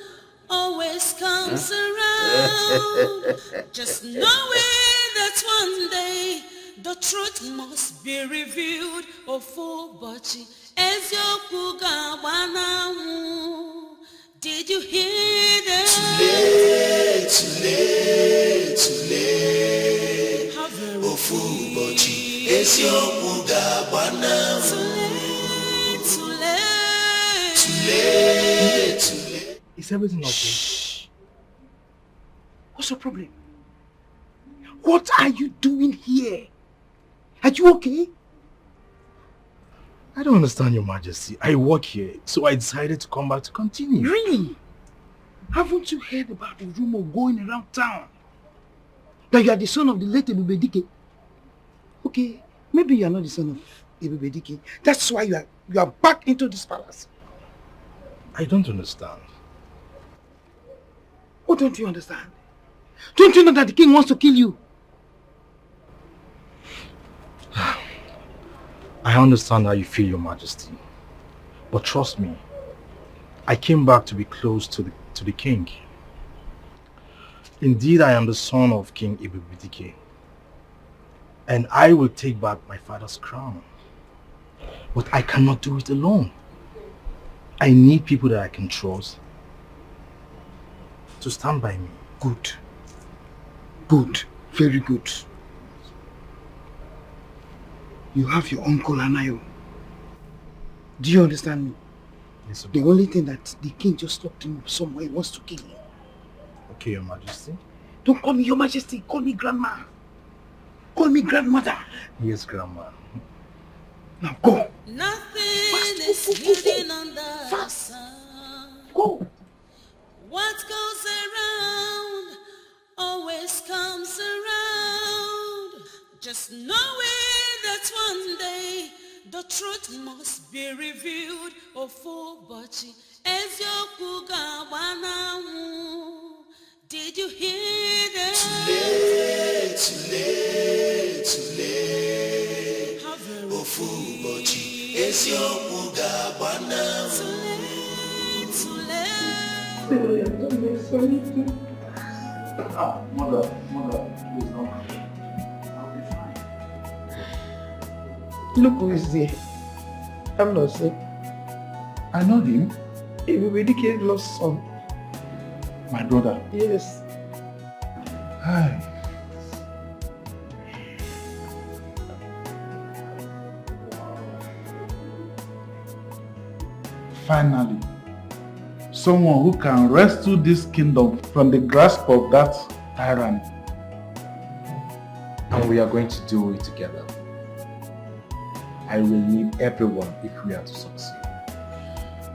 always comes around. Just knowing that one day the truth must be revealed. Ofubochi ezioku gawanamu. Did you hear that? Too late. Ofubochi ezioku gawanamu. Too late. Is everything okay? What's your problem? What are you doing here? Are you okay? I don't understand, Your Majesty. I work here, so I decided to come back to continue. Really? Haven't you heard about the rumor going around town? That you are the son of the late Ebubedike? Okay, maybe you are not the son of Ebubedike. That's why you are back into this palace. I don't understand. What don't you understand? Don't you know that the king wants to kill you? I understand how you feel, Your Majesty. But trust me, I came back to be close to the king. Indeed, I am the son of King Ebubedike, and I will take back my father's crown. But I cannot do it alone. I need people that I can trust to stand by me. Good. Good. Very good. You have your uncle Anayo. Do you understand me? Yes, the only thing that the king just locked him up somewhere, he wants to kill him. Okay, Your Majesty. Don't call me Your Majesty, call me Grandma. Call me Grandmother. Yes, Grandma. Now go. Nothing is hidden under the sun. Go. What goes around always comes around. Just knowing that one day the truth must be revealed. Ofubochi ezioku gawanamu. Did you hear that? Too late. Ofubochi ezioku gawanamu. Too late. Mother, please don't. I'll be fine. Look who is here. I'm not sick. I know him. Ebubedike lost son. My brother. Yes. Hi. Finally, someone who can rescue this kingdom from the grasp of that tyrant. And we are going to do it together. I will need everyone if we are to succeed.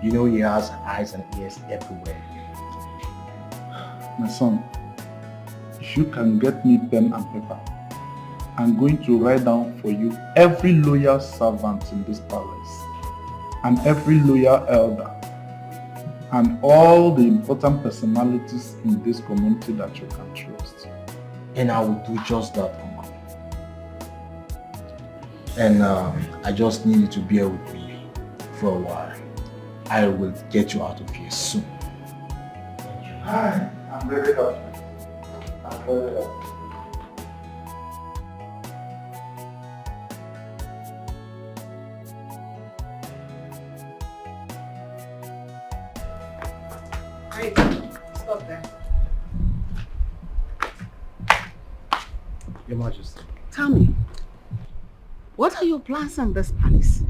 You know he has eyes and ears everywhere. My son, if you can get me pen and paper, I'm going to write down for you every loyal servant in this palace, and every loyal elder, and all the important personalities in this community that you can trust. And I will do just that, Uncle. And I just need you to bear with me for a while. I will get you out of here soon. Hi, I'm very happy. I'm very happy. Stop there. Your Majesty. Tell me, what are your plans in this palace?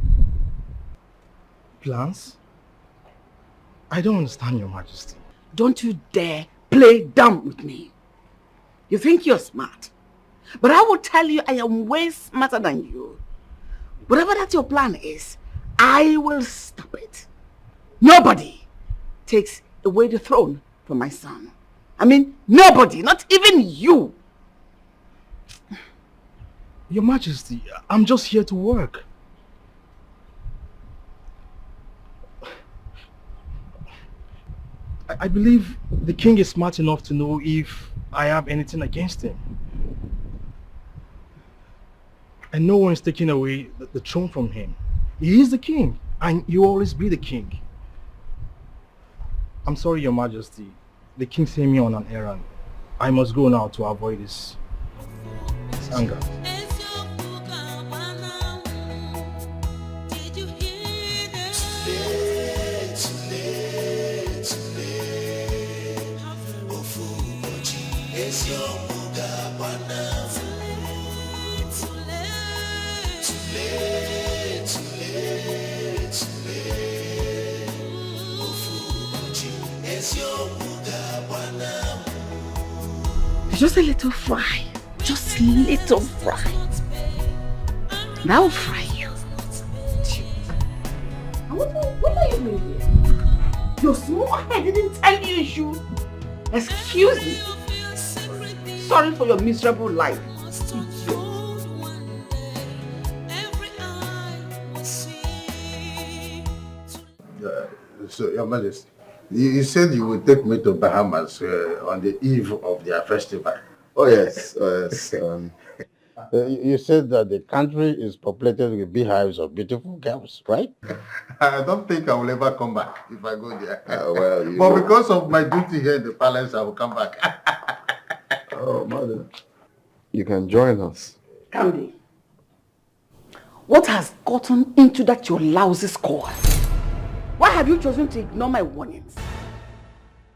Plans? I don't understand, Your Majesty. Don't you dare play dumb with me. You think you're smart, but I will tell you I am way smarter than you. Whatever that your plan is, I will stop it. Nobody takes away the throne from my son. I mean, nobody, not even you. Your Majesty, I'm just here to work. I believe the king is smart enough to know if I have anything against him. And no one is taking away the throne from him. He is the king, and he will always be the king. I'm sorry, Your Majesty. The king sent me on an errand. I must go now to avoid this anger. Just a little fry. Just a little fry. That will fry you. What are you doing here? Your small head didn't tell you you should. Excuse me. Sorry for your miserable life. So, Your Majesty, you said you would take me to Bahamas on the eve of their festival. Oh yes, you said that the country is populated with beehives of beautiful girls, right? I don't think I will ever come back if I go there. Well, but because of my duty here in the palace, I will come back. Oh, mother. You can join us. Candy, what has gotten into that your lousy score? Why have you chosen to ignore my warnings?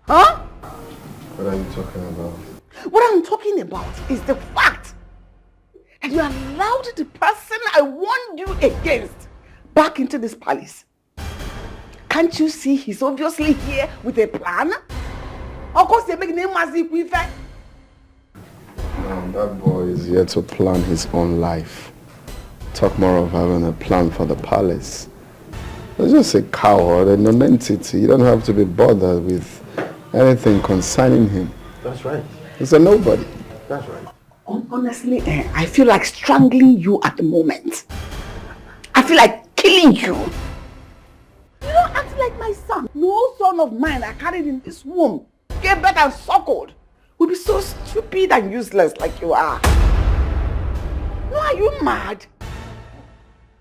Huh? What are you talking about? What I'm talking about is the fact that you allowed the person I warned you against back into this palace. Can't you see he's obviously here with a plan? Of course they make name as if we fed. That boy is here to plan his own life. Talk more of having a plan for the palace. He's just a coward, a non-entity. You don't have to be bothered with anything concerning him. That's right. He's a nobody. That's right. Honestly, I feel like strangling you at the moment. I feel like killing you. You don't act like my son. No son of mine I carried in this womb, gave birth and suckled, would be so stupid and useless like you are. No, are you mad?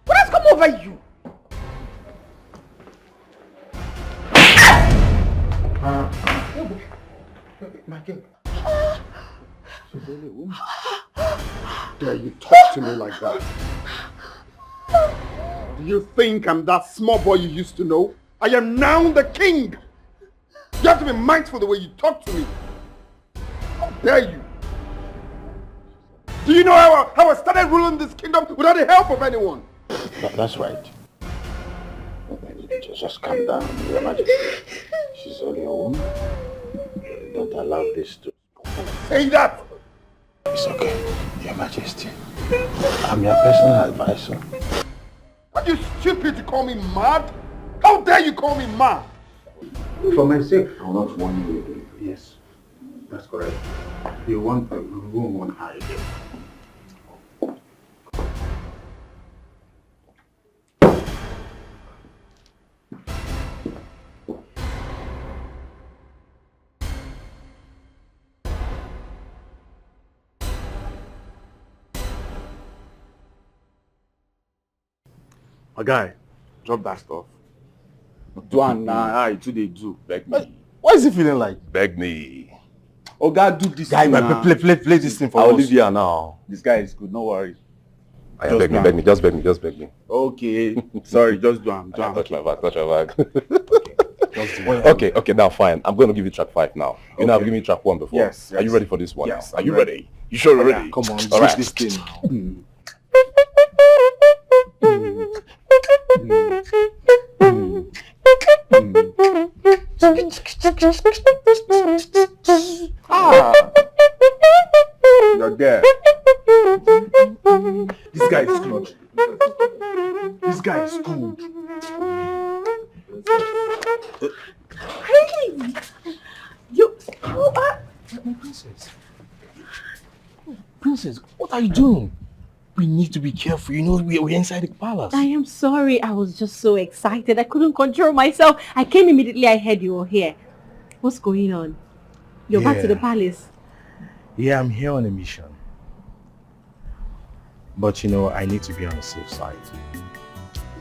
What has come over you? My king. Dare you talk to me like that? Do you think I'm that small boy you used to know? I am now the king. You have to be mindful the way you talk to me. How dare you? Do you know how I started ruling this kingdom without the help of anyone? That's right. Just calm down, Your Majesty. She's only a woman. Don't allow this to... Say that! It's okay, Your Majesty. I'm your personal advisor. Are you stupid to call me mad? How dare you call me mad? For my sake, I will not warn you. Yes, that's correct. You want a room on high. My guy, drop that stuff. Do and now, I too they do. Beg me. What is he feeling like? Beg me. Oh God, do this Guy, thing now. play this thing for I'll us. leave here now. This guy is good, no worry. Beg me, just beg me. Okay, sorry, just do am. Touch my bag. Okay, now fine. I'm going to give you track 5 now. You know, I've given you track 1 before. Yes. Are you ready for this one Yes, now? Are I'm you ready. ready? You sure you're ready? Come on, all right. this thing now. You're there. This guy is good. This guy is good. Hey! You are... My princess. Princess, what are you doing? We need to be careful. You know, we're inside the palace. I am sorry. I was just so excited. I couldn't control myself. I came immediately. I heard you were here. What's going on? You're back to the palace. Yeah, I'm here on a mission. But you know, I need to be on the safe side.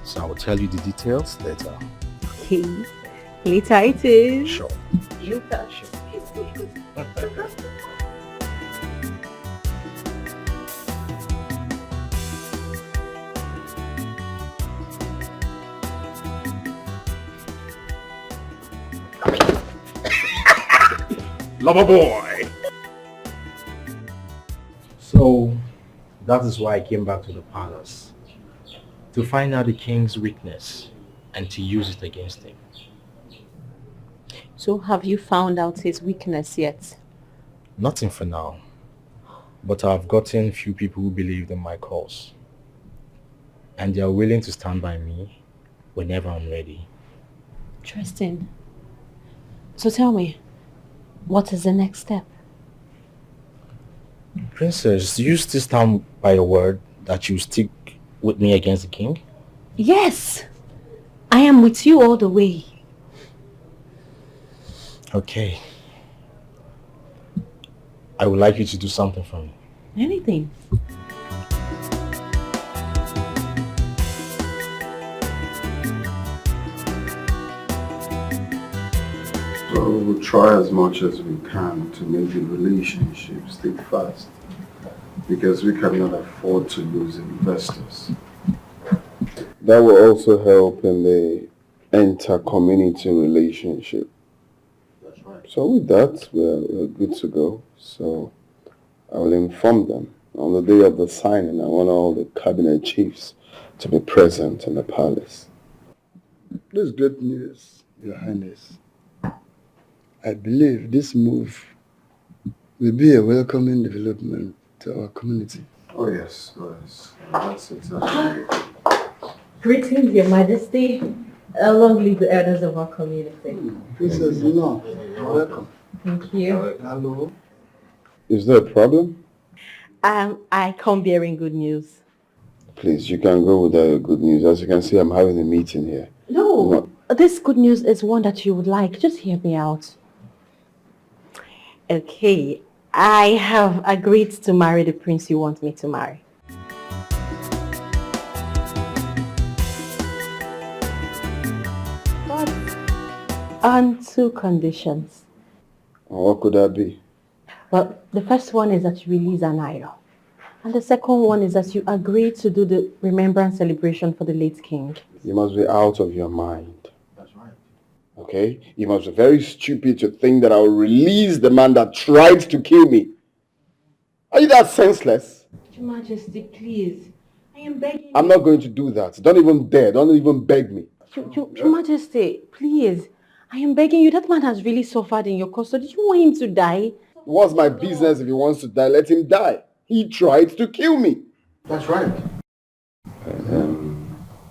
So I will tell you the details later. Okay. Later it is. Sure. Later. Lover boy. So that is why I came back to the palace. To find out the king's weakness and to use it against him. So have you found out his weakness yet? Nothing for now. But I've gotten few people who believe in my cause. And they are willing to stand by me whenever I'm ready. Interesting. So tell me, what is the next step? Princess, do you still stand by your word that you stick with me against the king? Yes! I am with you all the way. Okay. I would like you to do something for me. Anything. So we'll try as much as we can to make the relationship stick fast, because we cannot afford to lose investors. That will also help in the inter-community relationship. That's right. So with that, we're good to go. So I will inform them. On the day of the signing, I want all the cabinet chiefs to be present in the palace. This is great news, Your Highness. I believe this move will be a welcoming development to our community. Oh yes, that's exactly. Greetings, Your Majesty. Long live the elders of our community. Princess, welcome. Thank you. Hello. Is there a problem? I come bearing good news. Please, you can go with the good news. As you can see, I'm having a meeting here. No, this good news is one that you would like. Just hear me out. Okay, I have agreed to marry the prince you want me to marry. But on 2 conditions. What could that be? Well, the first one is that you release an heir. And the second one is that you agree to do the remembrance celebration for the late king. You must be out of your mind. That's right. Okay? You must be very stupid to think that I'll release the man that tried to kill me. Are you that senseless? Your Majesty, please. I am begging I'm not going to do that. Don't even dare. Don't even beg me. Your Majesty, please. I am begging you. That man has really suffered in your custody. Do you want him to die? What's my business if he wants to die? Let him die. He tried to kill me. That's right.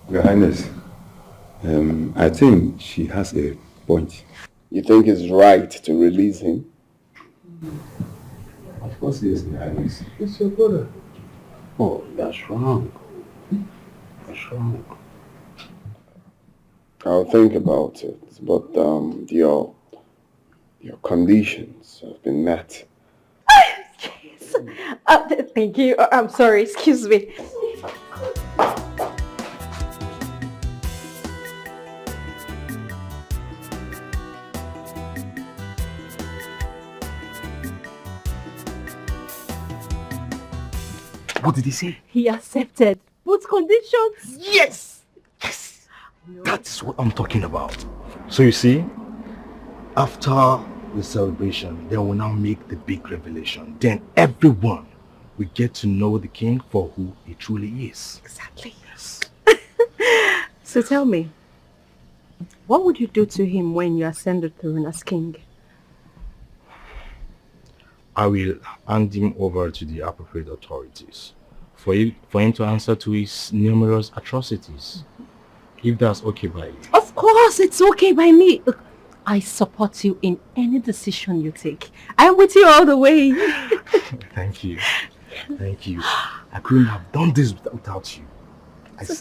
Your Highness, I think she has a point. You think it's right to release him? Of course yes, Your Highness. It's your brother. Oh, that's wrong. That's wrong. I'll think about it, but your conditions have been met. Yes. Thank you. I'm sorry. Excuse me. What did he say? He accepted both conditions. Yes! Yes! That's what I'm talking about. So you see, after the celebration, they will now make the big revelation. Then everyone will get to know the king for who he truly is. Exactly. Yes. So tell me, what would you do to him when you ascend the throne as king? I will hand him over to the appropriate authorities for him to answer to his numerous atrocities. If that's okay by you. Of course, it's okay by me. Look, I support you in any decision you take. I'm with you all the way. Thank you. Thank you. I couldn't have done this without you.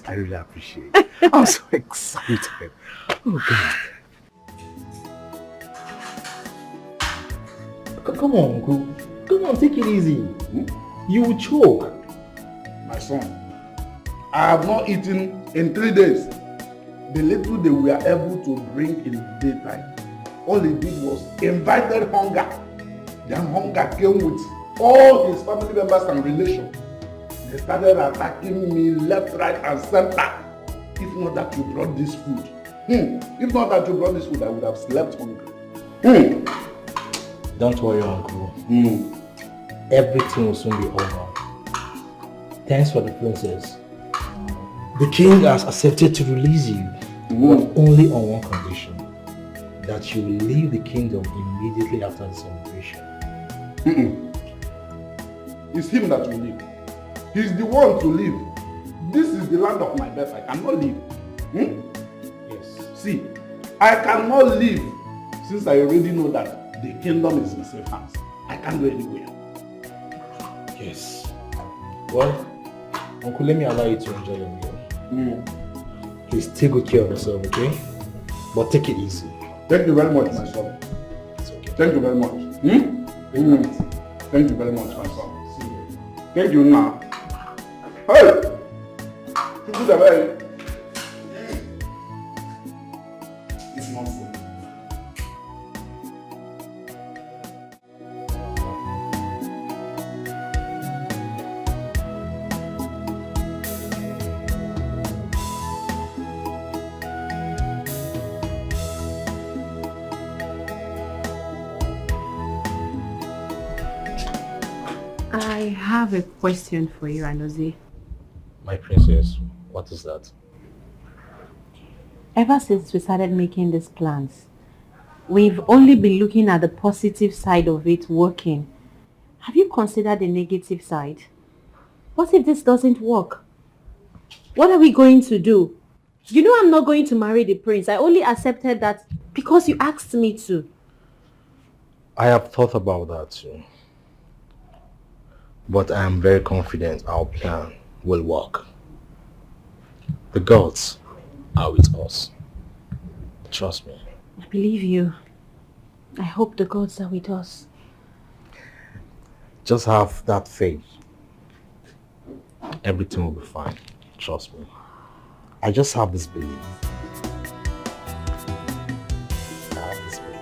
I really appreciate it. I'm so excited. Oh, God. Come on, Uncle. Come on, take it easy. You will choke. My son, I have not eaten in 3 days. The little they were able to bring in the daytime, all he did was invited hunger. Then hunger came with all his family members and relations. They started attacking me left, right, and center. If not that you brought this food, if not that you brought this food, I would have slept hungry. Don't worry, Uncle. Everything will soon be over. Thanks for the princess. The king has accepted to release you, but only on one condition. That you will leave the kingdom immediately after the celebration. It's him that will leave. He's the one to leave. This is the land of my birth. I cannot leave. Yes. See, I cannot leave since I already know that the kingdom is in safe hands. I can't go anywhere. Yes. Well, Uncle, let me allow you to enjoy your meal. Please take good care of yourself, okay? But take it easy. Thank you very much, my son. It's okay. Thank you very much. Thank you very much, my son. Thank you now. Hey! Good away. It's not food. I have a question for you, Anozie. My princess, what is that? Ever since we started making these plans, we've only been looking at the positive side of it working. Have you considered the negative side? What if this doesn't work? What are we going to do? You know I'm not going to marry the prince. I only accepted that because you asked me to. I have thought about that too. But I am very confident our plan will work. The gods are with us. Trust me. I believe you. I hope the gods are with us. Just have that faith. Everything will be fine. Trust me. I just have this belief. I have this belief.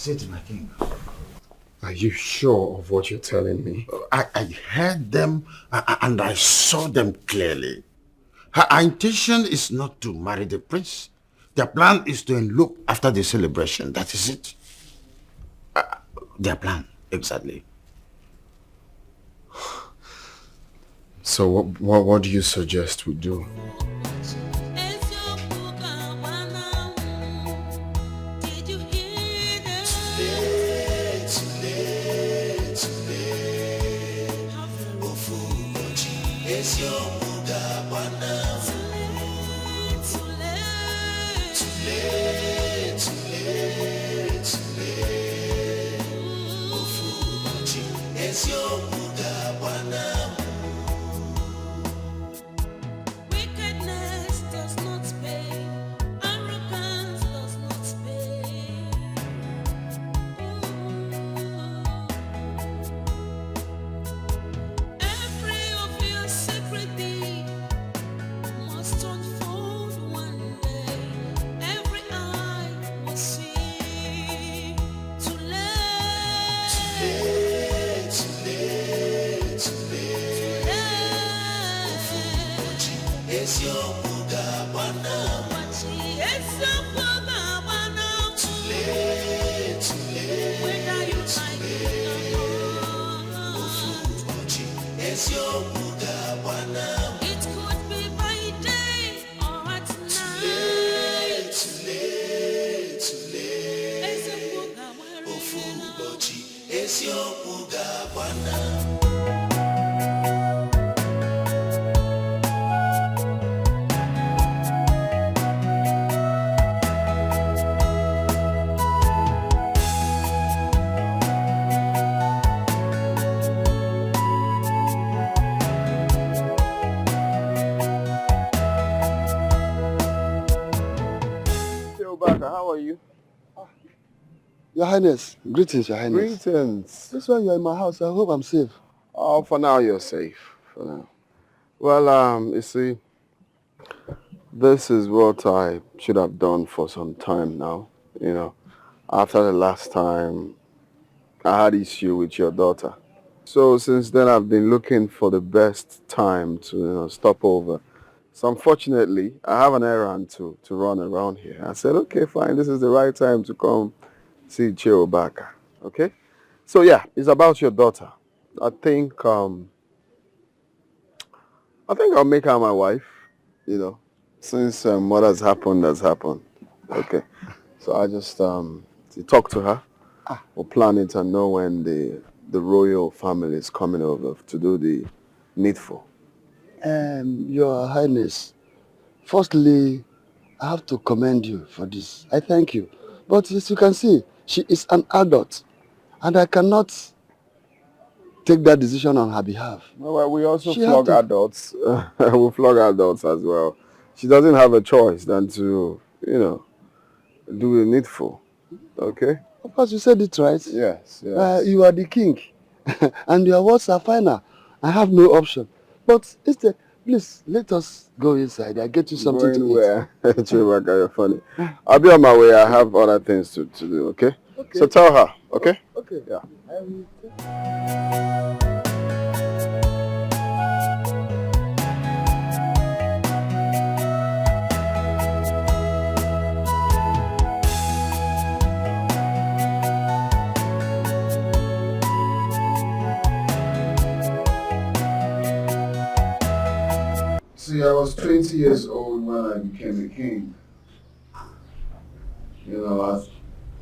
Is it, my king? Are you sure of what you're telling me? I heard them and I saw them clearly. Her intention is not to marry the prince. Their plan is to elope after the celebration. That is it. Their plan, exactly. So what do you suggest we do? How are you? Your Highness, greetings, Your Highness. Greetings. This one you're in my house. I hope I'm safe. Oh, for now you're safe. For now. Well, you see, this is what I should have done for some time now. You know, after the last time I had issue with your daughter. So since then I've been looking for the best time to stop over. So unfortunately, I have an errand to run around here. I said, okay, fine, this is the right time to come see Chiobaka. Okay? So yeah, it's about your daughter. I think I'll make her my wife, since what has happened has happened. Okay. So I just talk to her. We'll plan it and know when the royal family is coming over to do the needful. Your Highness, firstly, I have to commend you for this. I thank you. But as you can see, she is an adult, and I cannot take that decision on her behalf. Well, we also flog adults. We flog adults as well. She doesn't have a choice than to, do the needful. Okay? Of course, you said it right. Yes, yes. You are the king, and your words are final. I have no option. But instead, please, let us go inside. I'll get you something to eat. Chewbacca, you're funny. I'll be on my way. I have other things to do, okay? So tell her, okay? Okay. Yeah. I will See, I was 20 years old when I became a king.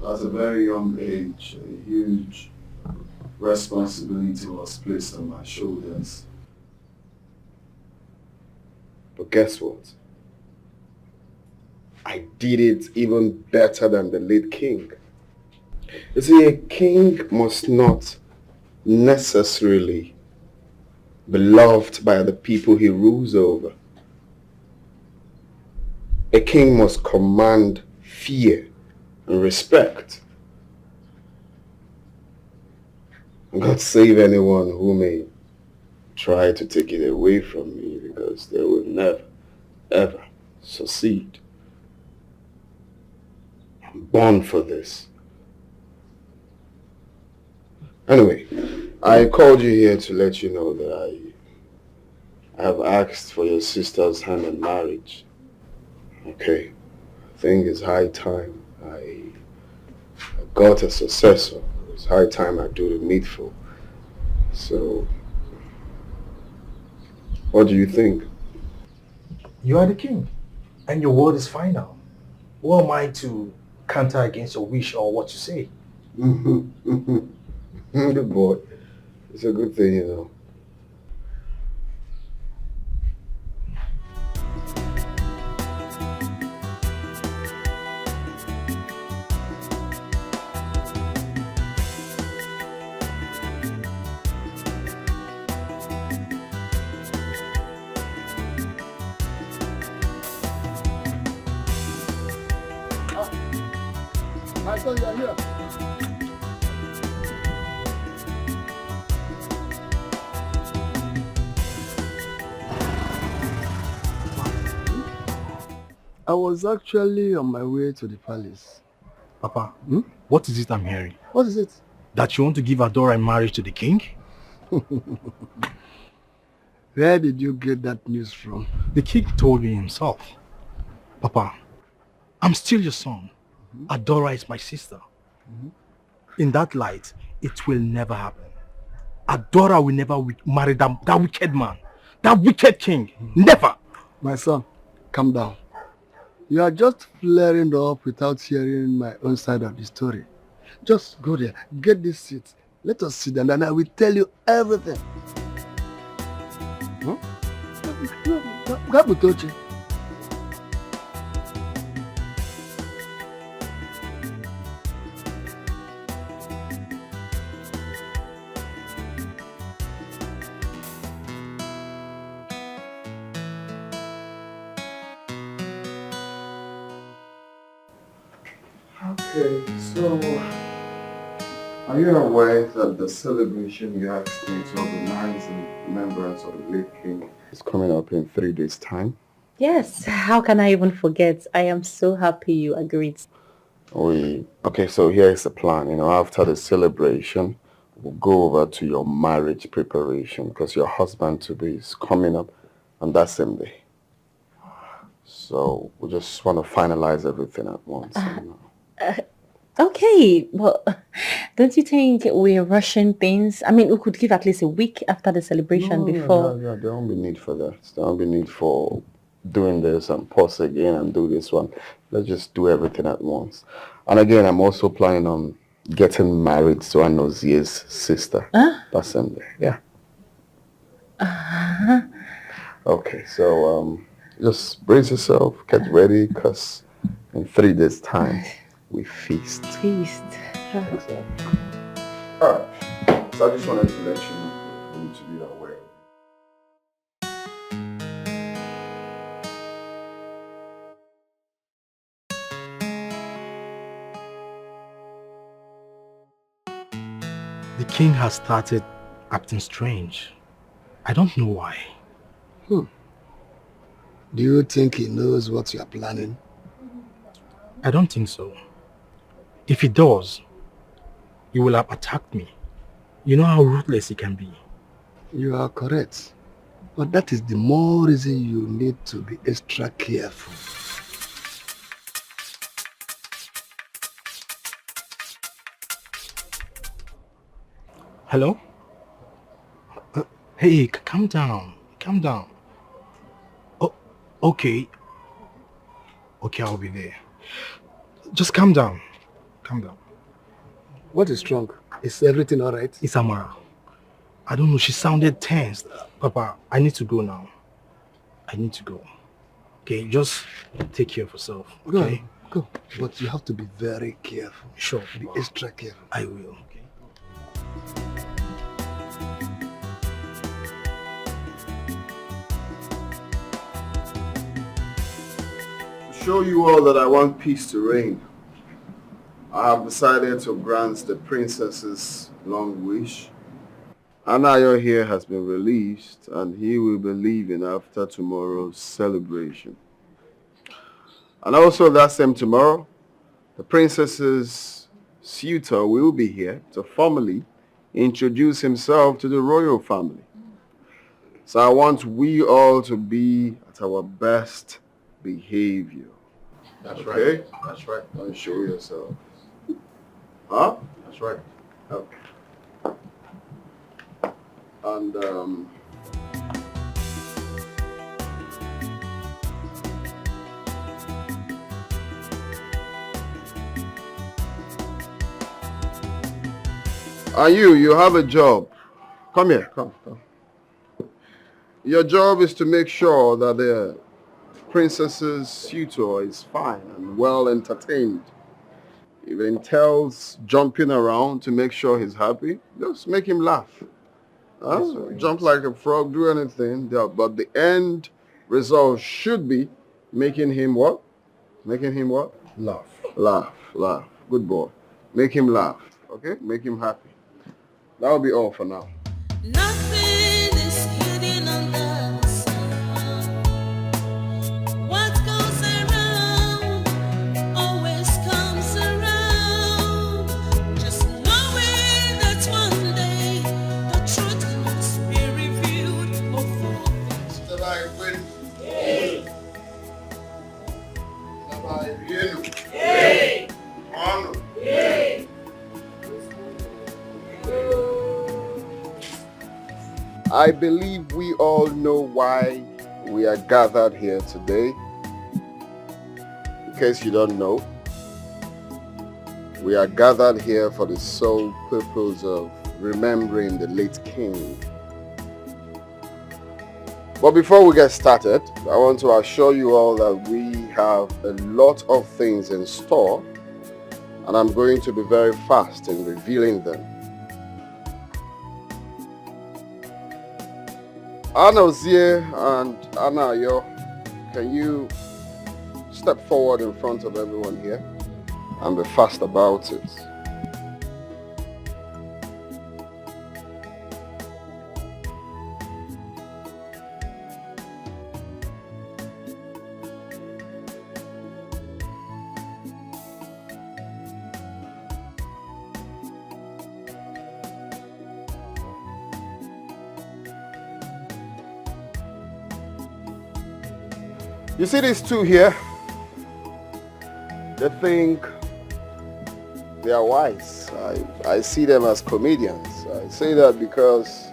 At a very young age, a huge responsibility was placed on my shoulders. But guess what? I did it even better than the late king. You see, a king must not necessarily be loved by the people he rules over. A king must command fear and respect. God save anyone who may try to take it away from me, because they will never, ever succeed. I'm born for this. Anyway, I called you here to let you know that I have asked for your sister's hand in marriage. Okay. I think it's high time I got a successor. It's high time I do the needful. So, what do you think? You are the king, and your word is final. Who am I to counter against your wish or what you say? Good boy. It's a good thing, you know. My son, you are here. I was actually on my way to the palace. Papa, what is it I'm hearing? What is it? That you want to give Adora in marriage to the king? Where did you get that news from? The king told me himself. Papa, I'm still your son. Adora is my sister. In that light, it will never happen. Adora will never marry that wicked man. That wicked king. Never! My son, calm down. You are just flaring up without hearing my own side of the story. Just go there, get this seat. Let us sit down and I will tell you everything. Huh? Okay, so are you aware that the celebration you asked me to organize in remembrance of the late king is coming up in 3 days' time? Yes, how can I even forget? I am so happy you agreed. Okay, so here's the plan. You know, after the celebration, we'll go over to your marriage preparation because your husband-to-be is coming up on that same day. So we just want to finalize everything at once. Okay, but don't you think we're rushing things? I mean, we could give at least a week after the celebration before. Yeah, there won't be need for that. There won't be need for doing this and pause again and do this one. Let's just do everything at once. And again, I'm also planning on getting married to Anozie's sister. That same day. Yeah. Okay, so just brace yourself, get ready, because in 3 days' time, we feast. Feast. Alright, so I just wanted to let you know, you need to be aware. The king has started acting strange. I don't know why. Do you think he knows what you are planning? I don't think so. If he does, he will have attacked me. You know how ruthless he can be. You are correct. But that is the more reason you need to be extra careful. Hello? Hey, calm down. Calm down. Oh, okay. Okay, I'll be there. Just calm down. Calm down. What is wrong? Is everything all right? It's Amara. I don't know, she sounded tense. Papa, I need to go now. I need to go. Okay, just take care of yourself, okay? Go. But you have to be very careful. Sure. Be extra careful. I will, okay? To show you all that I want peace to reign, I have decided to grant the princess's long wish. Anayo here has been released and he will be leaving after tomorrow's celebration. And also that same tomorrow, the princess's suitor will be here to formally introduce himself to the royal family. So I want we all to be at our best behavior. That's okay? right. That's right. Don't show yourself. Huh? That's right. Okay. And and you have a job. Come here, come. Your job is to make sure that the princess's suitor is fine and well entertained. If it entails jumping around to make sure he's happy, just make him laugh. Huh? Jump like a frog, do anything. But the end result should be making him what? Making him what? Laugh. Laugh. Good boy. Make him laugh. Okay? Make him happy. That'll be all for now. Nothing is hidden under the sun. What goes around always comes around. Just knowing that one day the truth must be revealed. I believe we all know why we are gathered here today. In case you don't know, we are gathered here for the sole purpose of remembering the late king. But before we get started, I want to assure you all that we have a lot of things in store, and I'm going to be very fast in revealing them. Anozie and Anayo, can you step forward in front of everyone here and be fast about it? You see these two here? They think they are wise. I see them as comedians. I say that because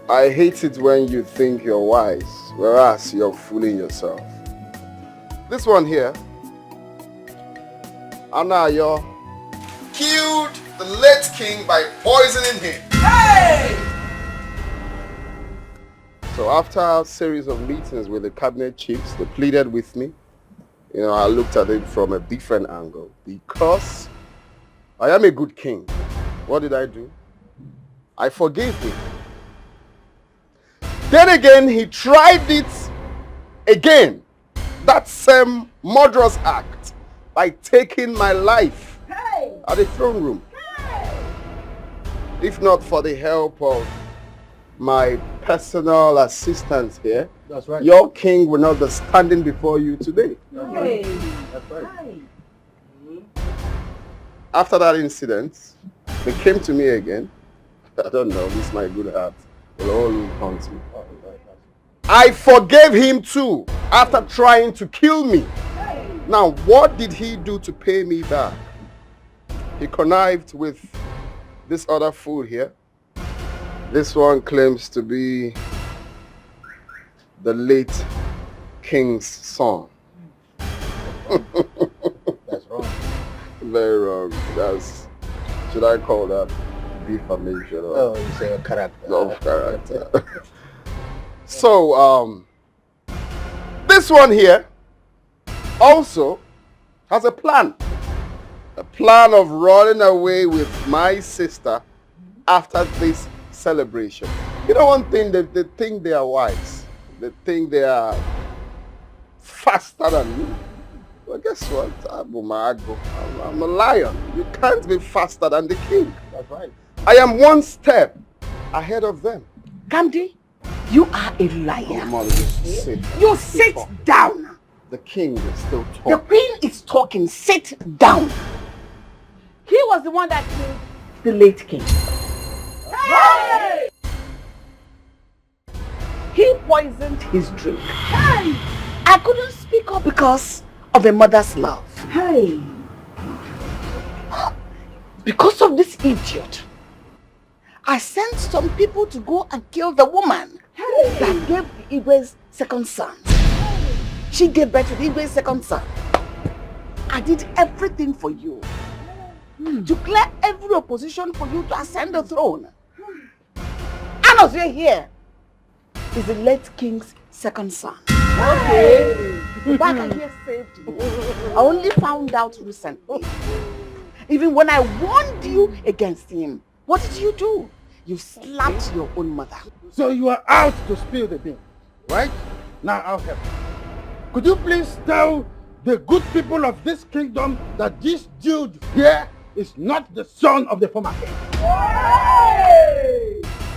I hate it when you think you're wise, whereas you're fooling yourself. This one here, Anayo, killed the late king by poisoning him. Hey! So after a series of meetings with the cabinet chiefs, they pleaded with me. You know, I looked at it from a different angle. Because I am a good king, what did I do? I forgave him. Then again, he tried it again. That same murderous act by taking my life at the throne room. If not for the help of my personal assistant here, that's right, your king will not be standing before you today. Hey. That's right. After that incident, they came to me again. I don't know, this is my good heart will always haunt me. I forgave him too after trying to kill me. Now, what did he do to pay me back? He connived with this other fool here. This one claims to be the late king's son. That's wrong. Very wrong. That's, should I call that defamation? Oh, you say a character. Of character. So, this one here also has a plan. A plan of running away with my sister after this celebration. You know one thing, they think they are wise. They think they are faster than me. Well, guess what? I'm a lion. You can't be faster than the king. That's right. I am one step ahead of them. Gamdi, you are a liar. Oh, Mother, just sit. You sit down. The king is still talking. The queen is talking. Sit down. He was the one that killed the late king. He poisoned his drink. I couldn't speak up because of a mother's love. Because of this idiot, I sent some people to go and kill the woman that gave Igwe's second son. She gave birth to Igwe's second son. I did everything for you to clear every opposition for you to ascend the throne. Anozie here is the late king's second son. Okay. Baka here saved you. I only found out recently. Even when I warned you against him, what did you do? You slapped your own mother. So you are out to spill the beans, right? Now I'll help you. Could you please tell the good people of this kingdom that this dude here is not the son of the former king?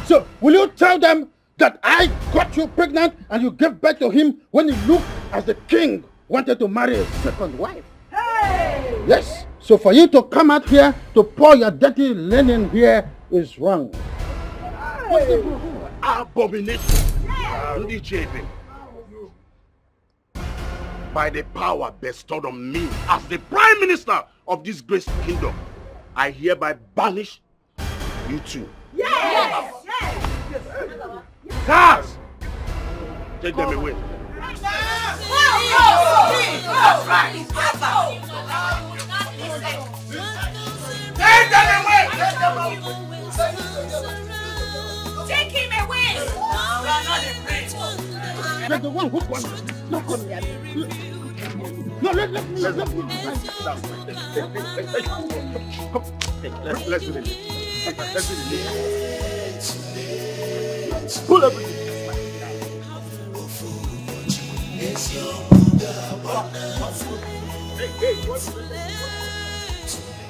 So will you tell them that I got you pregnant and you gave birth to him when he looked as the king wanted to marry a second wife? Yes. So for you to come out here to pour your dirty linen here is wrong. Abomination. Ndị Chebe. By the power bestowed on me as the prime minister of this great kingdom, I hereby banish you two. Yes! Cars! Take them away. Take them away! Take him away! We are not afraid. You're the one who wants it. Not come here. No, let me. Come, let's do this. Let's do this. Pull everything.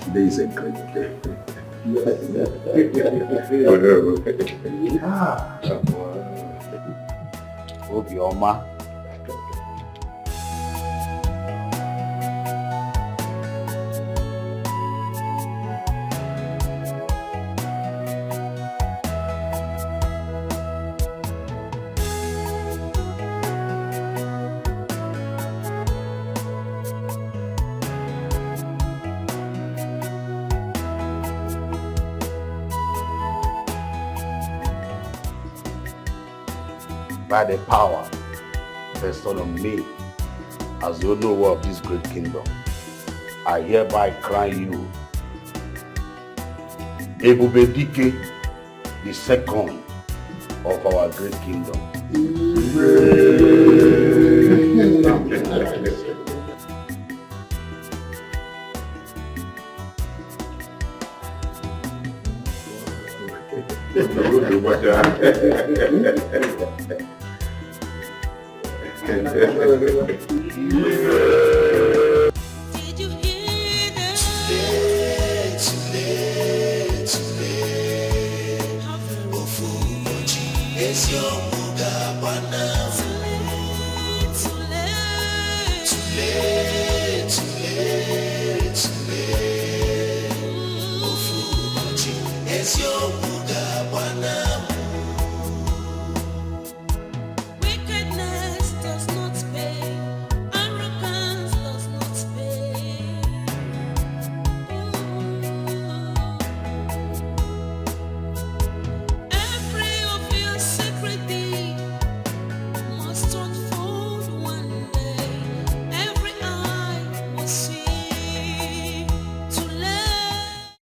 Today is a great day. Obioma. By the power bestowed on me as the owner of this great kingdom, I hereby crown you Ebubedike, the second of our great kingdom. It's your Buddha,